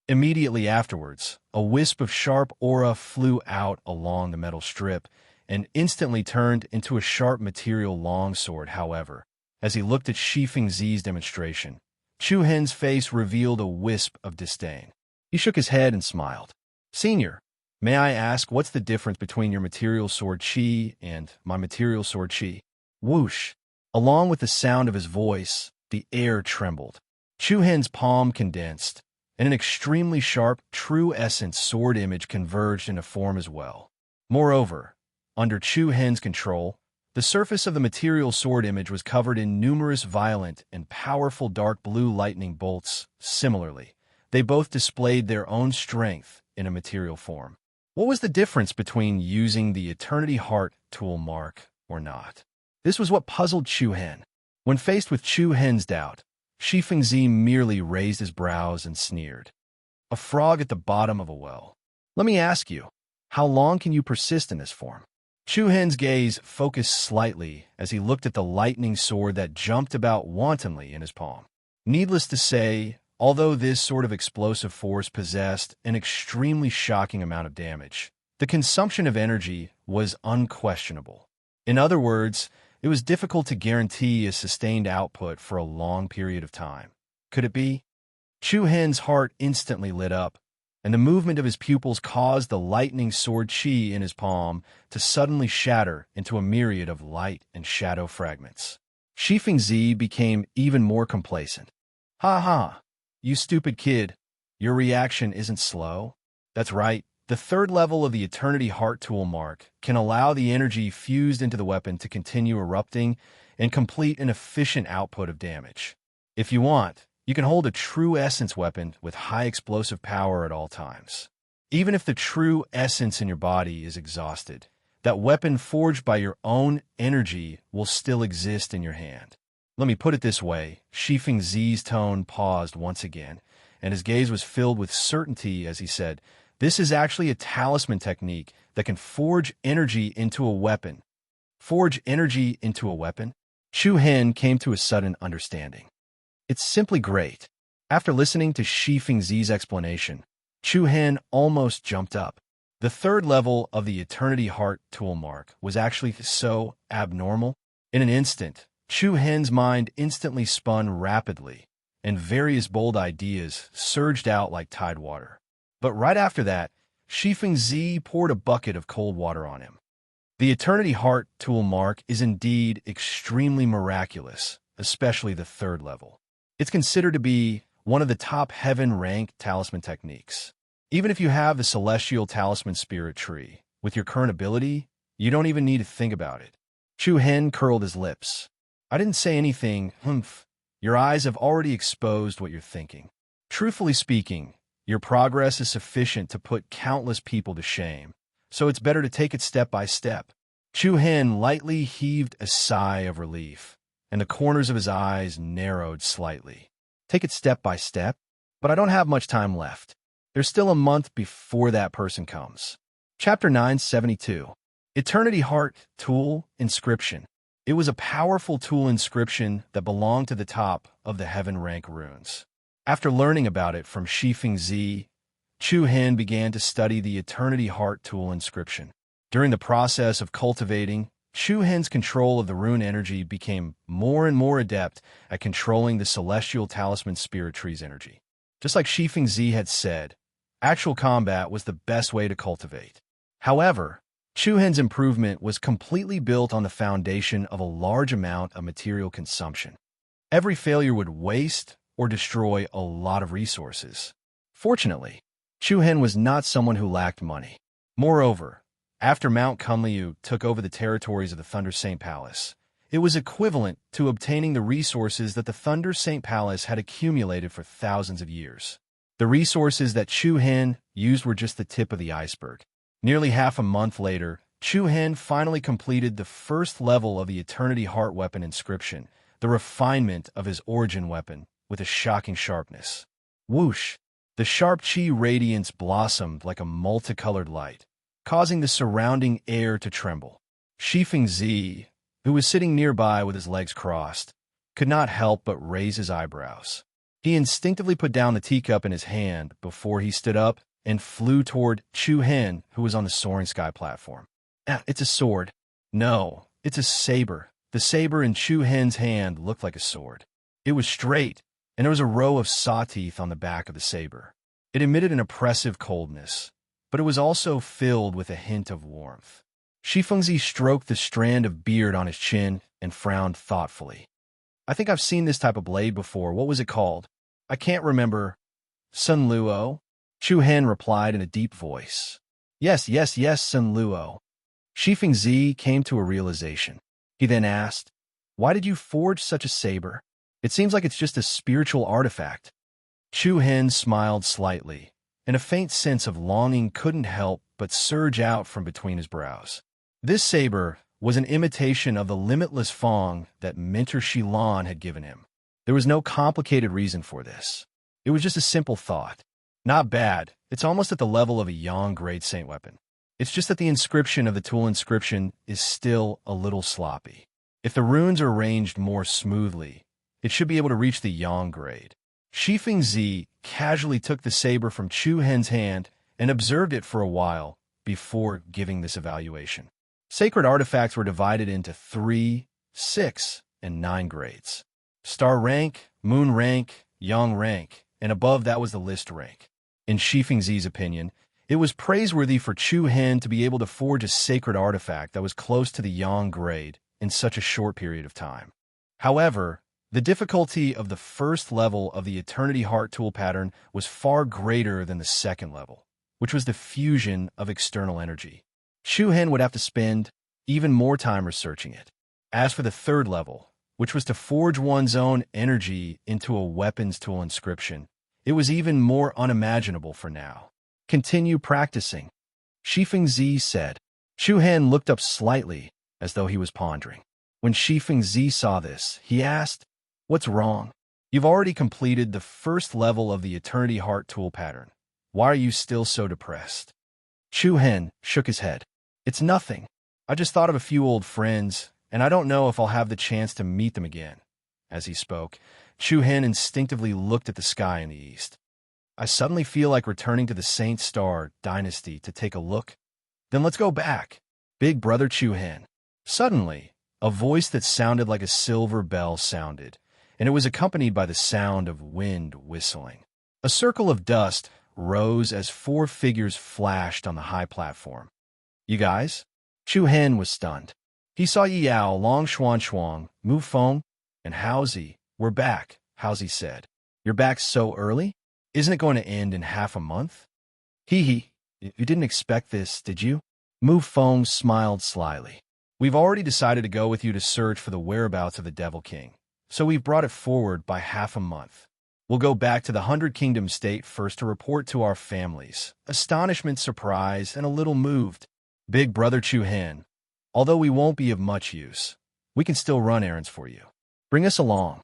Immediately afterwards, a wisp of sharp aura flew out along the metal strip and instantly turned into a sharp material longsword. However, as he looked at Shifeng Zi's demonstration, Chu Hen's face revealed a wisp of disdain. He shook his head and smiled. Senior, may I ask what's the difference between your material sword chi and my material sword chi? Whoosh! Along with the sound of his voice, the air trembled. Chu Hen's palm condensed, and an extremely sharp, true essence sword image converged into form as well. Moreover, under Chu Hen's control, the surface of the material sword image was covered in numerous violent and powerful dark blue lightning bolts. Similarly, they both displayed their own strength in a material form. What was the difference between using the Eternity Heart tool mark or not? This was what puzzled Chu Hen. When faced with Chu Hen's doubt, Shifeng Zi merely raised his brows and sneered. A frog at the bottom of a well. Let me ask you, how long can you persist in this form? Chu Hen's gaze focused slightly as he looked at the lightning sword that jumped about wantonly in his palm. Needless to say, although this sort of explosive force possessed an extremely shocking amount of damage, the consumption of energy was unquestionable. In other words, it was difficult to guarantee a sustained output for a long period of time. Could it be? Chu Hen's heart instantly lit up, and the movement of his pupils caused the lightning sword chi in his palm to suddenly shatter into a myriad of light and shadow fragments. Shifeng Zi became even more complacent. Ha ha! You stupid kid, your reaction isn't slow. That's right, the third level of the Eternity Heart tool mark can allow the energy fused into the weapon to continue erupting and complete an efficient output of damage. If you want, you can hold a true essence weapon with high explosive power at all times. Even if the true essence in your body is exhausted, that weapon forged by your own energy will still exist in your hand. Let me put it this way, Shifeng Zi's tone paused once again, and his gaze was filled with certainty as he said, this is actually a talisman technique that can forge energy into a weapon. Forge energy into a weapon? Chu Hen came to a sudden understanding. It's simply great. After listening to Shifeng Zi's explanation, Chu Hen almost jumped up. The third level of the Eternity Heart tool mark was actually so abnormal. In an instant, Chu Hen's mind instantly spun rapidly, and various bold ideas surged out like tidewater. But right after that, Shifeng Zi poured a bucket of cold water on him. The Eternity Heart tool mark is indeed extremely miraculous, especially the third level. It's considered to be one of the top heaven-ranked talisman techniques. Even if you have the celestial talisman spirit tree, with your current ability, you don't even need to think about it. Chu Hen curled his lips. I didn't say anything, humph. Your eyes have already exposed what you're thinking. Truthfully speaking, your progress is sufficient to put countless people to shame, so it's better to take it step by step. Chu Hen lightly heaved a sigh of relief, and the corners of his eyes narrowed slightly. Take it step by step? But I don't have much time left. There's still a month before that person comes. Chapter 972. Eternity Heart Tool Inscription. It was a powerful tool inscription that belonged to the top of the Heaven Rank runes. After learning about it from Shifeng Zi, Chu Hen began to study the Eternity Heart Tool inscription. During the process of cultivating, Chu Hen's control of the rune energy became more and more adept at controlling the Celestial Talisman Spirit Tree's energy. Just like Shifeng Zi had said, actual combat was the best way to cultivate. However, Chu Hen's improvement was completely built on the foundation of a large amount of material consumption. Every failure would waste or destroy a lot of resources. Fortunately, Chu Hen was not someone who lacked money. Moreover, after Mount Kunliu took over the territories of the Thunder Saint Palace, it was equivalent to obtaining the resources that the Thunder Saint Palace had accumulated for thousands of years. The resources that Chu Hen used were just the tip of the iceberg. Nearly half a month later, Chu Hen finally completed the first level of the Eternity Heart Weapon inscription, the refinement of his origin weapon, with a shocking sharpness. Whoosh! The sharp chi radiance blossomed like a multicolored light, causing the surrounding air to tremble. Shifeng Zi, who was sitting nearby with his legs crossed, could not help but raise his eyebrows. He instinctively put down the teacup in his hand before he stood up and flew toward Chu Hen, who was on the soaring sky platform. It's a sword. No, it's a saber. The saber in Chu Hen's hand looked like a sword. It was straight, and there was a row of saw teeth on the back of the saber. It emitted an oppressive coldness, but it was also filled with a hint of warmth. Shifeng Zi stroked the strand of beard on his chin and frowned thoughtfully. I think I've seen this type of blade before. What was it called? I can't remember. Sun Luo? Chu Hen replied in a deep voice. Yes, Sun Luo. Shifeng Zi came to a realization. He then asked, why did you forge such a saber? It seems like it's just a spiritual artifact. Chu Hen smiled slightly, and a faint sense of longing couldn't help but surge out from between his brows. This saber was an imitation of the limitless Fong that Mentor Shilan had given him. There was no complicated reason for this. It was just a simple thought. Not bad. It's almost at the level of a Yang grade saint weapon. It's just that the inscription of the tool inscription is still a little sloppy. If the runes are arranged more smoothly, it should be able to reach the Yang grade. Shifeng Zi casually took the saber from Chu Hen's hand and observed it for a while before giving this evaluation. Sacred artifacts were divided into 3, 6, and 9 grades. Star rank, moon rank, Yang rank, and above that was the list rank. In Shifeng Zi's opinion, it was praiseworthy for Chu Hen to be able to forge a sacred artifact that was close to the Yang grade in such a short period of time. However, the difficulty of the first level of the Eternity Heart tool pattern was far greater than the second level, which was the fusion of external energy. Chu Hen would have to spend even more time researching it. As for the third level, which was to forge one's own energy into a weapons tool inscription, it was even more unimaginable for now. Continue practicing, Shifeng Zi said. Chu Hen looked up slightly, as though he was pondering. When Shifeng Zi saw this, he asked, what's wrong? You've already completed the first level of the Eternity Heart tool pattern. Why are you still so depressed? Chu Hen shook his head. It's nothing. I just thought of a few old friends, and I don't know if I'll have the chance to meet them again. As he spoke, Chu Hen instinctively looked at the sky in the east. I suddenly feel like returning to the Saint Star dynasty to take a look. Then let's go back. Big brother Chu Hen. Suddenly, a voice that sounded like a silver bell sounded, and it was accompanied by the sound of wind whistling. A circle of dust rose as 4 figures flashed on the high platform. You guys? Chu Hen was stunned. He saw Yi Yao, Long Xuan Xuan, Mu Feng, and Haozi. We're back, Haozi said. You're back so early? Isn't it going to end in half a month? Hee hee. You didn't expect this, did you? Mu Feng smiled slyly. We've already decided to go with you to search for the whereabouts of the Devil King, so we've brought it forward by half a month. We'll go back to the 100 Kingdom state first to report to our families. Astonishment, surprise, and a little moved. Big brother Chu Hen, although we won't be of much use, we can still run errands for you. Bring us along,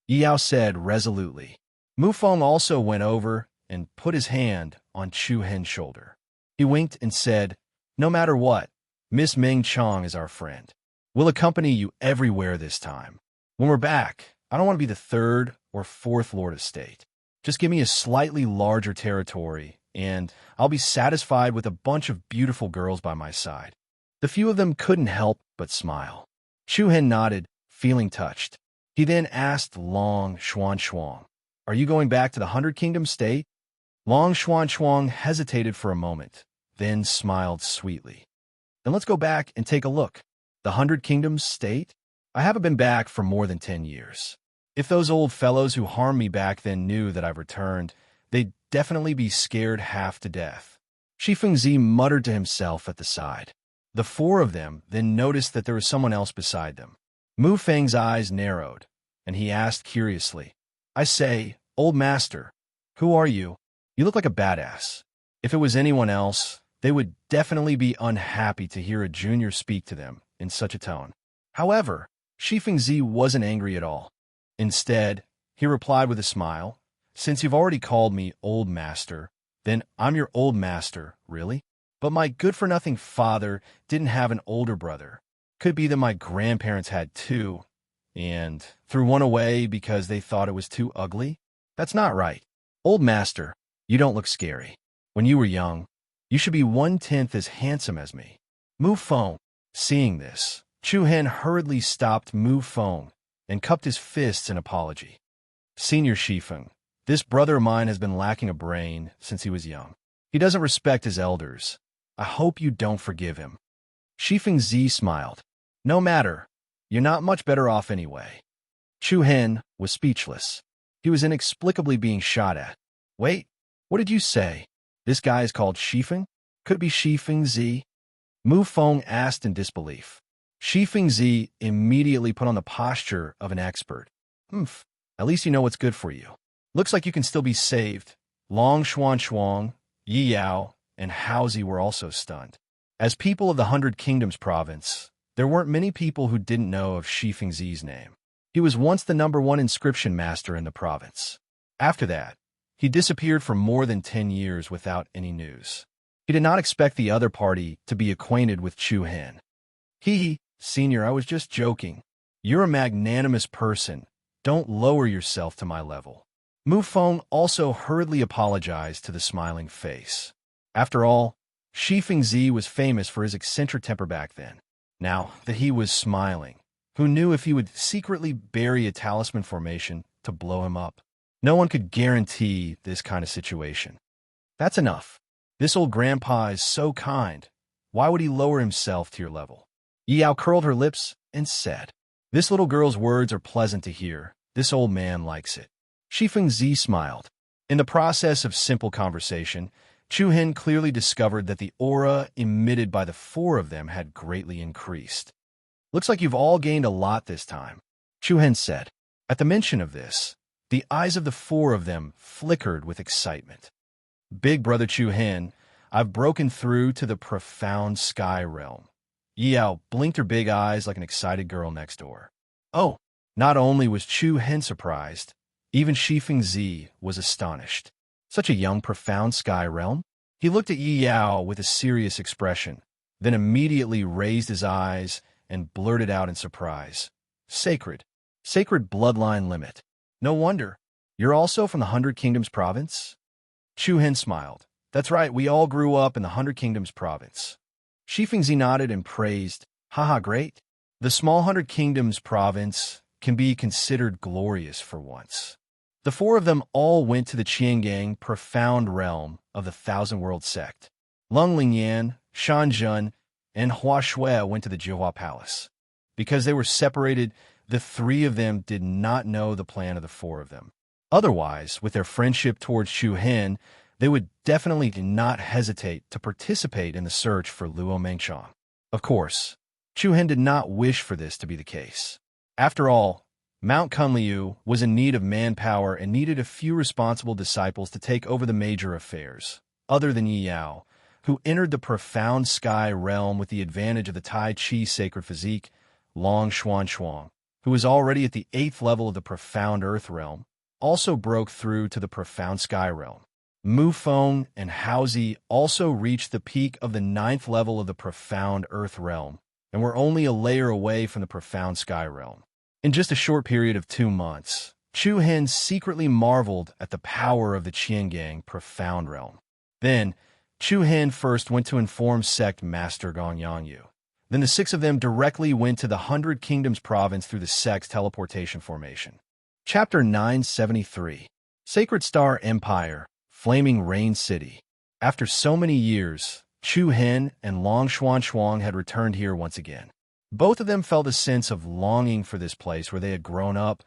Yao said resolutely. Mu Feng also went over and put his hand on Chu Hen's shoulder. He winked and said, no matter what, Miss Ming Chong is our friend. We'll accompany you everywhere this time. When we're back, I don't want to be the third or fourth Lord of State. Just give me a slightly larger territory, and I'll be satisfied with a bunch of beautiful girls by my side. The few of them couldn't help but smile. Chu Hen nodded, feeling touched. He then asked Long Xuan, are you going back to the 100 Kingdom state? Long Xuan hesitated for a moment, then smiled sweetly. Then let's go back and take a look. The 100 Kingdoms state? I haven't been back for more than 10 years. If those old fellows who harmed me back then knew that I've returned, they'd definitely be scared half to death. Shi Fengzi muttered to himself at the side. The four of them then noticed that there was someone else beside them. Mu Feng's eyes narrowed, and he asked curiously, I say, old master, who are you? You look like a badass. If it was anyone else, they would definitely be unhappy to hear a junior speak to them in such a tone. However, Shi Fengzi wasn't angry at all. Instead, he replied with a smile, since you've already called me old master, then I'm your old master, really? But my good-for-nothing father didn't have an older brother. Could be that my grandparents had two, and threw one away because they thought it was too ugly? That's not right. Old master, you don't look scary. When you were young, you should be 1/10 as handsome as me. Mu Feng, seeing this, Chu Hen hurriedly stopped Mu Feng and cupped his fists in apology. Senior Shi Feng, this brother of mine has been lacking a brain since he was young. He doesn't respect his elders. I hope you don't forgive him. Shi Fengzi smiled. No matter. You're not much better off anyway. Chu Hen was speechless. He was inexplicably being shot at. Wait, what did you say? This guy is called Shi Feng? Could it be Shi Fengzi? Mu Feng asked in disbelief. Shi Fengzi immediately put on the posture of an expert. At least you know what's good for you. Looks like you can still be saved. Long Xuan, Yi Yao, and Haozi were also stunned. As people of the 100 Kingdoms province, there weren't many people who didn't know of Shi Fengzi's name. He was once the #1 inscription master in the province. After that, he disappeared for more than 10 years without any news. He did not expect the other party to be acquainted with Chu Hen. Senior, I was just joking. You're a magnanimous person. Don't lower yourself to my level. Mu Feng also hurriedly apologized to the smiling face. After all, Shi Fengzi was famous for his eccentric temper back then. Now that he was smiling, who knew if he would secretly bury a talisman formation to blow him up? No one could guarantee this kind of situation. That's enough. This old grandpa is so kind. Why would he lower himself to your level? Yao curled her lips and said, this little girl's words are pleasant to hear. This old man likes it. Shi Fengzi smiled. In the process of simple conversation, Chu Hen clearly discovered that the aura emitted by the four of them had greatly increased. Looks like you've all gained a lot this time, Chu Hen said. At the mention of this, the eyes of the four of them flickered with excitement. Big brother Chu Hen, I've broken through to the profound sky realm. Yao blinked her big eyes like an excited girl next door. Oh, not only was Chu Hen surprised, even Shi Fengzi was astonished. Such a young, profound sky realm? He looked at Yao with a serious expression, then immediately raised his eyes and blurted out in surprise. Sacred bloodline limit. No wonder. You're also from the 100 Kingdoms province? Chu Hen smiled. That's right, we all grew up in the 100 Kingdoms province. Shi Fengzi nodded and praised. Haha, great. The small 100 Kingdoms province can be considered glorious for once. The four of them all went to the Qiangang profound realm of the Thousand World sect. Lung Lingyan, Shan Zhen, and Hua Shui went to the Jihua Palace. Because they were separated, the three of them did not know the plan of the four of them. Otherwise, with their friendship towards Chu Hen, they would definitely not hesitate to participate in the search for Luo Mengchong. Of course, Chu Hen did not wish for this to be the case. After all, Mount Kunliu was in need of manpower and needed a few responsible disciples to take over the major affairs, other than Yi Yao, who entered the profound sky realm with the advantage of the Tai Chi sacred physique, Long Xuan Xuan, who was already at the 8th level of the profound earth realm, also broke through to the profound sky realm. Mu Feng and Haozi also reached the peak of the 9th level of the profound earth realm, and were only a layer away from the profound sky realm. In just a short period of 2 months, Chu Hen secretly marveled at the power of the Qiangang profound realm. Then, Chu Hen first went to inform sect master Gong Yangyu. Then the 6 of them directly went to the 100 Kingdoms province through the sect's teleportation formation. Chapter 973. Sacred Star Empire, Flaming Rain City. After so many years, Chu Hen and Long Xuan Xuan had returned here once again. Both of them felt a sense of longing for this place where they had grown up.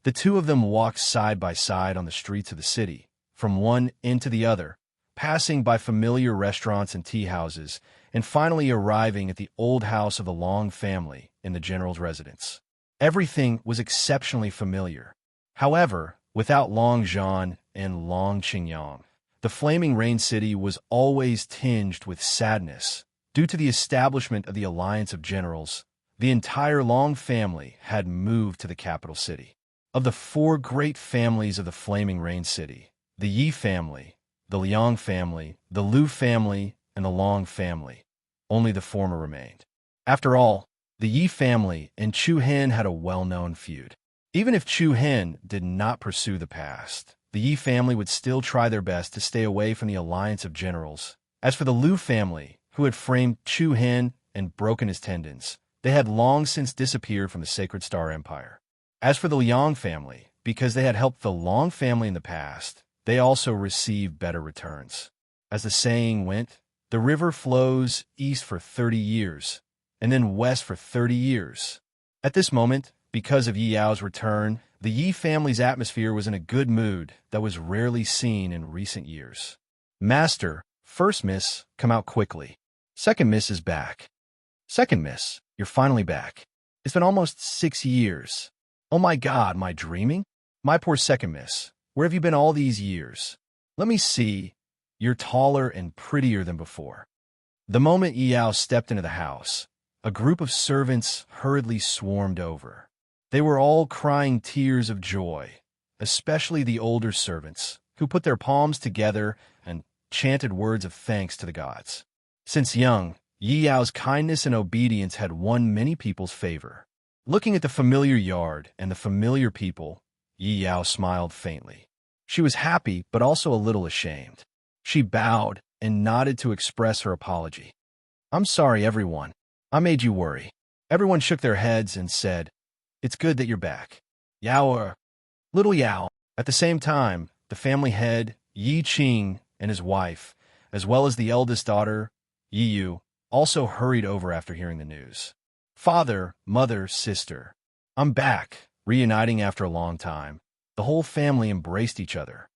The two of them walked side by side on the streets of the city, from one end to the other, passing by familiar restaurants and tea houses, and finally arriving at the old house of the Long family in the general's residence. Everything was exceptionally familiar. However, without Long Zhan and Long Qingyang, the Flaming Rain City was always tinged with sadness. Due to the establishment of the Alliance of Generals, the entire Long family had moved to the capital city. Of the 4 great families of the Flaming Rain City, the Yi family, the Liang family, the Lu family, and the Long family, only the former remained. After all, the Yi family and Chu Hen had a well-known feud. Even if Chu Hen did not pursue the past, the Yi family would still try their best to stay away from the Alliance of Generals. As for the Lu family, who had framed Chu Hen and broken his tendons, they had long since disappeared from the Sacred Star Empire. As for the Liang family, because they had helped the Long family in the past, they also received better returns. As the saying went, the river flows east for 30 years, and then west for 30 years. At this moment, because of Yi Yao's return, the Yi family's atmosphere was in a good mood that was rarely seen in recent years. Master, first miss, come out quickly. Second miss is back. Second miss, you're finally back. It's been almost 6 years. Oh my God, am I dreaming? My poor second miss, where have you been all these years? Let me see. You're taller and prettier than before. The moment Yi Yao stepped into the house, a group of servants hurriedly swarmed over. They were all crying tears of joy, especially the older servants, who put their palms together and chanted words of thanks to the gods. Since young, Yi Yao's kindness and obedience had won many people's favor. Looking at the familiar yard and the familiar people, Yi Yao smiled faintly. She was happy, but also a little ashamed. She bowed and nodded to express her apology. I'm sorry, everyone. I made you worry. Everyone shook their heads and said, It's good that you're back. Yao, little Yao. At the same time, the family head, Yi Qing, and his wife, as well as the eldest daughter, Yi Yu, also hurried over after hearing the news. Father, mother, sister. I'm back, reuniting after a long time. The whole family embraced each other.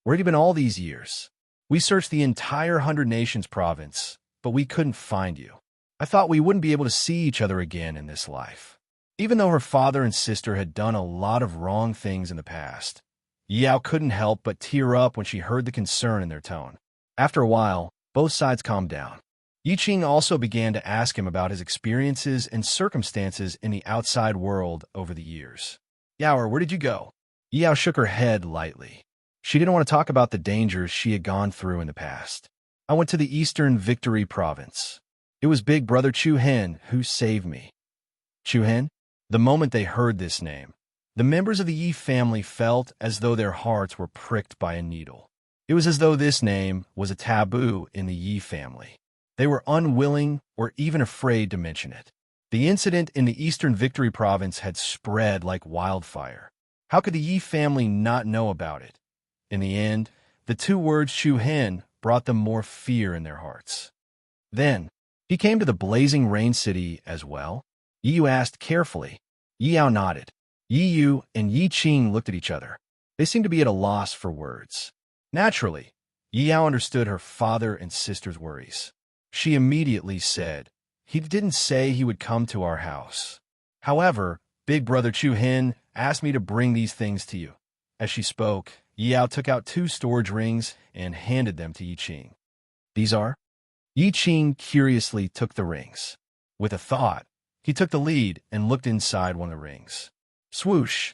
Where had you been all these years? We searched the entire 100 Nations province, but we couldn't find you. I thought we wouldn't be able to see each other again in this life. Even though her father and sister had done a lot of wrong things in the past, Yao couldn't help but tear up when she heard the concern in their tone. After a while, both sides calmed down. Yi Qing also began to ask him about his experiences and circumstances in the outside world over the years. Yao, where did you go? Yao shook her head lightly. She didn't want to talk about the dangers she had gone through in the past. I went to the Eastern Victory Province. It was Big Brother Chu Hen who saved me. Chu Hen? The moment they heard this name, the members of the Yi family felt as though their hearts were pricked by a needle. It was as though this name was a taboo in the Yi family. They were unwilling or even afraid to mention it. The incident in the Eastern Victory Province had spread like wildfire. How could the Yi family not know about it? In the end, the 2 words Chu Hen brought them more fear in their hearts. Then, he came to the Blazing Rain City as well? Yi Yu asked carefully. Yi Yao nodded. Yi Yu and Yi Qing looked at each other. They seemed to be at a loss for words. Naturally, Yi Yao understood her father and sister's worries. She immediately said, he didn't say he would come to our house. However, Big Brother Chu Hin asked me to bring these things to you." As she spoke, Yao took out 2 storage rings and handed them to Yi Qing. "These are?" Yi Qing curiously took the rings. With a thought, he took the lead and looked inside one of the rings. Swoosh!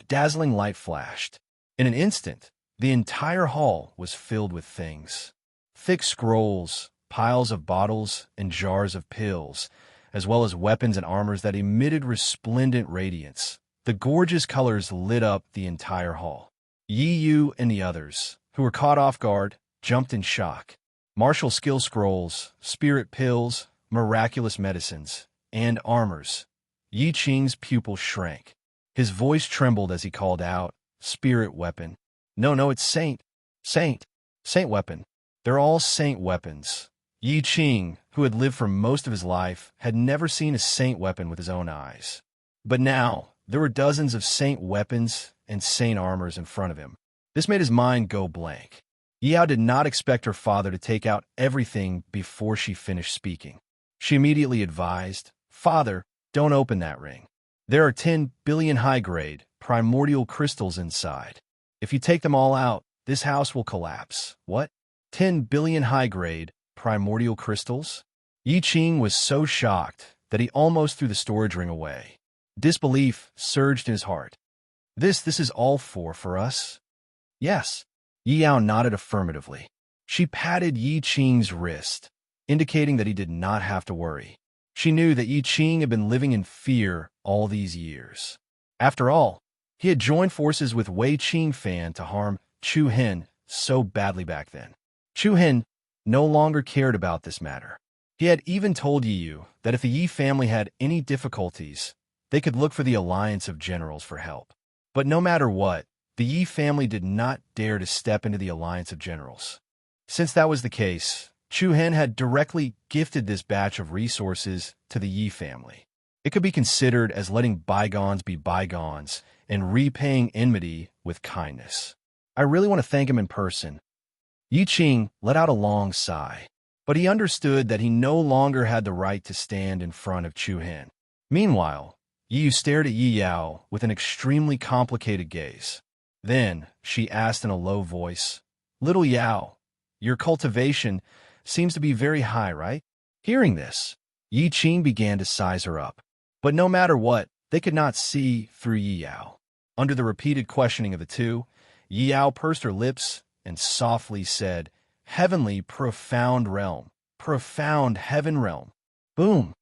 Dazzling light flashed. In an instant, the entire hall was filled with things. Thick scrolls, piles of bottles and jars of pills, as well as weapons and armors that emitted resplendent radiance. The gorgeous colors lit up the entire hall. Yi Yu and the others, who were caught off guard, jumped in shock. Martial skill scrolls, spirit pills, miraculous medicines, and armors. Yi Qing's pupil shrank. His voice trembled as he called out, "Spirit weapon. No, it's saint weapon. They're all saint weapons." Yi Qing, who had lived for most of his life, had never seen a saint weapon with his own eyes. But now, there were dozens of saint weapons and saint armors in front of him. This made his mind go blank. Yao did not expect her father to take out everything before she finished speaking. She immediately advised, "Father, don't open that ring. There are 10 billion high-grade, primordial crystals inside. If you take them all out, this house will collapse." "What? 10 billion high-grade, primordial crystals?" Yi Qing was so shocked that he almost threw the storage ring away. Disbelief surged in his heart. This is all for us?" "Yes." Yi Yao nodded affirmatively. She patted Yi Qing's wrist, indicating that he did not have to worry. She knew that Yi Qing had been living in fear all these years. After all, he had joined forces with Wei Qingfan to harm Chu Hin so badly back then. Chu Hin no longer cared about this matter. He had even told Yi Yu that if the Yi family had any difficulties, they could look for the Alliance of Generals for help. But no matter what, the Yi family did not dare to step into the Alliance of Generals. Since that was the case, Chu Hin had directly gifted this batch of resources to the Yi family. It could be considered as letting bygones be bygones and repaying enmity with kindness. "I really want to thank him in person." Yi Qing let out a long sigh, but he understood that he no longer had the right to stand in front of Chu Hin. Meanwhile, Yi Yu stared at Yi Yao with an extremely complicated gaze. Then she asked in a low voice, "Little Yao, your cultivation seems to be very high, right?" Hearing this, Yi Qing began to size her up. But no matter what, they could not see through Yi Yao. Under the repeated questioning of the two, Yi Yao pursed her lips and softly said, "Heavenly profound realm, profound heaven realm." Boom!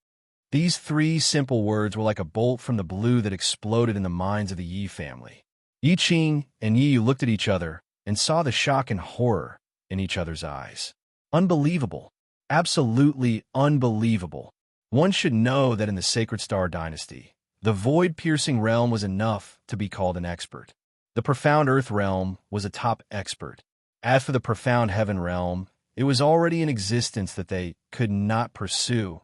These 3 simple words were like a bolt from the blue that exploded in the minds of the Yi family. Yi Qing and Yi Yu looked at each other and saw the shock and horror in each other's eyes. Unbelievable. Absolutely unbelievable. One should know that in the Sacred Star Dynasty, the void-piercing realm was enough to be called an expert. The profound earth realm was a top expert. As for the profound heaven realm, it was already in existence that they could not pursue.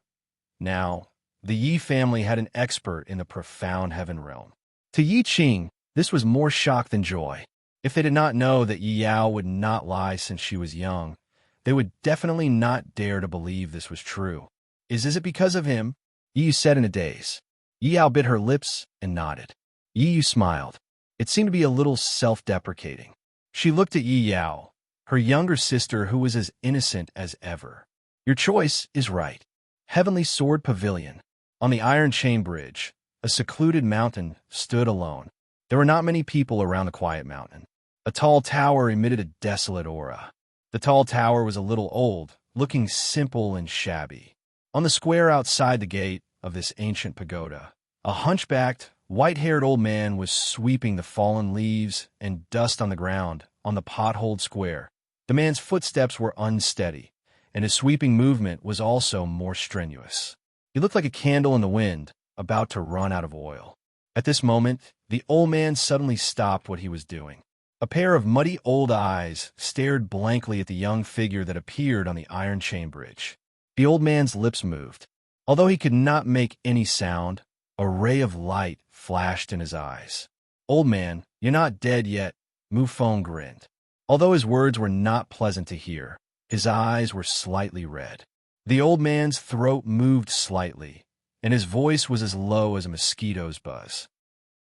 Now, the Yi family had an expert in the profound heaven realm. To Yi Qing, this was more shock than joy. If they did not know that Yi Yao would not lie since she was young, they would definitely not dare to believe this was true. Is it because of him?" Yi Yu said in a daze. Yi Yao bit her lips and nodded. Yi Yu smiled. It seemed to be a little self-deprecating. She looked at Yi Yao, her younger sister who was as innocent as ever. "Your choice is right. Heavenly Sword Pavilion." On the Iron Chain Bridge, a secluded mountain stood alone. There were not many people around the quiet mountain. A tall tower emitted a desolate aura. The tall tower was a little old, looking simple and shabby. On the square outside the gate of this ancient pagoda, a hunchbacked, white-haired old man was sweeping the fallen leaves and dust on the ground on the potholed square. The man's footsteps were unsteady, and his sweeping movement was also more strenuous. He looked like a candle in the wind, about to run out of oil. At this moment, the old man suddenly stopped what he was doing. A pair of muddy old eyes stared blankly at the young figure that appeared on the iron chain bridge. The old man's lips moved. Although he could not make any sound, a ray of light flashed in his eyes. "Old man, you're not dead yet," Mufong grinned. Although his words were not pleasant to hear, his eyes were slightly red. The old man's throat moved slightly, and his voice was as low as a mosquito's buzz.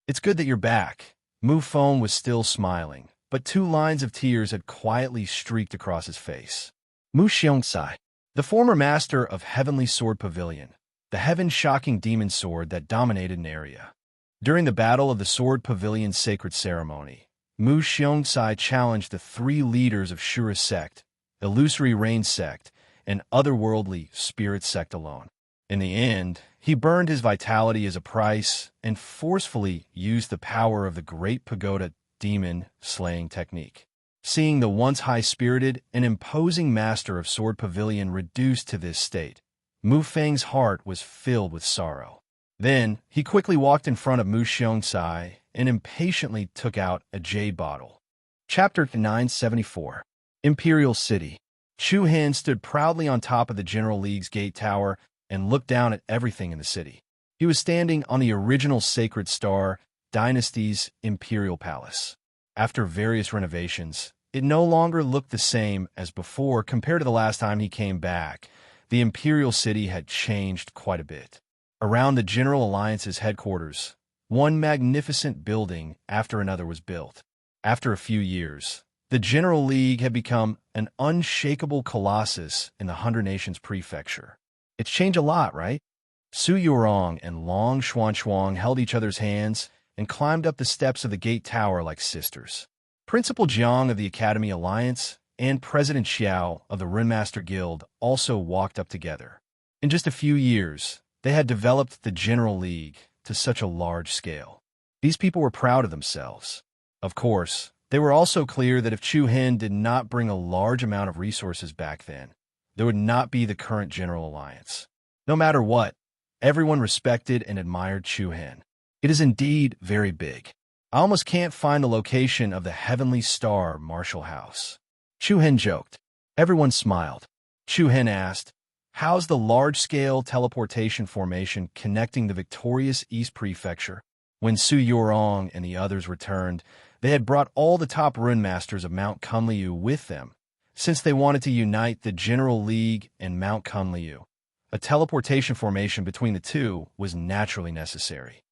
"It's good that you're back." Mu Feng was still smiling, but 2 lines of tears had quietly streaked across his face. Mu Xiongcai, the former master of Heavenly Sword Pavilion, the heaven-shocking demon sword that dominated an area. During the Battle of the Sword Pavilion's sacred ceremony, Mu Xiongcai challenged the 3 leaders of Shura sect, Illusory Rain sect, and Otherworldly Spirit sect alone. In the end, he burned his vitality as a price and forcefully used the power of the Great Pagoda demon-slaying technique. Seeing the once high-spirited and imposing master of Sword Pavilion reduced to this state, Mu Feng's heart was filled with sorrow. Then, he quickly walked in front of Mu Xiongcai and impatiently took out a jade bottle. Chapter 974. Imperial City. Chu Han stood proudly on top of the General League's gate tower and looked down at everything in the city. He was standing on the original Sacred Star Dynasty's Imperial Palace. After various renovations, it no longer looked the same as before compared to the last time he came back. The Imperial City had changed quite a bit. Around the General Alliance's headquarters, one magnificent building after another was built. After a few years, the General League had become an unshakable colossus in the 100 Nations Prefecture. It's changed a lot, right? Su Yurong and Long Xuanchuang held each other's hands and climbed up the steps of the gate tower like sisters. Principal Jiang of the Academy Alliance and President Xiao of the Runemaster Guild also walked up together. In just a few years, they had developed the General League to such a large scale. These people were proud of themselves. Of course, they were also clear that if Chu Han did not bring a large amount of resources back then, there would not be the current General Alliance. No matter what, everyone respected and admired Chu Han. It is indeed very big. I almost can't find the location of the Heavenly Star Marshal House. Chu Han joked. Everyone smiled. Chu Han asked, "How's the large-scale teleportation formation connecting the victorious East Prefecture?" When Su Yurong and the others returned, they had brought all the top rune masters of Mount Kunliu with them, since they wanted to unite the General League and Mount Kunliu. A teleportation formation between the two was naturally necessary.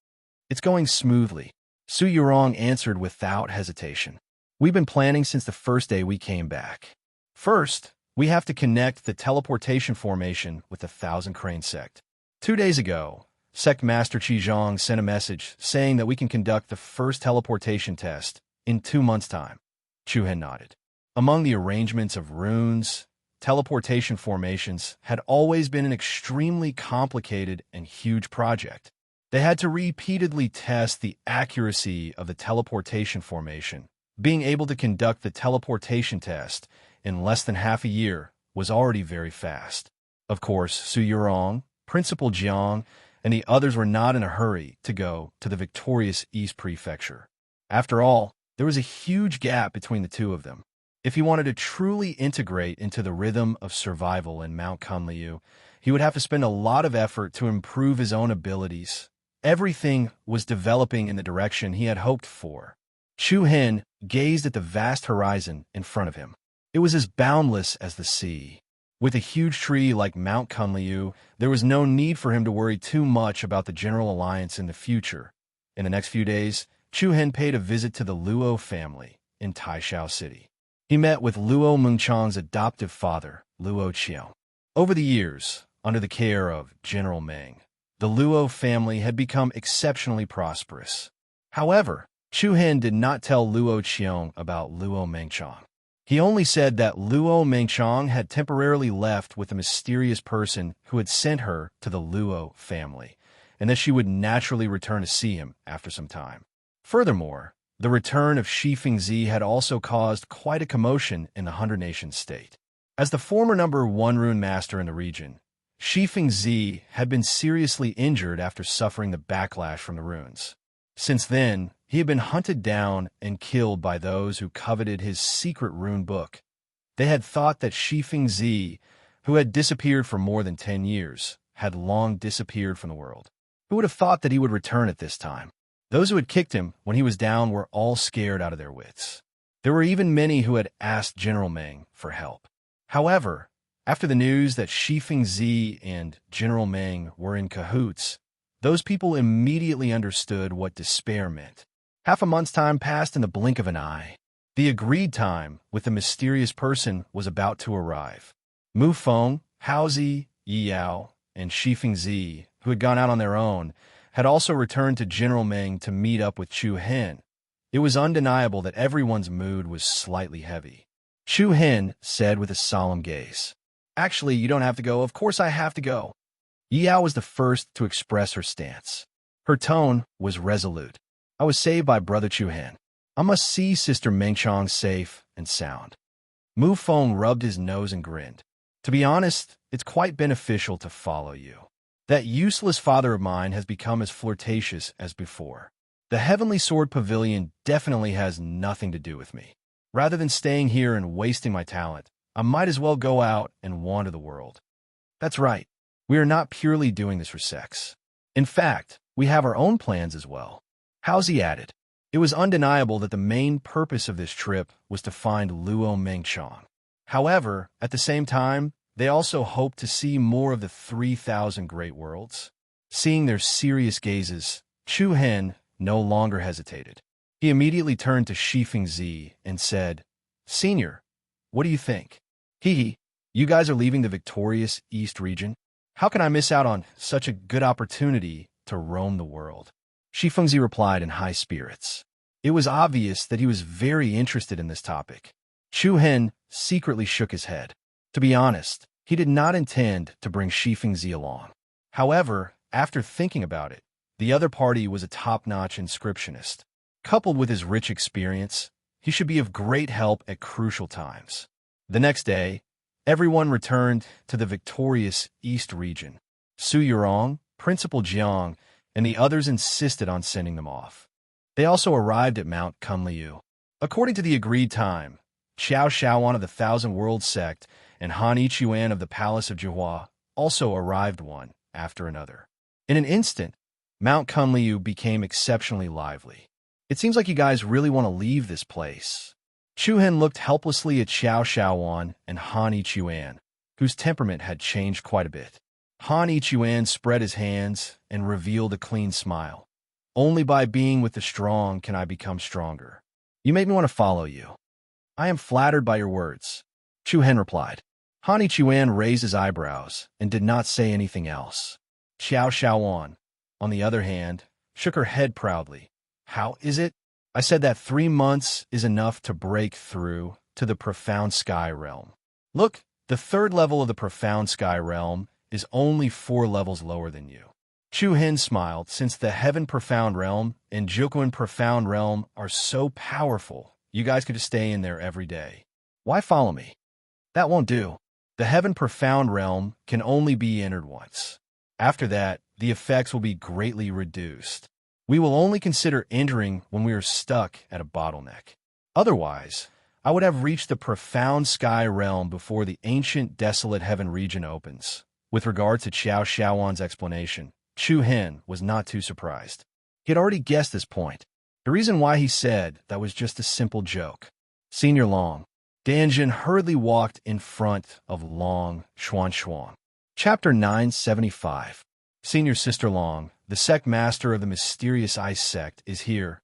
"It's going smoothly," Su Yurong answered without hesitation. "We've been planning since the first day we came back. First, we have to connect the teleportation formation with the Thousand Crane sect. 2 days ago, Sect Master Qizhong sent a message saying that we can conduct the first teleportation test in 2 months' time." Chu Han nodded. Among the arrangements of runes, teleportation formations had always been an extremely complicated and huge project. They had to repeatedly test the accuracy of the teleportation formation. Being able to conduct the teleportation test in less than half a year was already very fast. Of course, Su Yurong, Principal Jiang, and the others were not in a hurry to go to the victorious East Prefecture. After all, there was a huge gap between the two of them. If he wanted to truly integrate into the rhythm of survival in Mount Kunliu, he would have to spend a lot of effort to improve his own abilities. Everything was developing in the direction he had hoped for. Chu Han gazed at the vast horizon in front of him. It was as boundless as the sea. With a huge tree like Mount Kunliu, there was no need for him to worry too much about the General Alliance in the future. In the next few days, Chu Han paid a visit to the Luo family in Taishao City. He met with Luo Mengchang's adoptive father, Luo Qiao. Over the years, under the care of General Meng, the Luo family had become exceptionally prosperous. However, Chu Han did not tell Luo Qiao about Luo Mengchang. He only said that Luo Mengchang had temporarily left with a mysterious person who had sent her to the Luo family, and that she would naturally return to see him after some time. Furthermore, the return of Shi Fengzi had also caused quite a commotion in the 100 Nations state. As the former #1 rune master in the region, Shi Fengzi had been seriously injured after suffering the backlash from the runes. Since then, he had been hunted down and killed by those who coveted his secret rune book. They had thought that Shi Fengzi, who had disappeared for more than 10 years, had long disappeared from the world. Who would have thought that he would return at this time? Those who had kicked him when he was down were all scared out of their wits. There were even many who had asked General Meng for help. However, After the news that Shifeng Zi and General Meng were in cahoots, those people immediately understood what despair meant. Half a month's time passed in the blink of an eye. The agreed time with the mysterious person was about to arrive. Mu Feng, Hao Zi, Yi Yao, and Shifeng Zi, who had gone out on their own, had also returned to General Meng to meet up with Chu Hen. It was undeniable that everyone's mood was slightly heavy. Chu Hen said with a solemn gaze, "Actually, you don't have to go. Of course I have to go." Yi Yao was the first to express her stance. Her tone was resolute. "I was saved by Brother Chu Hen. I must see Sister Mengchong safe and sound." Mu Feng rubbed his nose and grinned. "To be honest, it's quite beneficial to follow you. That useless father of mine has become as flirtatious as before. The Heavenly Sword Pavilion definitely has nothing to do with me. Rather than staying here and wasting my talent, I might as well go out and wander the world." "That's right. We are not purely doing this for sex. In fact, we have our own plans as well," Haozi added. It was undeniable that the main purpose of this trip was to find Luo Mengchong. However, at the same time, they also hoped to see more of the 3,000 great worlds. Seeing their serious gazes, Chu Hen no longer hesitated. He immediately turned to Shifeng Zi and said, "Senior, what do you think?" "Hee, you guys are leaving the victorious East region? How can I miss out on such a good opportunity to roam the world?" Shifeng Zi replied in high spirits. It was obvious that he was very interested in this topic. Chu Hen secretly shook his head. To be honest, he did not intend to bring Shifeng Zi along. However, after thinking about it, the other party was a top-notch inscriptionist. Coupled with his rich experience, he should be of great help at crucial times. The next day, everyone returned to the victorious East region. Su Yurong, Principal Jiang, and the others insisted on sending them off. They also arrived at Mount Kunliu. According to the agreed time, Xiao Shaoan of the Thousand Worlds sect and Han Ichuan of the Palace of Jihua also arrived one after another. In an instant, Mount Kunliu became exceptionally lively. "It seems like you guys really want to leave this place." Chu Hen looked helplessly at Xiao Shaoan and Han Ichuan, whose temperament had changed quite a bit. Han Ichuan spread his hands and revealed a clean smile. "Only by being with the strong can I become stronger. You make me want to follow you." "I am flattered by your words," Chu Hen replied. Han Ichuan raised his eyebrows and did not say anything else. Xiao Shaoan, on the other hand, shook her head proudly. "How is it? I said that 3 months is enough to break through to the profound sky realm. Look, the 3rd level of the profound sky realm is only 4 levels lower than you." Chu Hen smiled, since the Heaven Profound Realm and Jukuan Profound Realm are so powerful, you guys could just stay in there every day. Why follow me? That won't do. The Heaven Profound Realm can only be entered once. After that, the effects will be greatly reduced. We will only consider entering when we are stuck at a bottleneck. Otherwise, I would have reached the profound sky realm before the ancient desolate heaven region opens. With regard to Xiao Shaoan's explanation, Chu Hen was not too surprised. He had already guessed this point. The reason why he said that was just a simple joke. Senior Long. Danjin hurriedly walked in front of Long Xuan. Chapter 975. Senior Sister Long, the sect master of the mysterious ice sect, is here.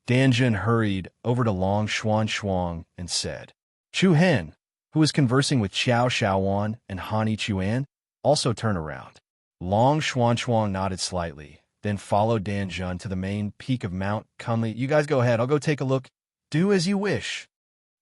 Danjin hurried over to Long Xuan and said. Chu Hen, who was conversing with Xiao Shaoan and Han Ichuan, also turned around. Long Xuan nodded slightly, then followed Danjun to the main peak of Mount Kunli. "You guys go ahead, I'll go take a look." "Do as you wish."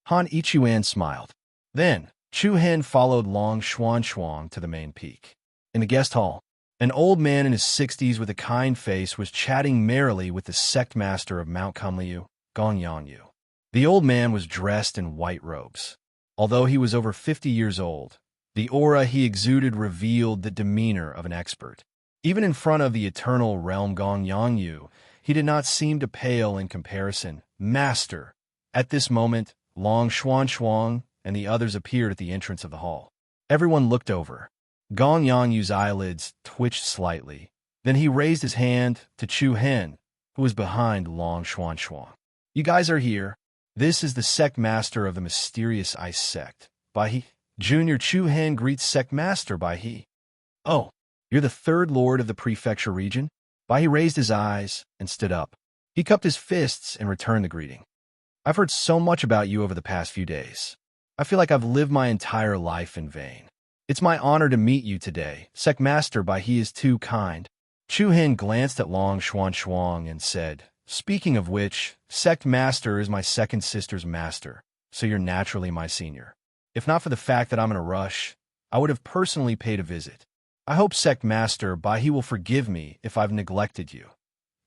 Han Ichuan smiled. Then, Chu Hen followed Long Xuan to the main peak. In the guest hall, an old man in his 60s with a kind face was chatting merrily with the sect master of Mount Kunliu, Gong Yanyu. The old man was dressed in white robes. Although he was over 50 years old, the aura he exuded revealed the demeanor of an expert. Even in front of the eternal realm Gong Yanyu, he did not seem to pale in comparison. "Master!" At this moment, Long Xuan and the others appeared at the entrance of the hall. Everyone looked over. Gong Yanyu's eyelids twitched slightly. Then he raised his hand to Chu Hen, who was behind Long Xuan. "You guys are here. This is the sect master of the mysterious ice sect. By Junior Chu Hen greets Sect Master Bai He. Oh, you're the third lord of the prefecture region? Bai He raised his eyes and stood up. He cupped his fists and returned the greeting. I've heard so much about you over the past few days. I feel like I've lived my entire life in vain. It's my honor to meet you today. Sect Master Bai He is too kind. Chu Hen glanced at Long Xuan and said, speaking of which, Sect Master is my second sister's master, so you're naturally my senior. If not for the fact that I'm in a rush, I would have personally paid a visit. I hope Sect Master Bai He will forgive me if I've neglected you.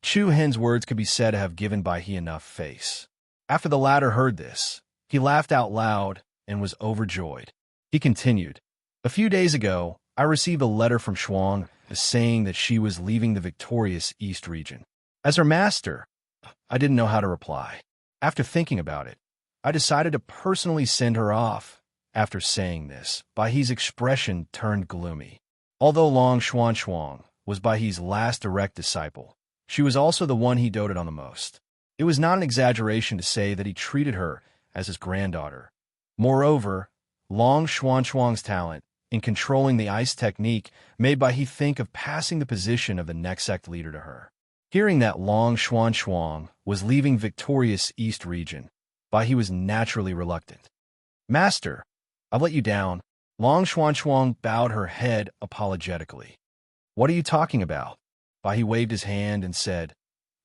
Chu Hen's words could be said to have given Bai He enough face. After the latter heard this, he laughed out loud and was overjoyed. He continued, a few days ago, I received a letter from Xuan saying that she was leaving the victorious East region. As her master, I didn't know how to reply. After thinking about it, I decided to personally send her off. After saying this, Bai He's expression turned gloomy. Although Long Xuan was Bai He's last direct disciple, she was also the one he doted on the most. It was not an exaggeration to say that he treated her as his granddaughter. Moreover, Long Xuan's talent in controlling the ice technique made Bai He think of passing the position of the next sect leader to her. Hearing that Long Xuan was leaving victorious East region, Bai He was naturally reluctant. Master, I've let you down. Long Xuan bowed her head apologetically. What are you talking about? Bai He waved his hand and said,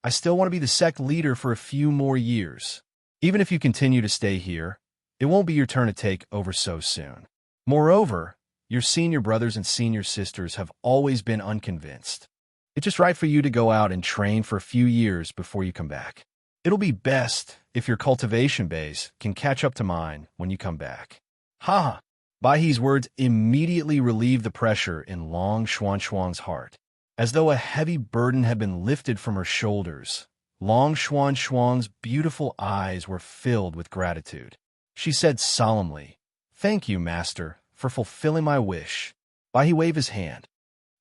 I still want to be the sect leader for a few more years. Even if you continue to stay here, it won't be your turn to take over so soon. Moreover, your senior brothers and senior sisters have always been unconvinced. It's just right for you to go out and train for a few years before you come back. It'll be best if your cultivation base can catch up to mine when you come back. Ha! Bai He's words immediately relieved the pressure in Long Xuan's heart. As though a heavy burden had been lifted from her shoulders, Long Xuan's beautiful eyes were filled with gratitude. She said solemnly, Thank you, Master, for fulfilling my wish. Bai He waved his hand.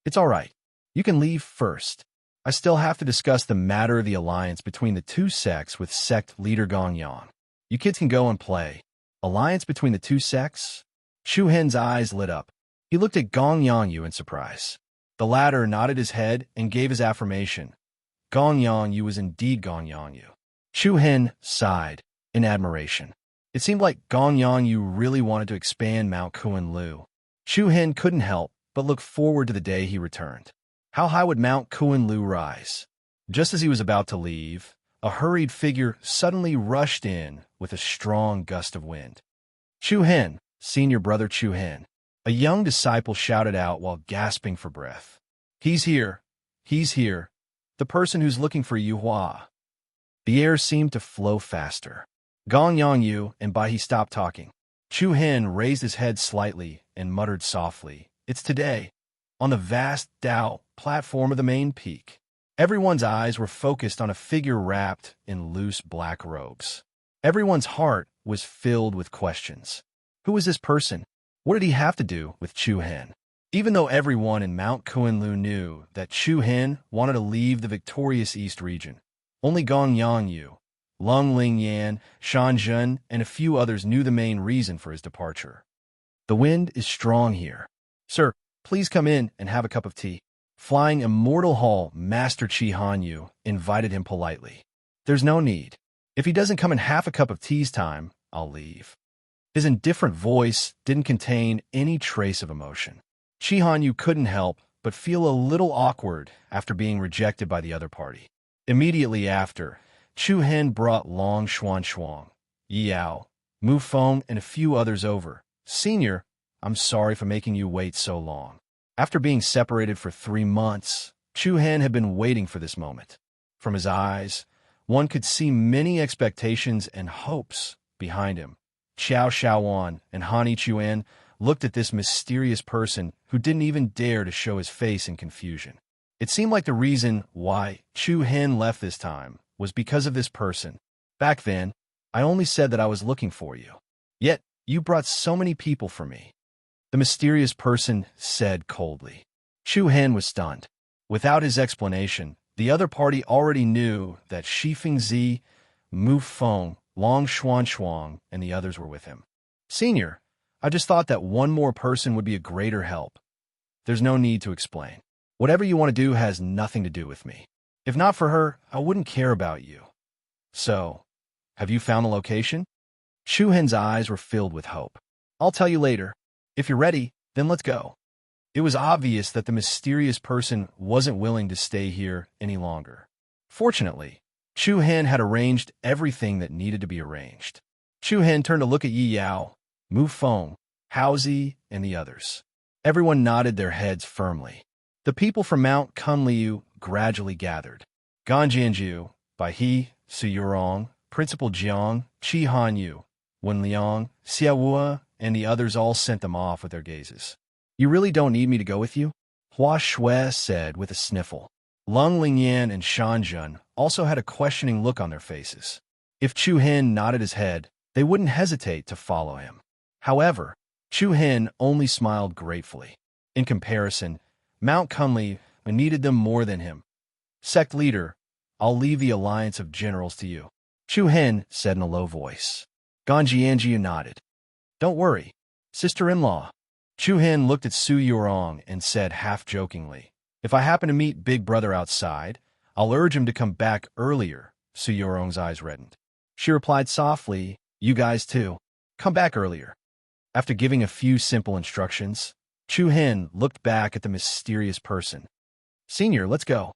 It's all right. You can leave first. I still have to discuss the matter of the alliance between the two sects with sect leader Gong Yang. You kids can go and play. Alliance between the two sects? Chu Hen's eyes lit up. He looked at Gong Yang in surprise. The latter nodded his head and gave his affirmation. Gong Yang was indeed Gong Yang. Chu Hen sighed in admiration. It seemed like Gong Yang really wanted to expand Mount Kunlu. Chu Hen couldn't help but look forward to the day he returned. How high would Mount Kunlu rise? Just as he was about to leave, a hurried figure suddenly rushed in with a strong gust of wind. Chu Hen, senior brother Chu Hen. A young disciple shouted out while gasping for breath. He's here. He's here. The person who's looking for Yu Hua. The air seemed to flow faster. Gong Yang and Bai He stopped talking. Chu Hen raised his head slightly and muttered softly, It's today. On the vast Dao platform of the main peak. Everyone's eyes were focused on a figure wrapped in loose black robes. Everyone's heart was filled with questions. Who was this person? What did he have to do with Chu Hen? Even though everyone in Mount Kunlu knew that Chu Hen wanted to leave the victorious East region, only Gong Yang, Lung Lingyan, Shan Zhen, and a few others knew the main reason for his departure. The wind is strong here. Sir, please come in and have a cup of tea. Flying Immortal Hall Master Chi Hanyu invited him politely. There's no need. If he doesn't come in half a cup of tea's time, I'll leave. His indifferent voice didn't contain any trace of emotion. Chi Hanyu couldn't help but feel a little awkward after being rejected by the other party. Immediately after, Chu Hen brought Long Xuan, Yao, Mu Feng, and a few others over. Senior, I'm sorry for making you wait so long. After being separated for 3 months, Chu Hen had been waiting for this moment. From his eyes, one could see many expectations and hopes behind him. Xiao Xiaowan and Hani Chuan looked at this mysterious person who didn't even dare to show his face in confusion. It seemed like the reason why Chu Hen left this time was because of this person. Back then, I only said that I was looking for you. Yet, you brought so many people for me. The mysterious person said coldly. Chu Hen was stunned. Without his explanation, the other party already knew that Shi Fingzi, Mu Feng, Long Xuan, and the others were with him. Senior, I just thought that one more person would be a greater help. There's no need to explain. Whatever you want to do has nothing to do with me. If not for her, I wouldn't care about you. So, have you found the location? Chu Hen's eyes were filled with hope. I'll tell you later. If you're ready, then let's go. It was obvious that the mysterious person wasn't willing to stay here any longer. Fortunately, Chu Hen had arranged everything that needed to be arranged. Chu Hen turned to look at Yi Yao, Mu Feng, Haozi, and the others. Everyone nodded their heads firmly. The people from Mount Kunliu gradually gathered. Gan Jianjiu, Bai He, Su Yurong, Principal Jiang, Qi Hanyu, Wen Liang, Xia Wua, and the others all sent them off with their gazes. You really don't need me to go with you? Hua Shui said with a sniffle. Lung Lingyan and Shanjun also had a questioning look on their faces. If Chu Hen nodded his head, they wouldn't hesitate to follow him. However, Chu Hen only smiled gratefully. In comparison, Mount Kunli needed them more than him. Sect leader, I'll leave the alliance of generals to you, Chu Hen said in a low voice. Gan Jianjiu nodded. Don't worry, sister-in-law. Chu Hen looked at Su Yurong and said half-jokingly, if I happen to meet Big Brother outside, I'll urge him to come back earlier. Su Yurong's eyes reddened. She replied softly, you guys too. Come back earlier. After giving a few simple instructions, Chu Hen looked back at the mysterious person. Senior, let's go.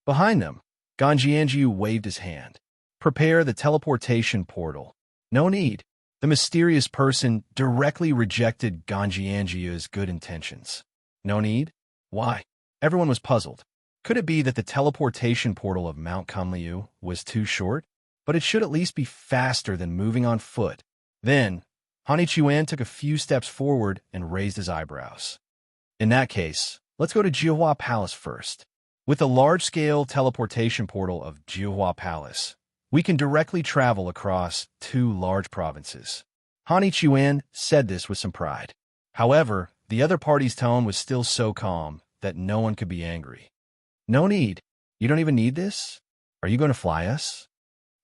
Behind them, Gan Jianjiu waved his hand. Prepare the teleportation portal. No need. The mysterious person directly rejected Gan Jianjiu's good intentions. No need? Why? Everyone was puzzled. Could it be that the teleportation portal of Mount Kunliu was too short? But it should at least be faster than moving on foot. Then, Hani Chuan took a few steps forward and raised his eyebrows. In that case, let's go to Jiahua Palace first. With the large-scale teleportation portal of Jiahua Palace, we can directly travel across 2 large provinces. Hani Chuan said this with some pride. However, the other party's tone was still so calm that no one could be angry. No need. You don't even need this? Are you going to fly us?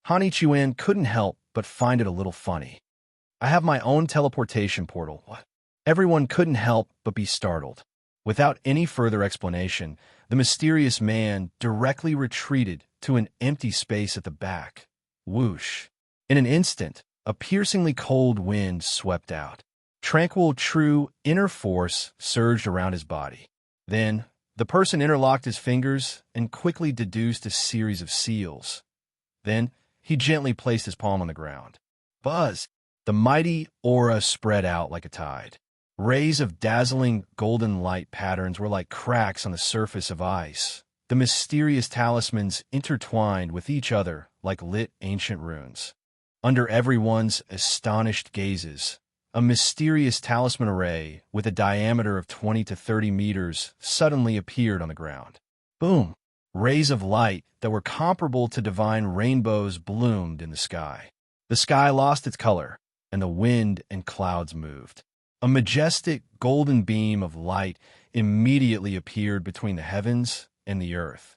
Hani Chuan couldn't help but find it a little funny. I have my own teleportation portal. What? Everyone couldn't help but be startled. Without any further explanation, the mysterious man directly retreated to an empty space at the back. Whoosh. In an instant, a piercingly cold wind swept out. Tranquil, true inner force surged around his body. Then, the person interlocked his fingers and quickly deduced a series of seals. Then, he gently placed his palm on the ground. Buzz! The mighty aura spread out like a tide. Rays of dazzling golden light patterns were like cracks on the surface of ice. The mysterious talismans intertwined with each other like lit ancient runes. Under everyone's astonished gazes, a mysterious talisman array with a diameter of 20 to 30 meters suddenly appeared on the ground. Boom! Rays of light that were comparable to divine rainbows bloomed in the sky. The sky lost its color, and the wind and clouds moved. A majestic golden beam of light immediately appeared between the heavens and the earth.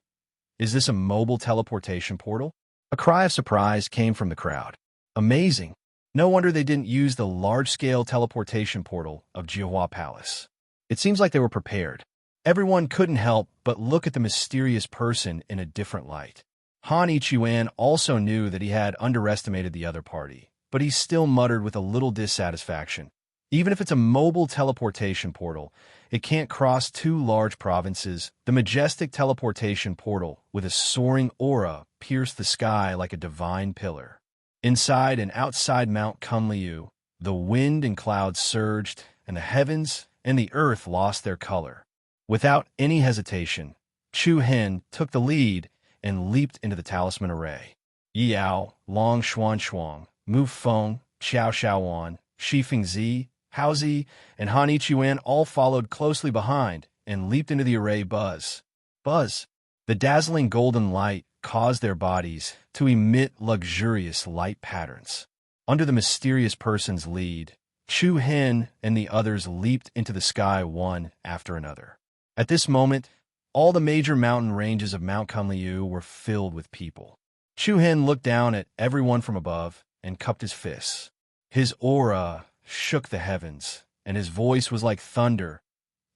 Is this a mobile teleportation portal? A cry of surprise came from the crowd. Amazing! No wonder they didn't use the large-scale teleportation portal of Jiahua Palace. It seems like they were prepared. Everyone couldn't help but look at the mysterious person in a different light. Han Ichuan also knew that he had underestimated the other party, but he still muttered with a little dissatisfaction. Even if it's a mobile teleportation portal, it can't cross 2 large provinces. The majestic teleportation portal with a soaring aura pierced the sky like a divine pillar. Inside and outside Mount Kunliu, the wind and clouds surged, and the heavens and the earth lost their color. Without any hesitation, Chu Hen took the lead and leaped into the talisman array. Yi Yao, Long Xuan, Mu Feng, Xiao Xiaowan, Shi Fingzi, Haozi, and Han Ichuan all followed closely behind and leaped into the array. Buzz! Buzz! The dazzling golden light caused their bodies to emit luxurious light patterns. Under the mysterious person's lead, Chu Hen and the others leaped into the sky one after another. At this moment, all the major mountain ranges of Mount Kunliu were filled with people. Chu Hen looked down at everyone from above and cupped his fists. His aura shook the heavens, and his voice was like thunder.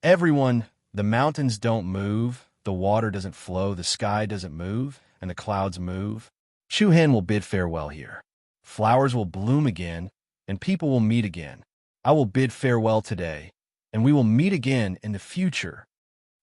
Everyone, the mountains don't move, the water doesn't flow, the sky doesn't move, and the clouds move. Chu Hen will bid farewell here. Flowers will bloom again, and people will meet again. I will bid farewell today, and we will meet again in the future.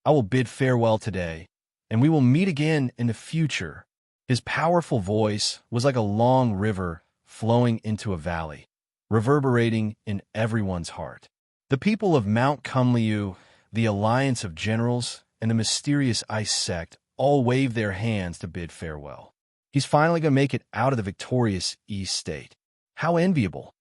I will bid farewell today, and we will meet again in the future. His powerful voice was like a long river flowing into a valley, reverberating in everyone's heart. The people of Mount Kunliu, the alliance of generals, and the mysterious ice sect all waved their hands to bid farewell. He's finally going to make it out of the victorious East State. How enviable.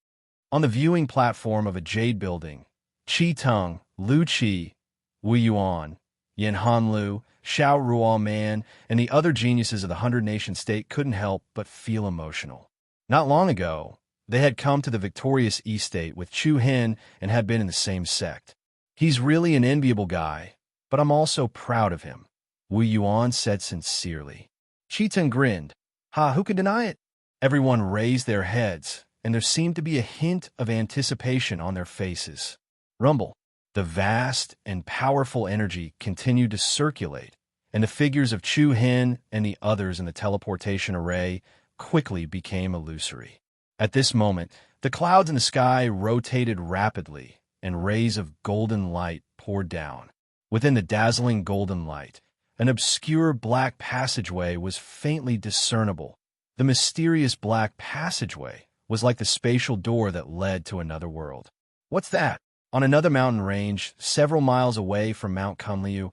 On the viewing platform of a jade building, Qi Tung, Lu Qi, Wu Yuan, Yin Hanlu, Xiao Ruo Man, and the other geniuses of the 100-nation state couldn't help but feel emotional. Not long ago, they had come to the victorious East State with Chu Hen and had been in the same sect. He's really an enviable guy, but I'm also proud of him, Wu Yuan said sincerely. Qi Tung grinned. Ha, who can deny it? Everyone raised their heads, and there seemed to be a hint of anticipation on their faces. Rumble. The vast and powerful energy continued to circulate, and the figures of Chu Hen and the others in the teleportation array quickly became illusory. At this moment, the clouds in the sky rotated rapidly, and rays of golden light poured down. Within the dazzling golden light, an obscure black passageway was faintly discernible. The mysterious black passageway was like the spatial door that led to another world. What's that? On another mountain range, several miles away from Mount Kunliu,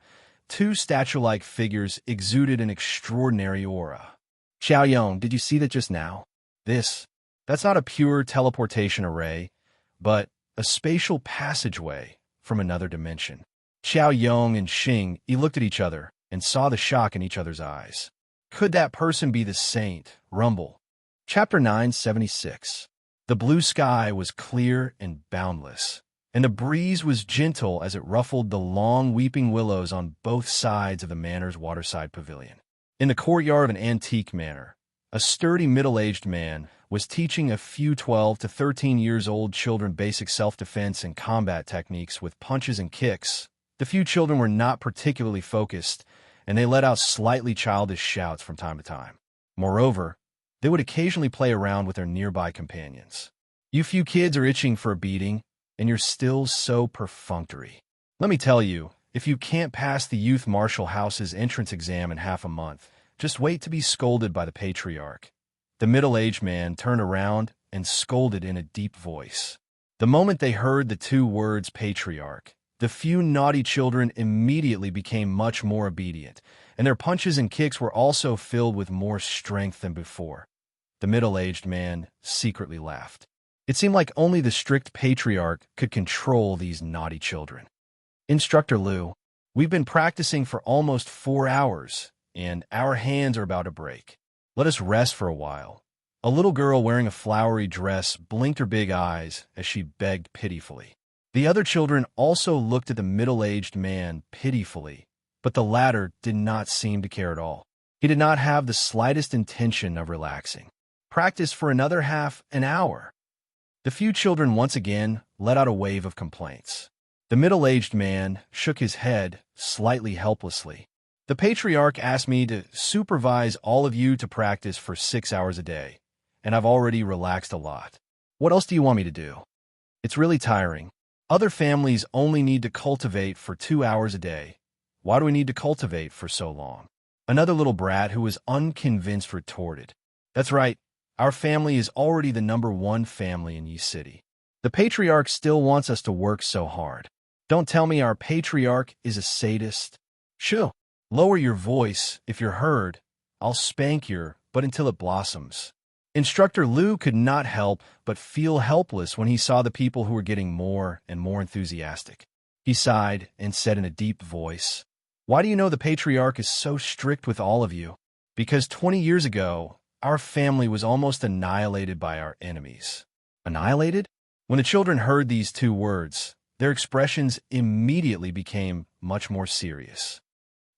two statue-like figures exuded an extraordinary aura. Xiaoyong, did you see that just now? That's not a pure teleportation array, but a spatial passageway from another dimension. Xiaoyong and Xing looked at each other and saw the shock in each other's eyes. Could that person be the saint? Rumble. Chapter 976. The blue sky was clear and boundless, and the breeze was gentle as it ruffled the long weeping willows on both sides of the manor's waterside pavilion. In the courtyard of an antique manor, a sturdy middle-aged man was teaching a few 12 to 13 years old children basic self-defense and combat techniques with punches and kicks. The few children were not particularly focused, and they let out slightly childish shouts from time to time. Moreover, they would occasionally play around with their nearby companions. You few kids are itching for a beating, and you're still so perfunctory. Let me tell you, if you can't pass the Youth Marshal House's entrance exam in half a month, just wait to be scolded by the patriarch. The middle-aged man turned around and scolded in a deep voice. The moment they heard the two words patriarch, the few naughty children immediately became much more obedient, and their punches and kicks were also filled with more strength than before. The middle-aged man secretly laughed. It seemed like only the strict patriarch could control these naughty children. Instructor Liu, we've been practicing for almost 4 hours, and our hands are about to break. Let us rest for a while. A little girl wearing a flowery dress blinked her big eyes as she begged pitifully. The other children also looked at the middle-aged man pitifully, but the latter did not seem to care at all. He did not have the slightest intention of relaxing. Practice for another half an hour. The few children once again let out a wave of complaints. The middle-aged man shook his head slightly helplessly. The patriarch asked me to supervise all of you to practice for 6 hours a day, and I've already relaxed a lot. What else do you want me to do? It's really tiring. Other families only need to cultivate for 2 hours a day. Why do we need to cultivate for so long? Another little brat who was unconvinced retorted. That's right. Our family is already the #1 family in Yi City. The patriarch still wants us to work so hard. Don't tell me our patriarch is a sadist. Shoo! Lower your voice if you're heard. I'll spank your butt until it blossoms. Instructor Liu could not help but feel helpless when he saw the people who were getting more and more enthusiastic. He sighed and said in a deep voice, "Why do you know the patriarch is so strict with all of you? Because 20 years ago, our family was almost annihilated by our enemies." Annihilated? When the children heard these two words, their expressions immediately became much more serious.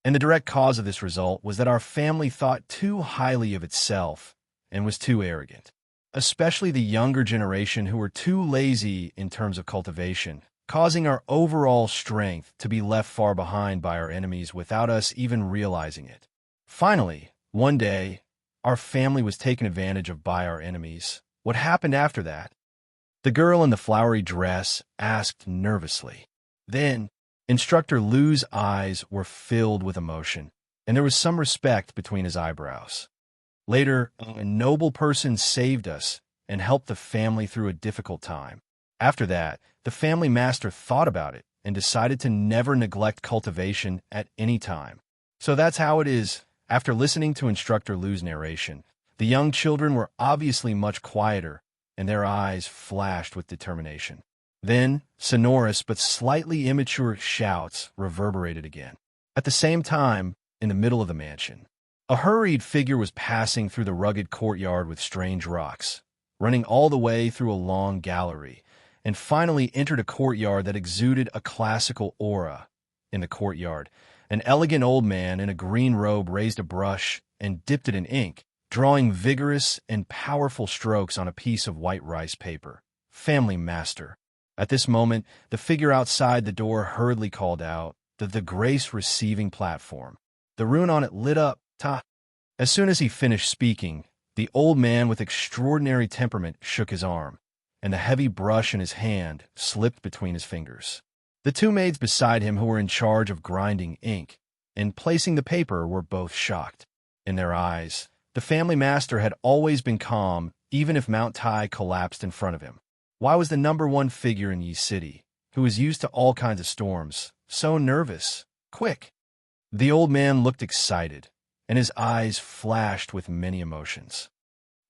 And the direct cause of this result was that our family thought too highly of itself and was too arrogant. especially the younger generation who were too lazy in terms of cultivation, causing our overall strength to be left far behind by our enemies without us even realizing it. Finally, one day, our family was taken advantage of by our enemies. What happened after that? The girl in the flowery dress asked nervously. Then, Instructor Lu's eyes were filled with emotion, and there was some respect between his eyebrows. Later, a noble person saved us and helped the family through a difficult time. After that, the family master thought about it and decided to never neglect cultivation at any time. So that's how it is. After listening to Instructor Lu's narration, the young children were obviously much quieter, and their eyes flashed with determination. Then, sonorous but slightly immature shouts reverberated again. At the same time, in the middle of the mansion, a hurried figure was passing through the rugged courtyard with strange rocks, running all the way through a long gallery, and finally entered a courtyard that exuded a classical aura. In the courtyard, an elegant old man in a green robe raised a brush and dipped it in ink, drawing vigorous and powerful strokes on a piece of white rice paper. Family Master. At this moment, the figure outside the door hurriedly called out, the grace receiving platform. The rune on it lit up. As soon as he finished speaking, the old man with extraordinary temperament shook his arm, and the heavy brush in his hand slipped between his fingers. The two maids beside him who were in charge of grinding ink and placing the paper were both shocked. In their eyes, the family master had always been calm, even if Mount Tai collapsed in front of him. Why was the #1 figure in Yi City, who was used to all kinds of storms, so nervous? Quick! The old man looked excited, and his eyes flashed with many emotions.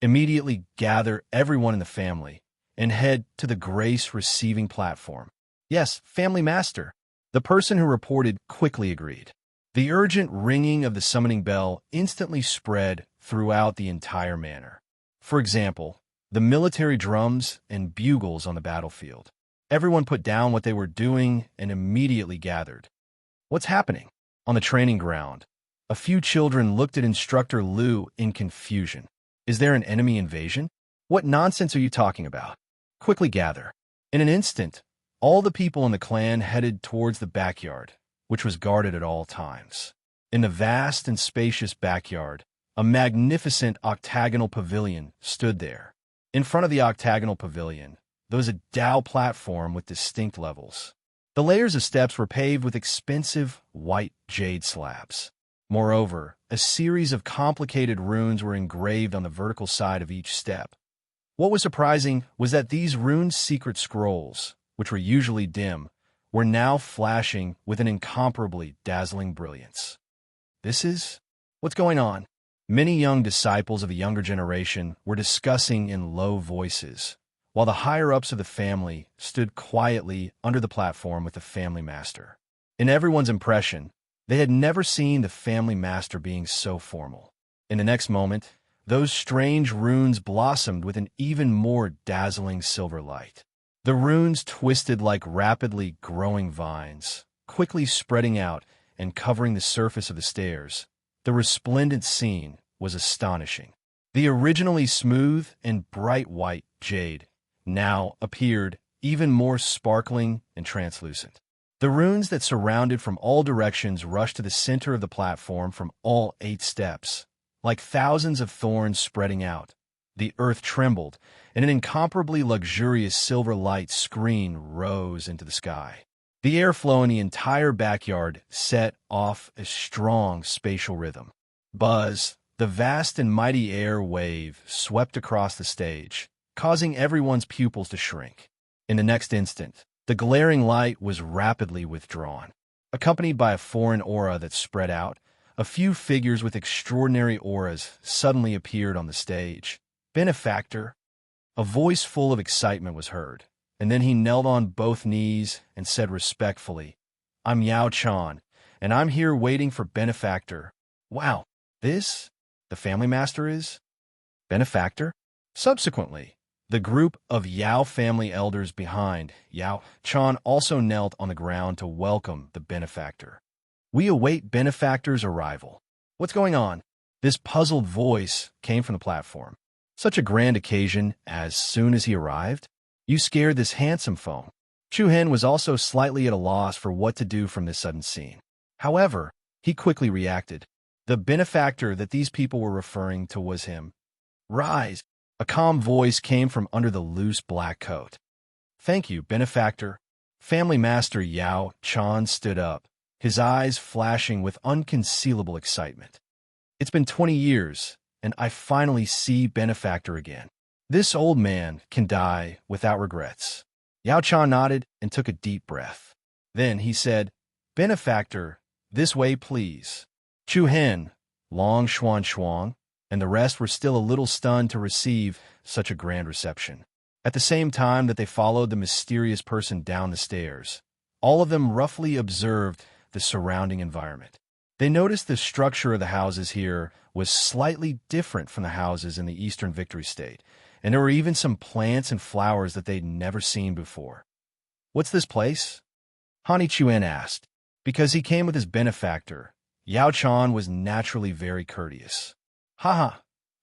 Immediately gather everyone in the family and head to the grace-receiving platform. Yes, family master. The person who reported quickly agreed. The urgent ringing of the summoning bell instantly spread throughout the entire manor. For example, the military drums and bugles on the battlefield. Everyone put down what they were doing and immediately gathered. What's happening? On the training ground, a few children looked at Instructor Lu in confusion. Is there an enemy invasion? What nonsense are you talking about? Quickly gather. In an instant, all the people in the clan headed towards the backyard, which was guarded at all times. In the vast and spacious backyard, a magnificent octagonal pavilion stood there. In front of the octagonal pavilion, there was a dowel platform with distinct levels. The layers of steps were paved with expensive white jade slabs. Moreover, a series of complicated runes were engraved on the vertical side of each step. What was surprising was that these runes' secret scrolls, which were usually dim, were now flashing with an incomparably dazzling brilliance. What's going on? Many young disciples of the younger generation were discussing in low voices, while the higher-ups of the family stood quietly under the platform with the family master. In everyone's impression, they had never seen the family master being so formal. In the next moment, those strange runes blossomed with an even more dazzling silver light. The runes twisted like rapidly growing vines, quickly spreading out and covering the surface of the stairs. The resplendent scene was astonishing. The originally smooth and bright white jade now appeared even more sparkling and translucent. The runes that surrounded from all directions rushed to the center of the platform from all 8 steps, like thousands of thorns spreading out. The earth trembled, and an incomparably luxurious silver light screen rose into the sky. The airflow in the entire backyard set off a strong spatial rhythm. Buzz, the vast and mighty air wave, swept across the stage, causing everyone's pupils to shrink. In the next instant, the glaring light was rapidly withdrawn. Accompanied by a foreign aura that spread out, a few figures with extraordinary auras suddenly appeared on the stage. Benefactor. A voice full of excitement was heard, and then he knelt on both knees and said respectfully, "I'm Yao Chan, and I'm here waiting for Benefactor." Wow, this? The family master is? Benefactor? Subsequently, the group of Yao family elders behind Yao Chan also knelt on the ground to welcome the Benefactor. We await Benefactor's arrival. What's going on? This puzzled voice came from the platform. Such a grand occasion as soon as he arrived? You scared this handsome foam. Chu Hen was also slightly at a loss for what to do from this sudden scene. However, he quickly reacted. The benefactor that these people were referring to was him. Rise! A calm voice came from under the loose black coat. Thank you, benefactor. Family Master Yao Chan stood up, his eyes flashing with unconcealable excitement. It's been 20 years, and I finally see benefactor again. This old man can die without regrets. Yao Chan nodded and took a deep breath. Then he said, Benefactor, this way please. Chu Hen, Long Xuan, and the rest were still a little stunned to receive such a grand reception. At the same time that they followed the mysterious person down the stairs, all of them roughly observed the surrounding environment. They noticed the structure of the houses here was slightly different from the houses in the Eastern Victory State, and there were even some plants and flowers that they'd never seen before. What's this place? Han Chuan asked. Because he came with his benefactor, Yao Chan was naturally very courteous. Haha,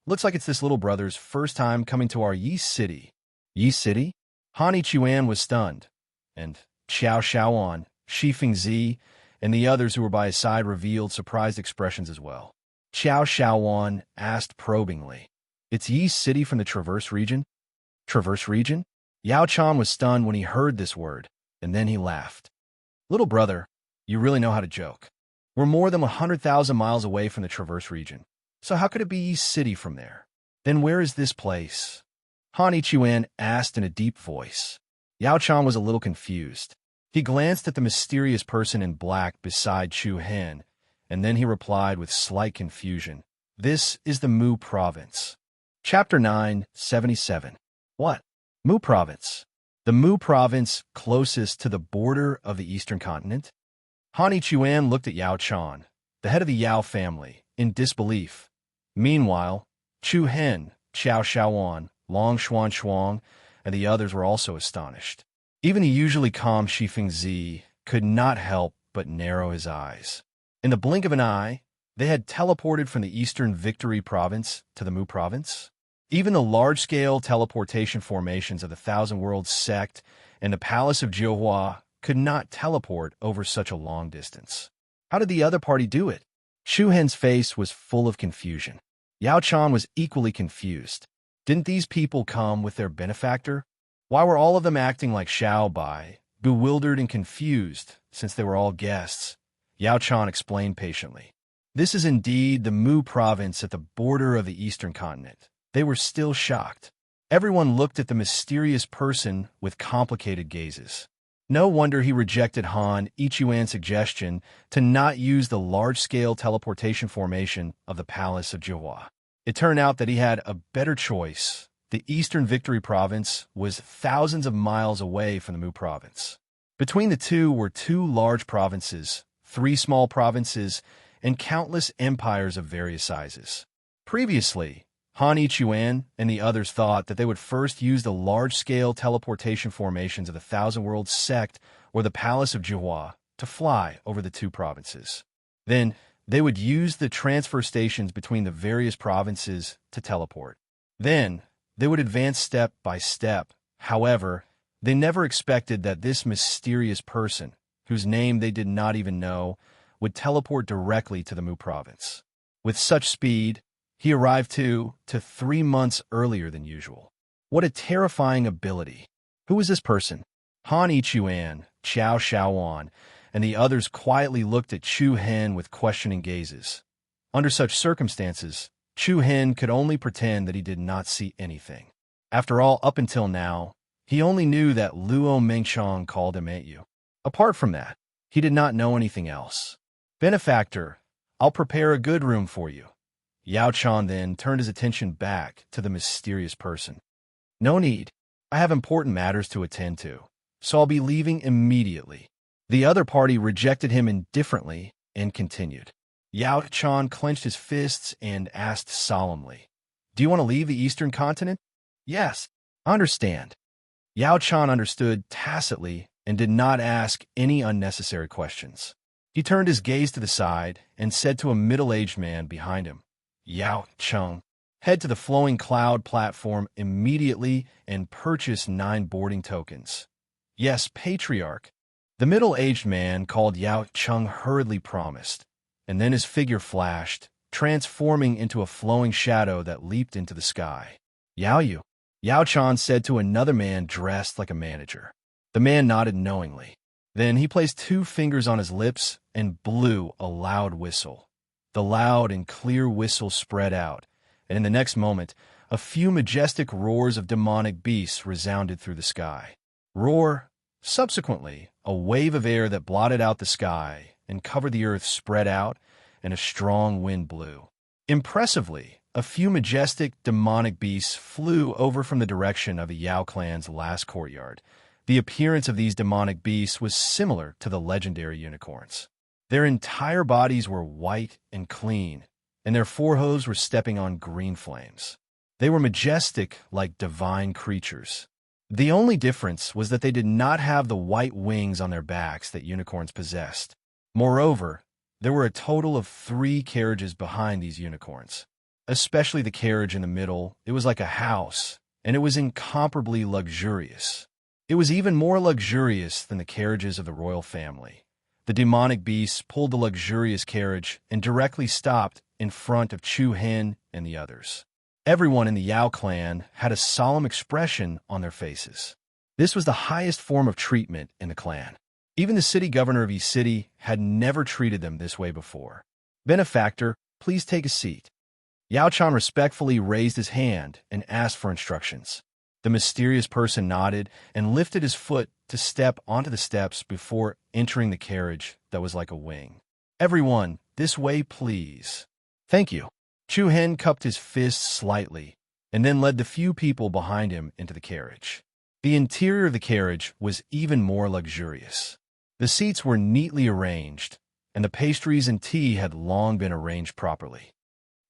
looks like it's this little brother's first time coming to our Yi City. Yi City? Han Chuan was stunned, and Xiao Xiaoan, Shi Fingzi, and the others who were by his side revealed surprised expressions as well. Xiao Xiaoan asked probingly, It's Yi City from the Traverse region? Traverse region? Yao Chan was stunned when he heard this word, and then he laughed. Little brother, you really know how to joke. We're more than 100,000 miles away from the Traverse region, so how could it be Yi City from there? Then where is this place? Han Chuan asked in a deep voice. Yao Chan was a little confused. He glanced at the mysterious person in black beside Chu Hen, and then he replied with slight confusion. This is the Mu Province. Chapter 977. What? Mu Province. The Mu Province closest to the border of the Eastern continent? Han Chuan looked at Yao Chan, the head of the Yao family, in disbelief. Meanwhile, Chu Hen, Xiao Xiaoan, Long Xuan, and the others were also astonished. Even the usually calm Shi Fingzi could not help but narrow his eyes. In the blink of an eye, they had teleported from the Eastern Victory Province to the Mu Province. Even the large-scale teleportation formations of the Thousand Worlds sect and the Palace of Jiuhua could not teleport over such a long distance. How did the other party do it? Chu Hen's face was full of confusion. Yao Chan was equally confused. Didn't these people come with their benefactor? Why were all of them acting like Xiao Bai, bewildered and confused, since they were all guests? Yao Chan explained patiently. This is indeed the Mu Province at the border of the Eastern continent. They were still shocked. Everyone looked at the mysterious person with complicated gazes. No wonder he rejected Han Chuan's suggestion to not use the large-scale teleportation formation of the Palace of Jiuhua. It turned out that he had a better choice. The Eastern Victory Province was thousands of miles away from the Mu Province. Between the two were 2 large provinces, 3 small provinces, and countless empires of various sizes. Previously, Han Chuan and the others thought that they would first use the large-scale teleportation formations of the Thousand Worlds sect or the Palace of Jiuhua to fly over the 2 provinces. Then, they would use the transfer stations between the various provinces to teleport. Then, they would advance step by step. However, they never expected that this mysterious person, whose name they did not even know, would teleport directly to the Mu Province. With such speed, he arrived 2 to 3 months earlier than usual. What a terrifying ability. Who was this person? Han Chuan, Xiao Xiaoan, and the others quietly looked at Chu Hen with questioning gazes. Under such circumstances, Chu Hen could only pretend that he did not see anything. After all, up until now, he only knew that Luo Mengchong called him at you. Apart from that, he did not know anything else. Benefactor, I'll prepare a good room for you. Yao Chan then turned his attention back to the mysterious person. No need. I have important matters to attend to, so I'll be leaving immediately. The other party rejected him indifferently and continued. Yao Chan clenched his fists and asked solemnly, Do you want to leave the Eastern continent? Yes, I understand. Yao Chan understood tacitly and did not ask any unnecessary questions. He turned his gaze to the side and said to a middle-aged man behind him, Yao Chan, Head to the flowing cloud platform immediately and purchase 9 boarding tokens. Yes, patriarch. The middle-aged man called Yao Cheng hurriedly promised, and then his figure flashed, transforming into a flowing shadow that leaped into the sky. Yao Chan said to another man dressed like a manager. The man nodded knowingly. Then he placed 2 fingers on his lips and blew a loud whistle. The loud and clear whistle spread out, and in the next moment, a few majestic roars of demonic beasts resounded through the sky. Subsequently, a wave of air that blotted out the sky and covered the earth spread out, and a strong wind blew. Impressively, a few majestic demonic beasts flew over from the direction of the Yao clan's last courtyard. The appearance of these demonic beasts was similar to the legendary unicorns. Their entire bodies were white and clean, and their foreheads were stepping on green flames. They were majestic like divine creatures. The only difference was that they did not have the white wings on their backs that unicorns possessed. Moreover, there were a total of 3 carriages behind these unicorns. Especially the carriage in the middle, it was like a house, and it was incomparably luxurious. It was even more luxurious than the carriages of the royal family. The demonic beasts pulled the luxurious carriage and directly stopped in front of Chu Hen and the others. Everyone in the Yao clan had a solemn expression on their faces. This was the highest form of treatment in the clan. Even the city governor of Yi City had never treated them this way before. "Benefactor, please take a seat." Yao Chan respectfully raised his hand and asked for instructions. The mysterious person nodded and lifted his foot to step onto the steps before entering the carriage that was like a wing. "Everyone, this way, please." "Thank you." Chu Hen cupped his fists slightly and then led the few people behind him into the carriage. The interior of the carriage was even more luxurious. The seats were neatly arranged, and the pastries and tea had long been arranged properly.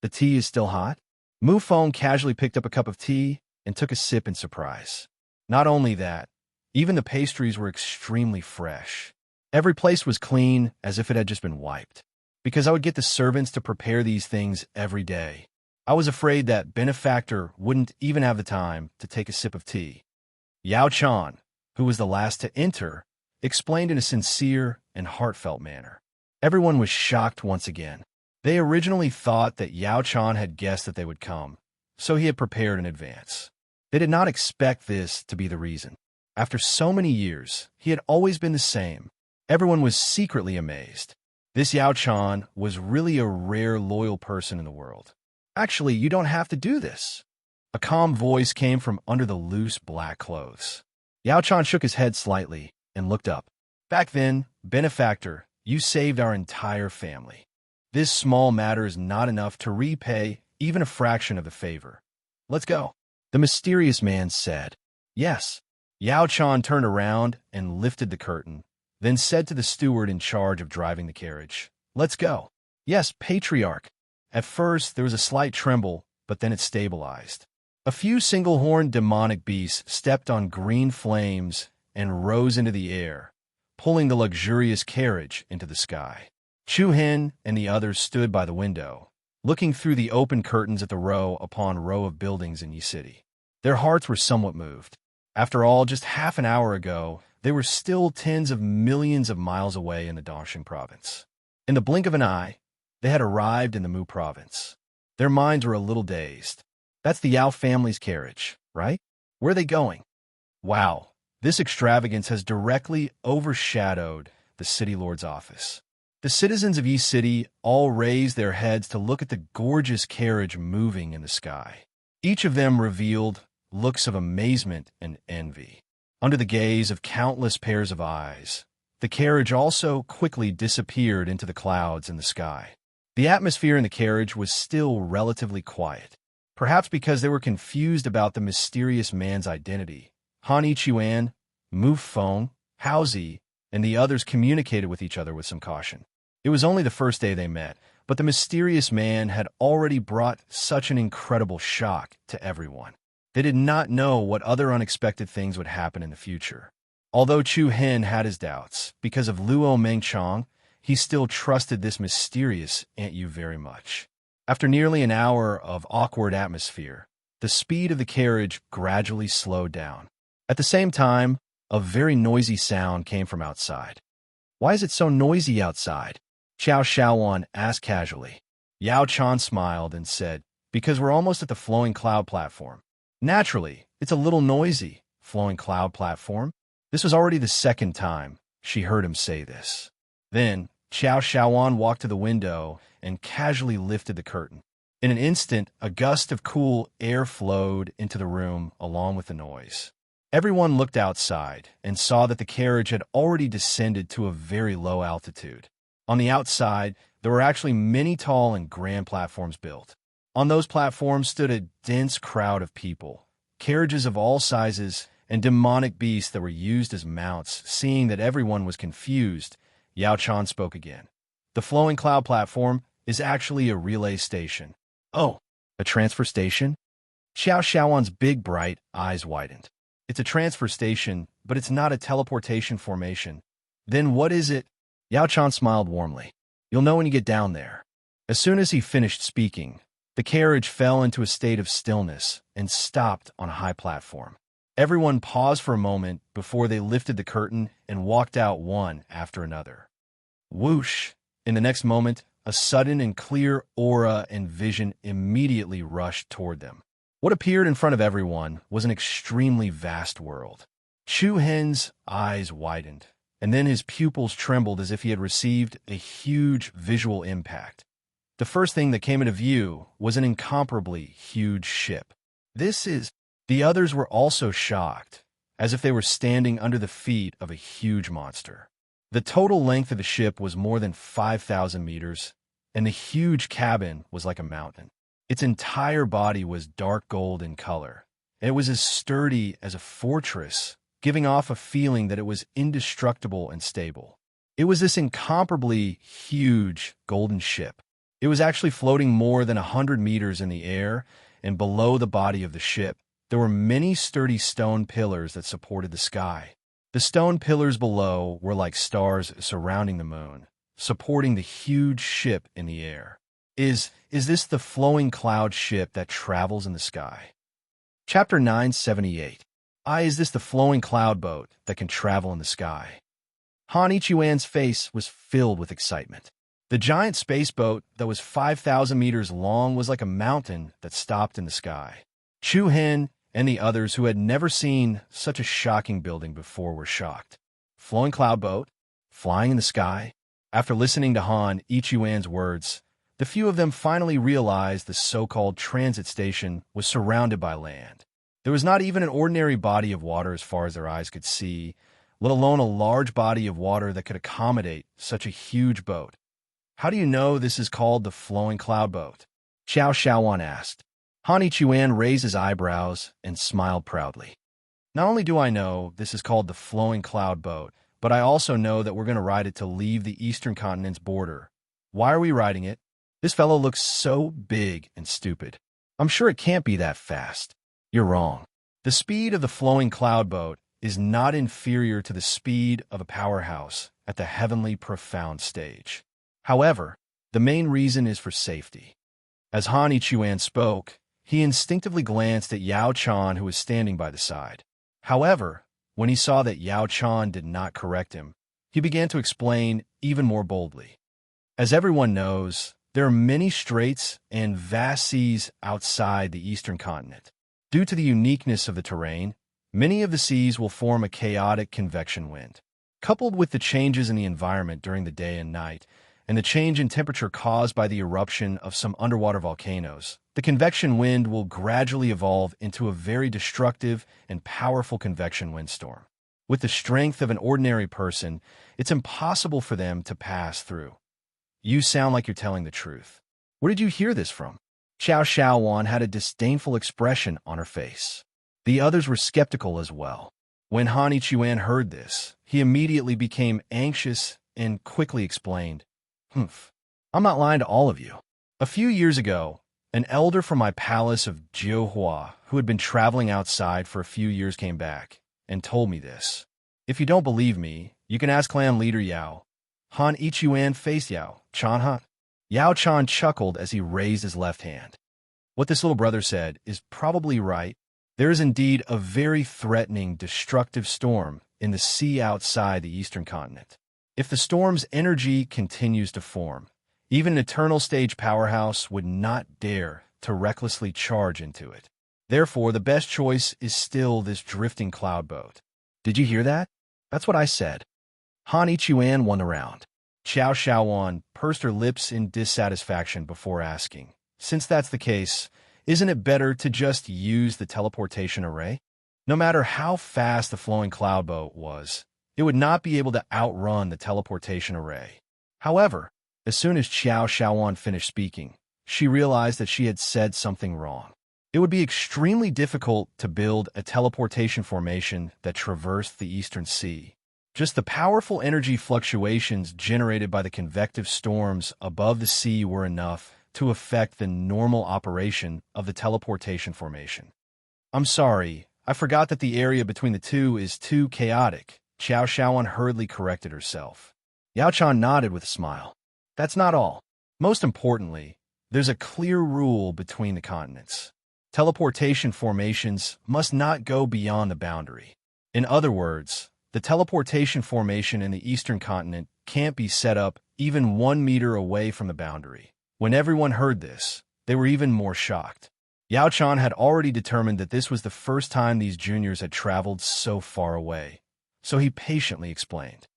"The tea is still hot?" Mu Feng casually picked up a cup of tea and took a sip in surprise. Not only that, even the pastries were extremely fresh. Every place was clean, as if it had just been wiped. Because I would get the servants to prepare these things every day, I was afraid that Benefactor wouldn't even have the time to take a sip of tea. Yao Chan, who was the last to enter, explained in a sincere and heartfelt manner. Everyone was shocked once again. They originally thought that Yao Chan had guessed that they would come, so he had prepared in advance. They did not expect this to be the reason. After so many years, he had always been the same. Everyone was secretly amazed. This Yao Chan was really a rare, loyal person in the world. "Actually, you don't have to do this." A calm voice came from under the loose black clothes. Yao Chan shook his head slightly and looked up. "Back then, Benefactor, you saved our entire family. This small matter is not enough to repay even a fraction of the favor. Let's go." The mysterious man said. "Yes." Yao Chan turned around and lifted the curtain, then said to the steward in charge of driving the carriage, "Let's go." "Yes, patriarch." At first, there was a slight tremble, but then it stabilized. A few single-horned demonic beasts stepped on green flames and rose into the air, pulling the luxurious carriage into the sky. Chu Hen and the others stood by the window, looking through the open curtains at the row upon row of buildings in Yi City. Their hearts were somewhat moved. After all, just half an hour ago, they were still tens of millions of miles away in the Dongxing province. In the blink of an eye, they had arrived in the Mu province. Their minds were a little dazed. "That's the Yao family's carriage, right? Where are they going?" Wow, this extravagance has directly overshadowed the city lord's office. The citizens of Yi City all raised their heads to look at the gorgeous carriage moving in the sky. Each of them revealed looks of amazement and envy. Under the gaze of countless pairs of eyes, the carriage also quickly disappeared into the clouds in the sky. The atmosphere in the carriage was still relatively quiet, perhaps because they were confused about the mysterious man's identity. Han Ichuan, Mu Feng, Hao Zi, and the others communicated with each other with some caution. It was only the first day they met, but the mysterious man had already brought such an incredible shock to everyone. They did not know what other unexpected things would happen in the future. Although Chu Hen had his doubts, because of Luo Mengchang, he still trusted this mysterious Aunt Yu very much. After nearly an hour of awkward atmosphere, the speed of the carriage gradually slowed down. At the same time, a very noisy sound came from outside. "Why is it so noisy outside?" Xiao Xiaowan asked casually. Yao Chan smiled and said, "Because we're almost at the flowing cloud platform." Naturally, it's a little noisy, flowing cloud platform. This was already the second time she heard him say this. Then, Xiao Xiaowan walked to the window and casually lifted the curtain. In an instant, a gust of cool air flowed into the room along with the noise. Everyone looked outside and saw that the carriage had already descended to a very low altitude. On the outside, there were actually many tall and grand platforms built. On those platforms stood a dense crowd of people, carriages of all sizes, and demonic beasts that were used as mounts. Seeing that everyone was confused, Yao Chan spoke again. "The flowing cloud platform is actually a relay station." "Oh, a transfer station?" Xiao Xiaowan's big, bright eyes widened. "It's a transfer station, but it's not a teleportation formation." "Then what is it?" Yao Chan smiled warmly. "You'll know when you get down there." As soon as he finished speaking, the carriage fell into a state of stillness and stopped on a high platform. Everyone paused for a moment before they lifted the curtain and walked out one after another. Whoosh! In the next moment, a sudden and clear aura and vision immediately rushed toward them. What appeared in front of everyone was an extremely vast world. Chu Hen's eyes widened, and then his pupils trembled as if he had received a huge visual impact. The first thing that came into view was an incomparably huge ship. The others were also shocked, as if they were standing under the feet of a huge monster. The total length of the ship was more than 5,000 meters, and the huge cabin was like a mountain. Its entire body was dark gold in color, and it was as sturdy as a fortress, giving off a feeling that it was indestructible and stable. It was this incomparably huge golden ship. It was actually floating more than 100 meters in the air, and below the body of the ship, there were many sturdy stone pillars that supported the sky. The stone pillars below were like stars surrounding the moon, supporting the huge ship in the air. Is this the flowing cloud ship that travels in the sky? Chapter 978. Is this the flowing cloud boat that can travel in the sky? Han Ichiwan's face was filled with excitement. The giant space boat that was 5,000 meters long was like a mountain that stopped in the sky. Chu Hen and the others who had never seen such a shocking building before were shocked. Flowing cloud boat, flying in the sky. After listening to Han Ichiwan's words, the few of them finally realized the so-called transit station was surrounded by land. There was not even an ordinary body of water as far as their eyes could see, let alone a large body of water that could accommodate such a huge boat. "How do you know this is called the flowing cloud boat?" Xiao Xiaowan asked. Han Ichiwan raised his eyebrows and smiled proudly. "Not only do I know this is called the flowing cloud boat, but I also know that we're going to ride it to leave the eastern continent's border. Why are we riding it? This fellow looks so big and stupid. I'm sure it can't be that fast." "You're wrong. The speed of the flowing cloud boat is not inferior to the speed of a powerhouse at the heavenly profound stage. However, the main reason is for safety." As Han Ichiwan spoke, he instinctively glanced at Yao Chan, who was standing by the side. However, when he saw that Yao Chan did not correct him, he began to explain even more boldly. As everyone knows, there are many straits and vast seas outside the eastern continent. Due to the uniqueness of the terrain, many of the seas will form a chaotic convection wind. Coupled with the changes in the environment during the day and night, and the change in temperature caused by the eruption of some underwater volcanoes, the convection wind will gradually evolve into a very destructive and powerful convection windstorm. With the strength of an ordinary person, it's impossible for them to pass through. "You sound like you're telling the truth. Where did you hear this from?" Xiao Xiaowan had a disdainful expression on her face. The others were skeptical as well. When Han Ichiwan heard this, he immediately became anxious and quickly explained, "I'm not lying to all of you. A few years ago, an elder from my palace of Jiuhua, who had been traveling outside for a few years, came back and told me this. If you don't believe me, you can ask clan leader Yao." Han Ichiwan faced Yao Chan. Yao Chan chuckled as he raised his left hand. What this little brother said is probably right. There is indeed a very threatening, destructive storm in the sea outside the eastern continent. If the storm's energy continues to form, even an eternal stage powerhouse would not dare to recklessly charge into it. Therefore, the best choice is still this drifting cloud boat. Did you hear that? That's what I said. Han Ichuan won the round. Xiao Xiaowan pursed her lips in dissatisfaction before asking, since that's the case, isn't it better to just use the teleportation array? No matter how fast the flowing cloud boat was, it would not be able to outrun the teleportation array. However, as soon as Xiao Xiaowan finished speaking, she realized that she had said something wrong. It would be extremely difficult to build a teleportation formation that traversed the Eastern Sea. Just the powerful energy fluctuations generated by the convective storms above the sea were enough to affect the normal operation of the teleportation formation. I'm sorry, I forgot that the area between the two is too chaotic. Xiao Xiaowan hurriedly corrected herself. Yao Chan nodded with a smile. That's not all. Most importantly, there's a clear rule between the continents. Teleportation formations must not go beyond the boundary. In other words, the teleportation formation in the eastern continent can't be set up even 1 meter away from the boundary. When everyone heard this, they were even more shocked. Yao Chan had already determined that this was the first time these juniors had traveled so far away, so he patiently explained.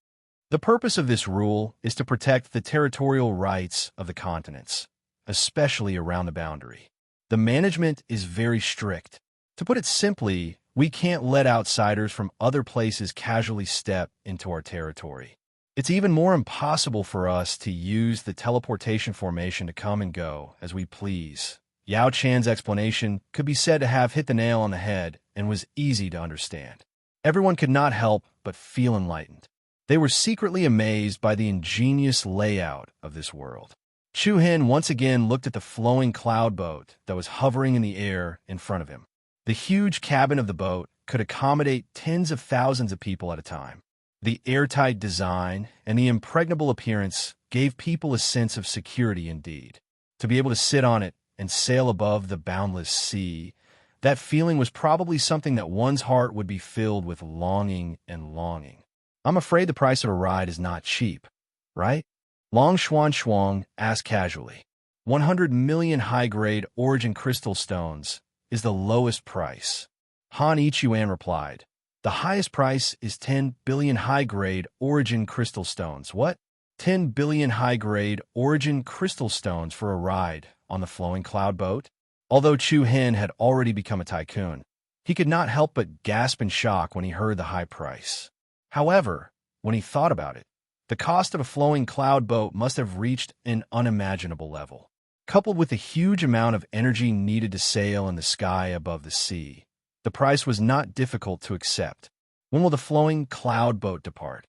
The purpose of this rule is to protect the territorial rights of the continents, especially around the boundary. The management is very strict. To put it simply, we can't let outsiders from other places casually step into our territory. It's even more impossible for us to use the teleportation formation to come and go as we please. Yao Chan's explanation could be said to have hit the nail on the head and was easy to understand. Everyone could not help but feel enlightened. They were secretly amazed by the ingenious layout of this world. Chu Hin once again looked at the flowing cloud boat that was hovering in the air in front of him. The huge cabin of the boat could accommodate tens of thousands of people at a time. The airtight design and the impregnable appearance gave people a sense of security indeed. To be able to sit on it and sail above the boundless sea, that feeling was probably something that one's heart would be filled with longing and longing. I'm afraid the price of a ride is not cheap, right? Long Shuang asked casually. 100 million high-grade origin crystal stones is the lowest price. Han Ichuan replied. The highest price is 10 billion high-grade origin crystal stones. What? 10 billion high-grade origin crystal stones for a ride on the flowing cloud boat? Although Chu Hin had already become a tycoon, he could not help but gasp in shock when he heard the high price. However, when he thought about it, the cost of a flowing cloud boat must have reached an unimaginable level. Coupled with the huge amount of energy needed to sail in the sky above the sea, the price was not difficult to accept. When will the flowing cloud boat depart?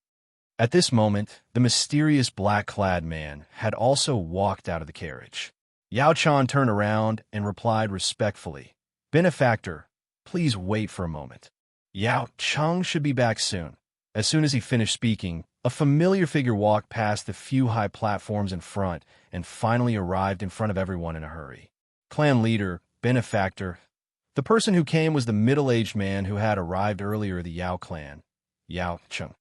At this moment, the mysterious black-clad man had also walked out of the carriage. Yao Chan turned around and replied respectfully, Benefactor, please wait for a moment. Yao Chang should be back soon. As soon as he finished speaking, a familiar figure walked past the few high platforms in front and finally arrived in front of everyone in a hurry. Clan leader, Benefactor. The person who came was the middle-aged man who had arrived earlier, the Yao clan, Yao Cheng.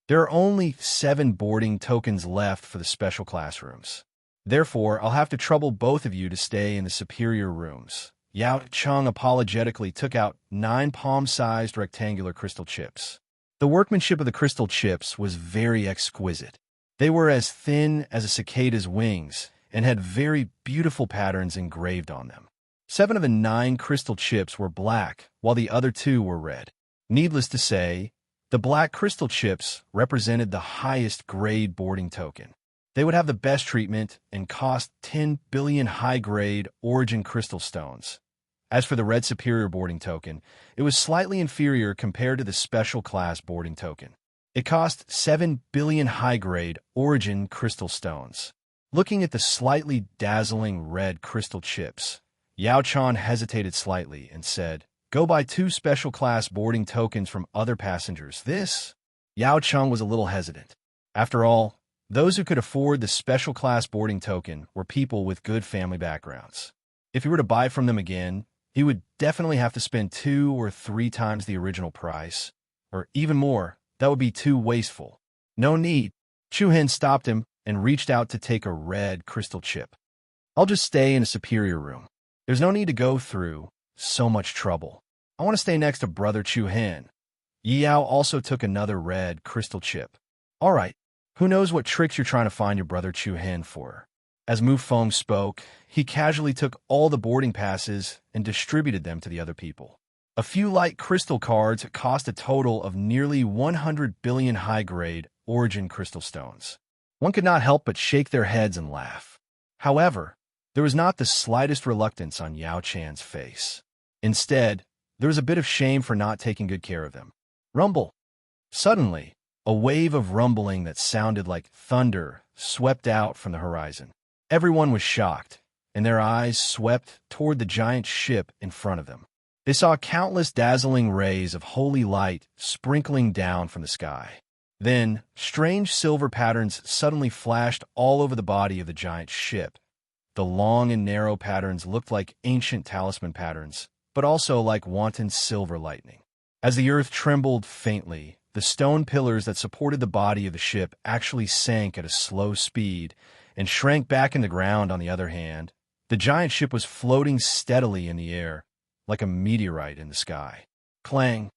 There are only 7 boarding tokens left for the special classrooms. Therefore, I'll have to trouble both of you to stay in the superior rooms. Yao Cheng apologetically took out 9 palm-sized rectangular crystal chips. The workmanship of the crystal chips was very exquisite. They were as thin as a cicada's wings and had very beautiful patterns engraved on them. 7 of the 9 crystal chips were black, while the other 2 were red. Needless to say, the black crystal chips represented the highest grade boarding token. They would have the best treatment and cost 10 billion high-grade origin crystal stones. As for the red superior boarding token, it was slightly inferior compared to the special class boarding token. It cost 7 billion high-grade origin crystal stones. Looking at the slightly dazzling red crystal chips, Yao Chan hesitated slightly and said, Go buy 2 special class boarding tokens from other passengers. This? Yao Chang was a little hesitant. After all, Those who could afford the special class boarding token were people with good family backgrounds. If he were to buy from them again, he would definitely have to spend 2 or 3 times the original price, or even more. That would be too wasteful. No need. Chu-Hen stopped him and reached out to take a red crystal chip. I'll just stay in a superior room. There's no need to go through so much trouble. I want to stay next to Brother Chu-Hen. Yao also took another red crystal chip. All right, who knows what tricks you're trying to find your Brother Chu-Hen for? As Mu Feng spoke, he casually took all the boarding passes and distributed them to the other people. A few light crystal cards cost a total of nearly 100 billion high-grade origin crystal stones. One could not help but shake their heads and laugh. However, there was not the slightest reluctance on Yao Chan's face. Instead, there was a bit of shame for not taking good care of them. Rumble! Suddenly, a wave of rumbling that sounded like thunder swept out from the horizon. Everyone was shocked, and their eyes swept toward the giant ship in front of them. They saw countless dazzling rays of holy light sprinkling down from the sky. Then, strange silver patterns suddenly flashed all over the body of the giant ship. The long and narrow patterns looked like ancient talisman patterns, but also like wanton silver lightning. As the earth trembled faintly, the stone pillars that supported the body of the ship actually sank at a slow speed and shrank back in the ground. On the other hand, the giant ship was floating steadily in the air, like a meteorite in the sky. Clang!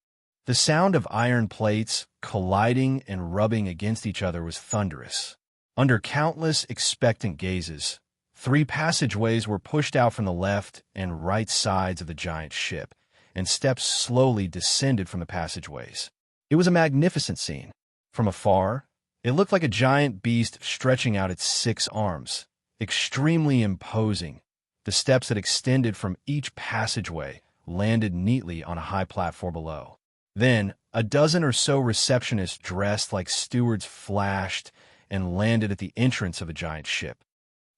The sound of iron plates colliding and rubbing against each other was thunderous. Under countless expectant gazes, 3 passageways were pushed out from the left and right sides of the giant ship, and steps slowly descended from the passageways. It was a magnificent scene. From afar, it looked like a giant beast stretching out its 6 arms, extremely imposing. The steps that extended from each passageway landed neatly on a high platform below. Then, a dozen or so receptionists dressed like stewards flashed and landed at the entrance of the giant ship.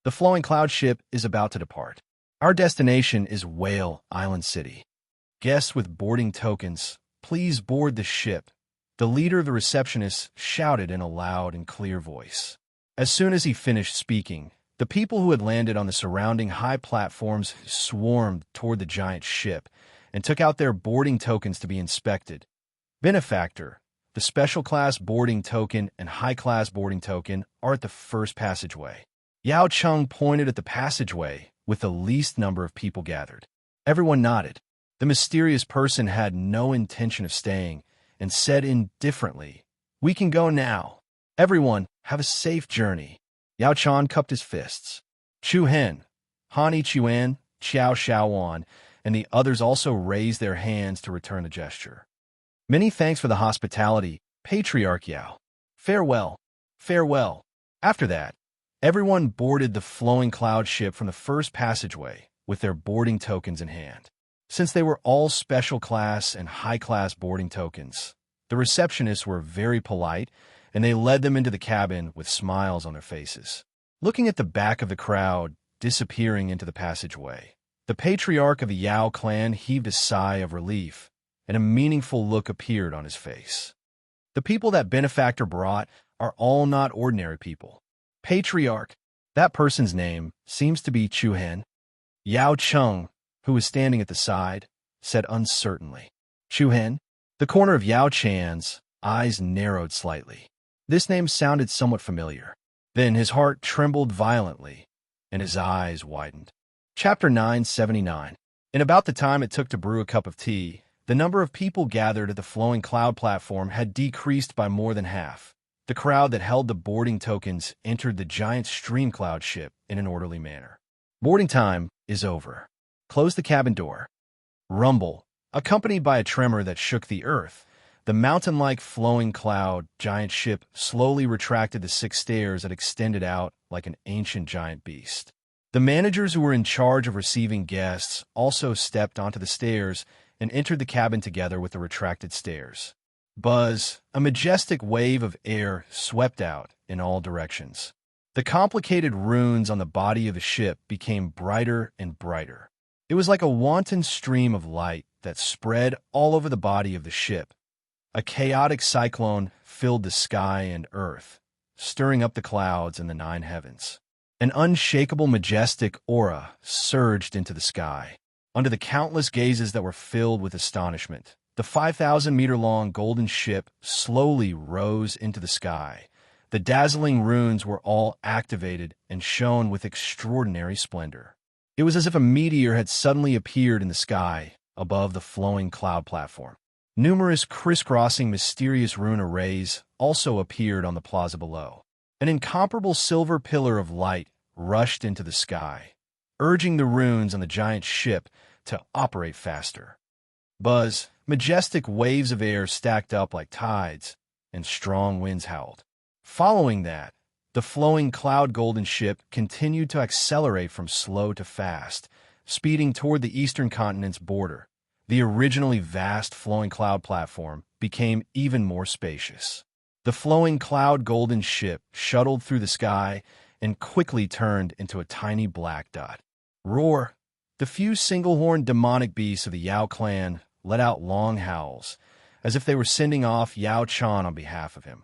The flowing cloud ship is about to depart. Our destination is Whale Island City. Guests with boarding tokens, please board the ship, the leader of the receptionists shouted in a loud and clear voice. As soon as he finished speaking, the people who had landed on the surrounding high platforms swarmed toward the giant ship and took out their boarding tokens to be inspected. Benefactor, the special class boarding token and high class boarding token are at the first passageway. Yao Cheng pointed at the passageway with the least number of people gathered. Everyone nodded. The mysterious person had no intention of staying and said indifferently, "We can go now. Everyone, have a safe journey." Yao Chan cupped his fists. Chu-Hen, Han Ichuan, Qiao Shaowan, and the others also raised their hands to return the gesture. "Many thanks for the hospitality, Patriarch Yao. Farewell, farewell." After that, everyone boarded the flowing cloud ship from the first passageway with their boarding tokens in hand. Since they were all special class and high class boarding tokens, the receptionists were very polite and they led them into the cabin with smiles on their faces. Looking at the back of the crowd disappearing into the passageway, the patriarch of the Yao clan heaved a sigh of relief, and a meaningful look appeared on his face. The people that Benefactor brought are all not ordinary people. Patriarch, that person's name seems to be Chu-Hen. Yao Cheng, who was standing at the side, said uncertainly. Chu-Hen? The corner of Yao Chan's eyes narrowed slightly. This name sounded somewhat familiar. Then his heart trembled violently, and his eyes widened. Chapter 979. In about the time it took to brew a cup of tea, the number of people gathered at the flowing cloud platform had decreased by more than half. The crowd that held the boarding tokens entered the giant stream cloud ship in an orderly manner. Boarding time is over. Close the cabin door. Rumble, accompanied by a tremor that shook the earth, the mountain-like flowing cloud giant ship slowly retracted the 6 stairs that extended out like an ancient giant beast. The managers who were in charge of receiving guests also stepped onto the stairs and entered the cabin together with the retracted stairs. Buzz, a majestic wave of air swept out in all directions. The complicated runes on the body of the ship became brighter and brighter. It was like a wanton stream of light that spread all over the body of the ship. A chaotic cyclone filled the sky and earth, stirring up the clouds and the nine heavens. An unshakable, majestic aura surged into the sky. Under the countless gazes that were filled with astonishment, the 5,000-meter-long golden ship slowly rose into the sky. The dazzling runes were all activated and shone with extraordinary splendor. It was as if a meteor had suddenly appeared in the sky above the flowing cloud platform. Numerous crisscrossing mysterious rune arrays also appeared on the plaza below. An incomparable silver pillar of light rushed into the sky, urging the runes on the giant ship to operate faster. Buzz, majestic waves of air stacked up like tides, and strong winds howled. Following that, the flowing cloud golden ship continued to accelerate from slow to fast, speeding toward the eastern continent's border. The originally vast flowing cloud platform became even more spacious. The flowing cloud golden ship shuttled through the sky and quickly turned into a tiny black dot. Roar! The few single-horned demonic beasts of the Yao clan let out long howls, as if they were sending off Yao Chan on behalf of him.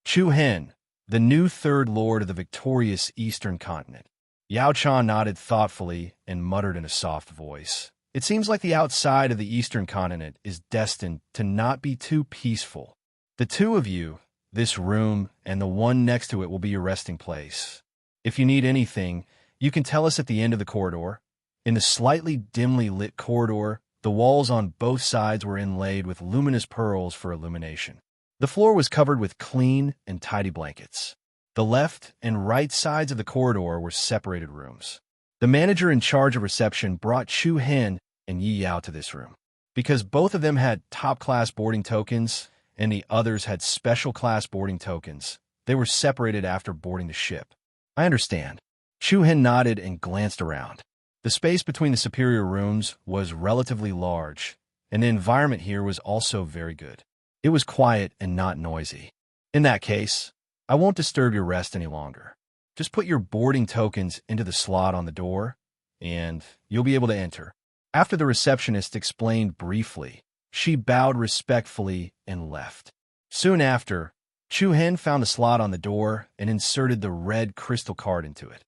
Chu Hen, the new third lord of the victorious eastern continent. Yao Chan nodded thoughtfully and muttered in a soft voice. It seems like the outside of the eastern continent is destined to not be too peaceful. The two of you, this room, and the one next to it will be your resting place. If you need anything, you can tell us at the end of the corridor. In the slightly dimly lit corridor, the walls on both sides were inlaid with luminous pearls for illumination. The floor was covered with clean and tidy blankets. The left and right sides of the corridor were separated rooms. The manager in charge of reception brought Chu Hen and Yi Yao to this room. Because both of them had top-class boarding tokens and the others had special-class boarding tokens, they were separated after boarding the ship. I understand. Chu Hen nodded and glanced around. The space between the superior rooms was relatively large, and the environment here was also very good. It was quiet and not noisy. In that case, I won't disturb your rest any longer. Just put your boarding tokens into the slot on the door, and you'll be able to enter. After the receptionist explained briefly, she bowed respectfully and left. Soon after, Chu Hen found a slot on the door and inserted the red crystal card into it.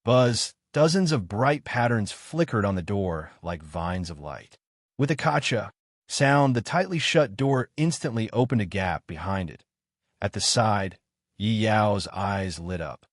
Buzz, dozens of bright patterns flickered on the door like vines of light. With a kacha sound, the tightly shut door instantly opened a gap behind it. At the side, Yi Yao's eyes lit up.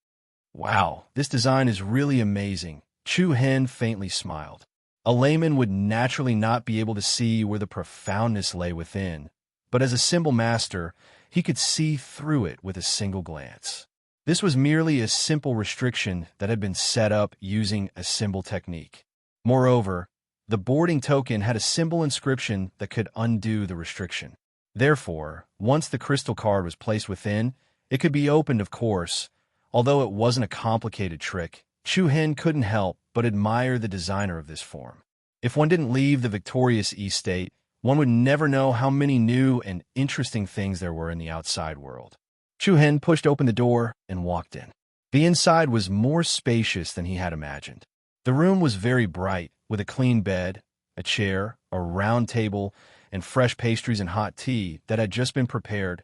Wow, this design is really amazing. Chu Hen faintly smiled. A layman would naturally not be able to see where the profoundness lay within, but as a symbol master, he could see through it with a single glance. This was merely a simple restriction that had been set up using a symbol technique. Moreover, the boarding token had a symbol inscription that could undo the restriction. Therefore, once the crystal card was placed within, it could be opened, of course. Although it wasn't a complicated trick, Chu Hen couldn't help but admire the designer of this form. If one didn't leave the victorious East State, one would never know how many new and interesting things there were in the outside world. Chu Hen pushed open the door and walked in. The inside was more spacious than he had imagined. The room was very bright, with a clean bed, a chair, a round table, and fresh pastries and hot tea that had just been prepared.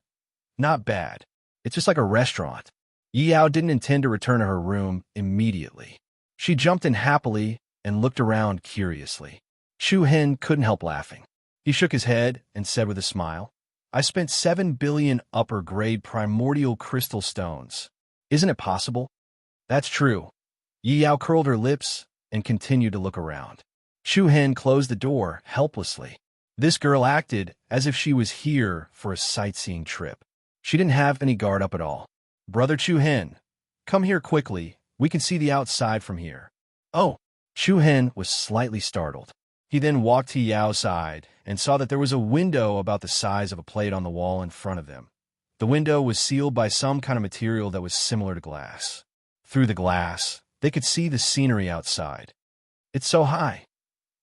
Not bad. It's just like a restaurant. Yi Yao didn't intend to return to her room immediately. She jumped in happily and looked around curiously. Chu Hen couldn't help laughing. He shook his head and said with a smile, I spent 7 billion upper-grade primordial crystal stones. Isn't it possible? That's true. Yi Yao curled her lips and continued to look around. Chu Hen closed the door helplessly. This girl acted as if she was here for a sightseeing trip. She didn't have any guard up at all. Brother Chu Hen, come here quickly. We can see the outside from here. Oh, Chu Hen was slightly startled. He then walked to Yao's side and saw that there was a window about the size of a plate on the wall in front of them. The window was sealed by some kind of material that was similar to glass. Through the glass, they could see the scenery outside. It's so high,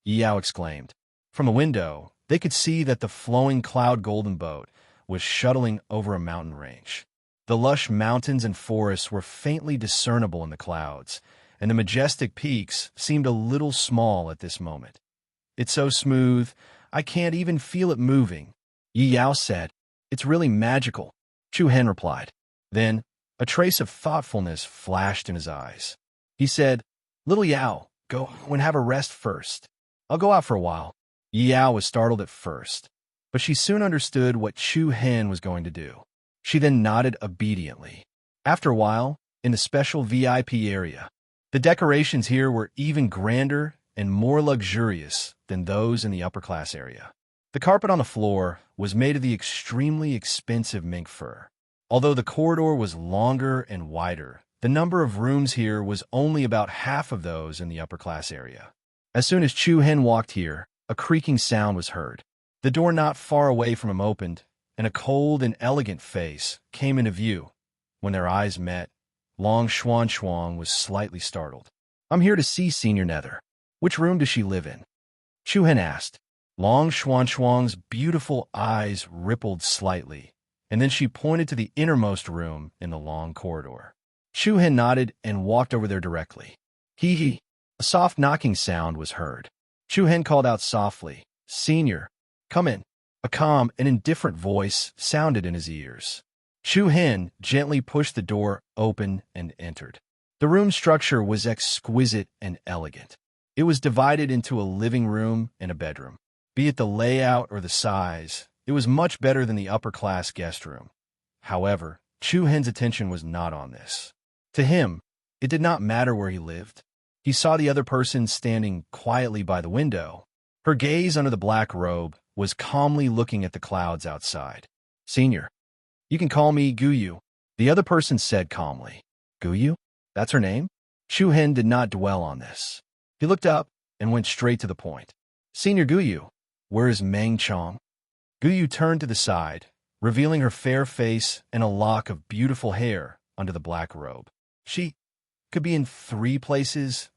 Yi Yao exclaimed. From the window, they could see that the flowing cloud golden boat was shuttling over a mountain range. The lush mountains and forests were faintly discernible in the clouds, and the majestic peaks seemed a little small at this moment. It's so smooth, I can't even feel it moving, Yi Yao said. It's really magical, Chu Hen replied. Then, A trace of thoughtfulness flashed in his eyes. He said, "Little Yao, go and have a rest first. I'll go out for a while." Yao was startled at first, but she soon understood what Chu Hen was going to do. She then nodded obediently. After a while, in the special VIP area, the decorations here were even grander and more luxurious than those in the upper-class area. The carpet on the floor was made of the extremely expensive mink fur. Although the corridor was longer and wider, the number of rooms here was only about half of those in the upper-class area. As soon as Chu Hen walked here, a creaking sound was heard. The door not far away from him opened, and a cold and elegant face came into view. When their eyes met, Long Xuan Xuan was slightly startled. "I'm here to see Senior Nether. Which room does she live in?" Chu Hen asked. Long Xuan Xuan's beautiful eyes rippled slightly, and then she pointed to the innermost room in the long corridor. Chu Hen nodded and walked over there directly. Hee hee. A soft knocking sound was heard. Chu Hen called out softly, "Senior, come in." A calm and indifferent voice sounded in his ears. Chu Hen gently pushed the door open and entered. The room structure was exquisite and elegant. It was divided into a living room and a bedroom. Be it the layout or the size, it was much better than the upper-class guest room. However, Chu Hen's attention was not on this. To him, it did not matter where he lived. He saw the other person standing quietly by the window. Her gaze under the black robe was calmly looking at the clouds outside. "Senior, you can call me Guyu," the other person said calmly. "Guyu? That's her name?" Chu Hen did not dwell on this. He looked up and went straight to the point. "Senior Guyu, where is Meng Chong?" Guyu turned to the side, revealing her fair face and a lock of beautiful hair under the black robe. "She could be in three places.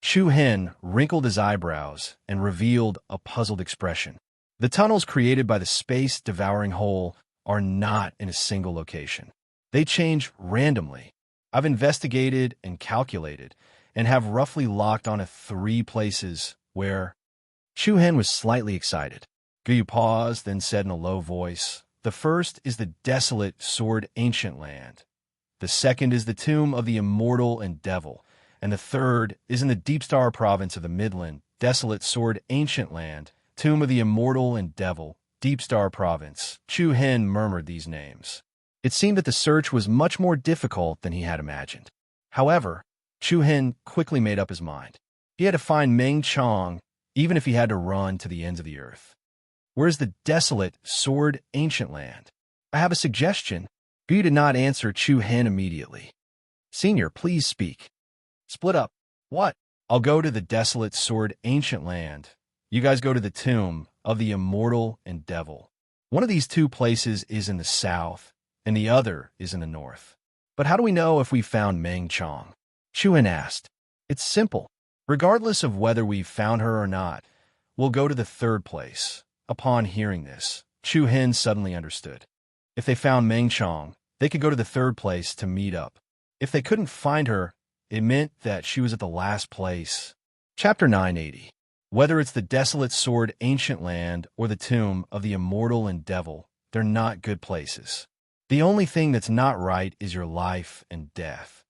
Chu Hen wrinkled his eyebrows and revealed a puzzled expression. The tunnels created by the space-devouring hole are not in a single location. They change randomly. I've investigated and calculated, and have roughly locked on to 3 places where—" Chu Hen was slightly excited. Guyu paused, then said in a low voice, "The first is the desolate, sword ancient land. The second is the tomb of the immortal and devil, and the third is in the Deep Star province of the Midland, desolate, sword ancient land, tomb of the immortal and devil, Deep Star province." Chu Hen murmured these names. It seemed that the search was much more difficult than he had imagined. However, Chu Hen quickly made up his mind. He had to find Meng Chong, even if he had to run to the ends of the earth. "Where's the desolate, sword ancient land?" "I have a suggestion." Guyu did not answer Chu Hen immediately. "Senior, please speak." "Split up." "What?" "I'll go to the desolate, sword ancient land. You guys go to the tomb of the immortal and devil. One of these 2 places is in the south, and the other is in the north." "But how do we know if we found Meng Chong?" Chu Hen asked. "It's simple. Regardless of whether we've found her or not, we'll go to the 3rd place." Upon hearing this, Chu Hen suddenly understood. If they found Meng Chong, they could go to the 3rd place to meet up. If they couldn't find her, it meant that she was at the last place. Chapter 980. Whether it's the desolate sword ancient land or the tomb of the immortal and devil, they're not good places. The only thing that's not right is your life and death.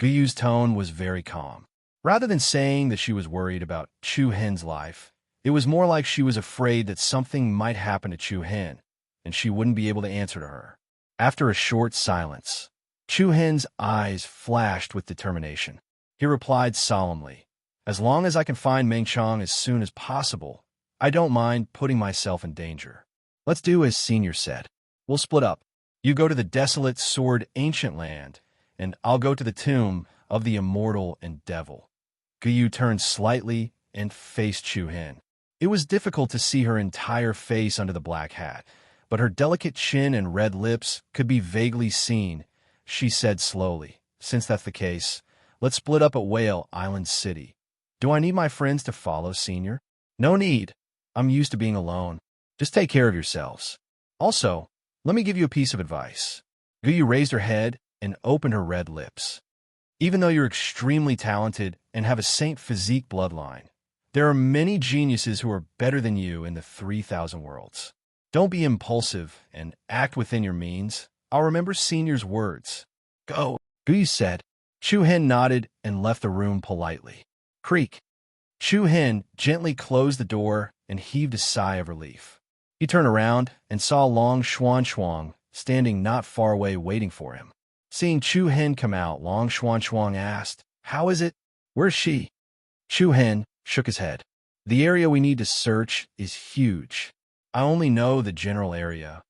Guyu's tone was very calm. Rather than saying that she was worried about Chu Hen's life, it was more like she was afraid that something might happen to Chu Hen, and she wouldn't be able to answer to her. After a short silence, Chu Hen's eyes flashed with determination. He replied solemnly, "As long as I can find Meng Chong as soon as possible, I don't mind putting myself in danger. Let's do as Senior said. We'll split up. You go to the desolate sword ancient land, and I'll go to the tomb of the immortal and devil." Guyu turned slightly and faced Chu Hen. It was difficult to see her entire face under the black hat, but her delicate chin and red lips could be vaguely seen. She said slowly, "Since that's the case, let's split up at Whale Island City. Do I need my friends to follow, Senior?" "No need. I'm used to being alone. Just take care of yourselves. Also, let me give you a piece of advice." Guyu raised her head and opened her red lips. "Even though you're extremely talented and have a saint physique bloodline, there are many geniuses who are better than you in the 3,000 worlds. Don't be impulsive and act within your means. I'll remember Senior's words. Go, Gu said. Chu Hen nodded and left the room politely. Creak. Chu Hen gently closed the door and heaved a sigh of relief. He turned around and saw Long Xuan standing not far away waiting for him. Seeing Chu Hen come out, Long Xuan asked, How is it? Where's she? Chu Hen shook his head. The area we need to search is huge. I only know the general area.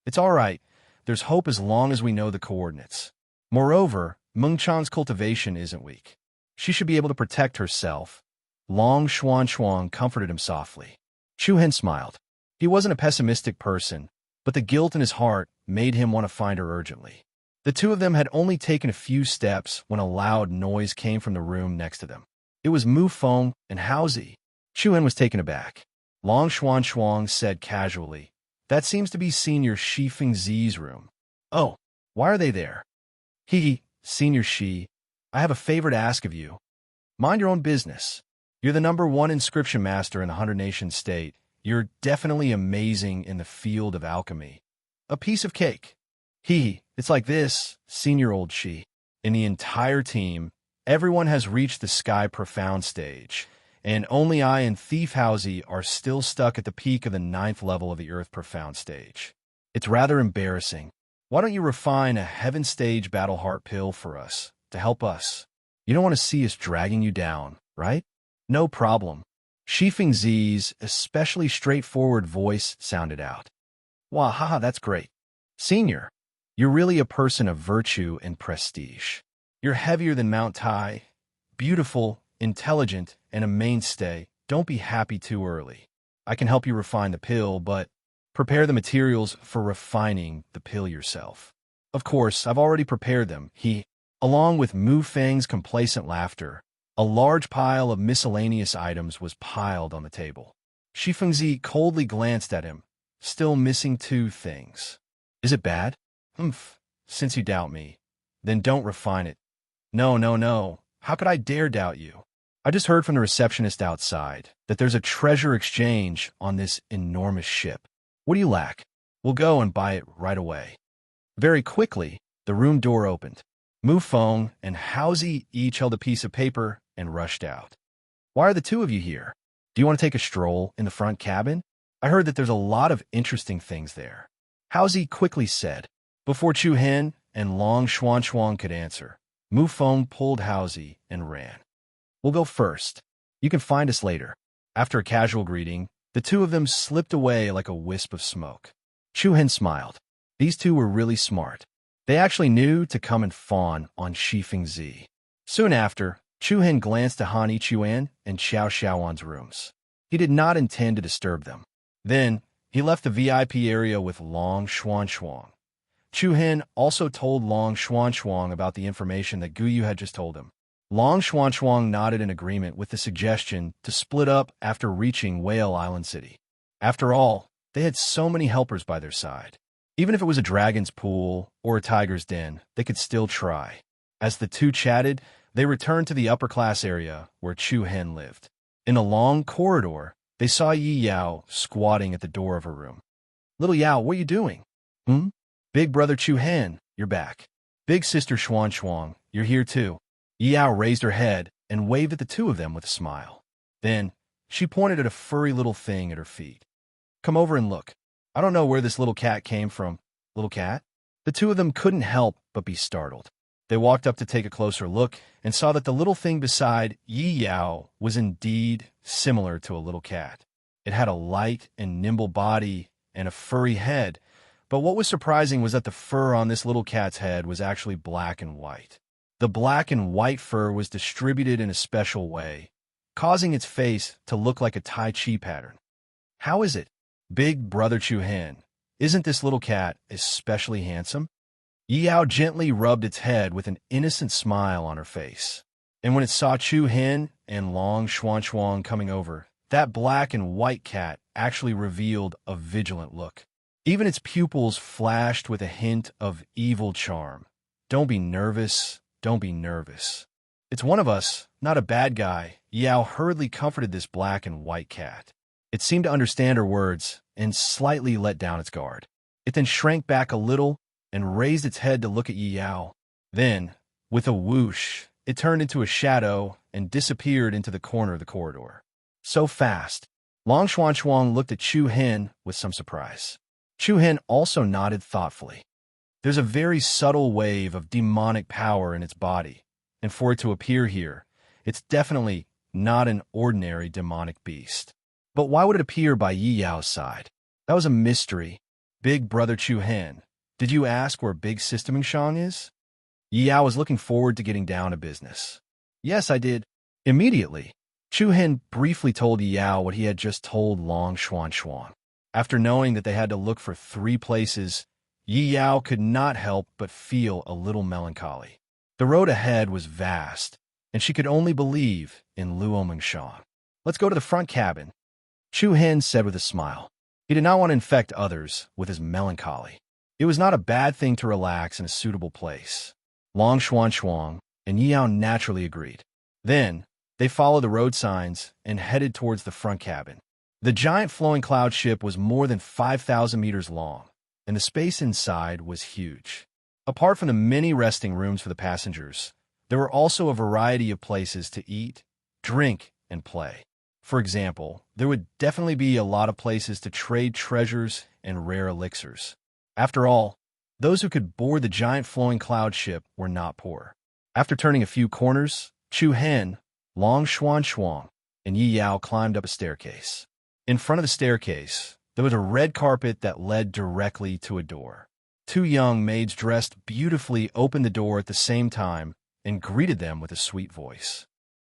It's all right. There's hope as long as we know the coordinates. Moreover, Meng Chan's cultivation isn't weak. She should be able to protect herself. Long Xuan comforted him softly. Chu Hen smiled. He wasn't a pessimistic person, but the guilt in his heart made him want to find her urgently. The two of them had only taken a few steps when a loud noise came from the room next to them. It was Mu Feng and Haozi. Chu Hen was taken aback. Long Xuan said casually, That seems to be Senior Shi Fengzi's room. Oh, why are they there? Senior Shi, I have a favor to ask of you. Mind your own business. You're the #1 inscription master in the 100 Nation state. You're definitely amazing in the field of alchemy. A piece of cake. It's like this, Senior Old Shi. In the entire team, everyone has reached the Sky Profound stage, and only I and Thief Haozi are still stuck at the peak of the 9th level of the Earth Profound stage. It's rather embarrassing. Why don't you refine a Heaven Stage Battle Heart pill for us, to help us? You don't want to see us dragging you down, right? No problem. Shi Fengzi's especially straightforward voice sounded out. Wow, haha, that's great. Senior, you're really a person of virtue and prestige. You're heavier than Mount Tai, beautiful, intelligent, and a mainstay. Don't be happy too early. I can help you refine the pill, but prepare the materials for refining the pill yourself. Of course, I've already prepared them. Along with Mu Feng's complacent laughter, a large pile of miscellaneous items was piled on the table. Shi Fengzi coldly glanced at him, still missing 2 things. Is it bad? Since you doubt me, then don't refine it. No. How could I dare doubt you? I just heard from the receptionist outside that there's a treasure exchange on this enormous ship. What do you lack? We'll go and buy it right away. Very quickly, the room door opened. Mu Feng and Haozi each held a piece of paper and rushed out. Why are the 2 of you here? Do you want to take a stroll in the front cabin? I heard that there's a lot of interesting things there. Haozi quickly said. Before Chu Hen and Long Xuan could answer, Mu Feng pulled Haozi and ran. We'll go first. You can find us later. After a casual greeting, the 2 of them slipped away like a wisp of smoke. Chu Hen smiled. These 2 were really smart. They actually knew to come and fawn on Shi Fengzi. Soon after, Chu Hen glanced to Han Yichuan and Xiao Xiaowan's rooms. He did not intend to disturb them. Then, he left the VIP area with Long Xuan. Chu Hen also told Long Xuan about the information that Gu Yu had just told him. Long Xuan nodded in agreement with the suggestion to split up after reaching Whale Island City. After all, they had so many helpers by their side. Even if it was a dragon's pool or a tiger's den, they could still try. As the 2 chatted, they returned to the upper-class area where Chu Hen lived. In a long corridor, they saw Yi Yao squatting at the door of her room. Little Yao, what are you doing? Big brother Chu Hen, you're back. Big sister Xuan, you're here too. Yi Yao raised her head and waved at the 2 of them with a smile. Then, she pointed at a furry little thing at her feet. Come over and look. I don't know where this little cat came from. Little cat? The 2 of them couldn't help but be startled. They walked up to take a closer look and saw that the little thing beside Yi Yao was indeed similar to a little cat. It had a light and nimble body and a furry head, but what was surprising was that the fur on this little cat's head was actually black and white. The black and white fur was distributed in a special way, causing its face to look like a Tai Chi pattern. How is it? Big brother Chu Hen, isn't this little cat especially handsome? Yi Yao gently rubbed its head with an innocent smile on her face. And when it saw Chu Hen and Long Xuan coming over, that black and white cat actually revealed a vigilant look. Even its pupils flashed with a hint of evil charm. Don't be nervous. Don't be nervous. It's one of us, not a bad guy. Yi Yao hurriedly comforted this black and white cat. It seemed to understand her words and slightly let down its guard. It then shrank back a little and raised its head to look at Yi Yao. Then, with a whoosh, it turned into a shadow and disappeared into the corner of the corridor. So fast. Long Xuanchuang looked at Chu Hen with some surprise. Chu Hen also nodded thoughtfully. There's a very subtle wave of demonic power in its body, and for it to appear here, it's definitely not an ordinary demonic beast. But why would it appear by Yi Yao's side? That was a mystery. Big Brother Chu Hen, did you ask where Big Sister Mingxiang is? Yi Yao was looking forward to getting down to business. Yes, I did. Immediately, Chu Hen briefly told Yi Yao what he had just told Long Xuanchuang. After knowing that they had to look for 3 places, Yi Yao could not help but feel a little melancholy. The road ahead was vast, and she could only believe in Luo Mengxiang. Let's go to the front cabin, Chu Hen said with a smile. He did not want to infect others with his melancholy. It was not a bad thing to relax in a suitable place. Long Xuanchuang and Yi Yao naturally agreed. Then, they followed the road signs and headed towards the front cabin. The giant flowing cloud ship was more than 5,000 meters long, and the space inside was huge. Apart from the many resting rooms for the passengers, there were also a variety of places to eat, drink, and play. For example, there would definitely be a lot of places to trade treasures and rare elixirs. After all, those who could board the giant flowing cloud ship were not poor. After turning a few corners, Chu Hen, Long Xuanchuang, and Yi Yao climbed up a staircase. In front of the staircase, there was a red carpet that led directly to a door. 2 young maids dressed beautifully opened the door at the same time and greeted them with a sweet voice.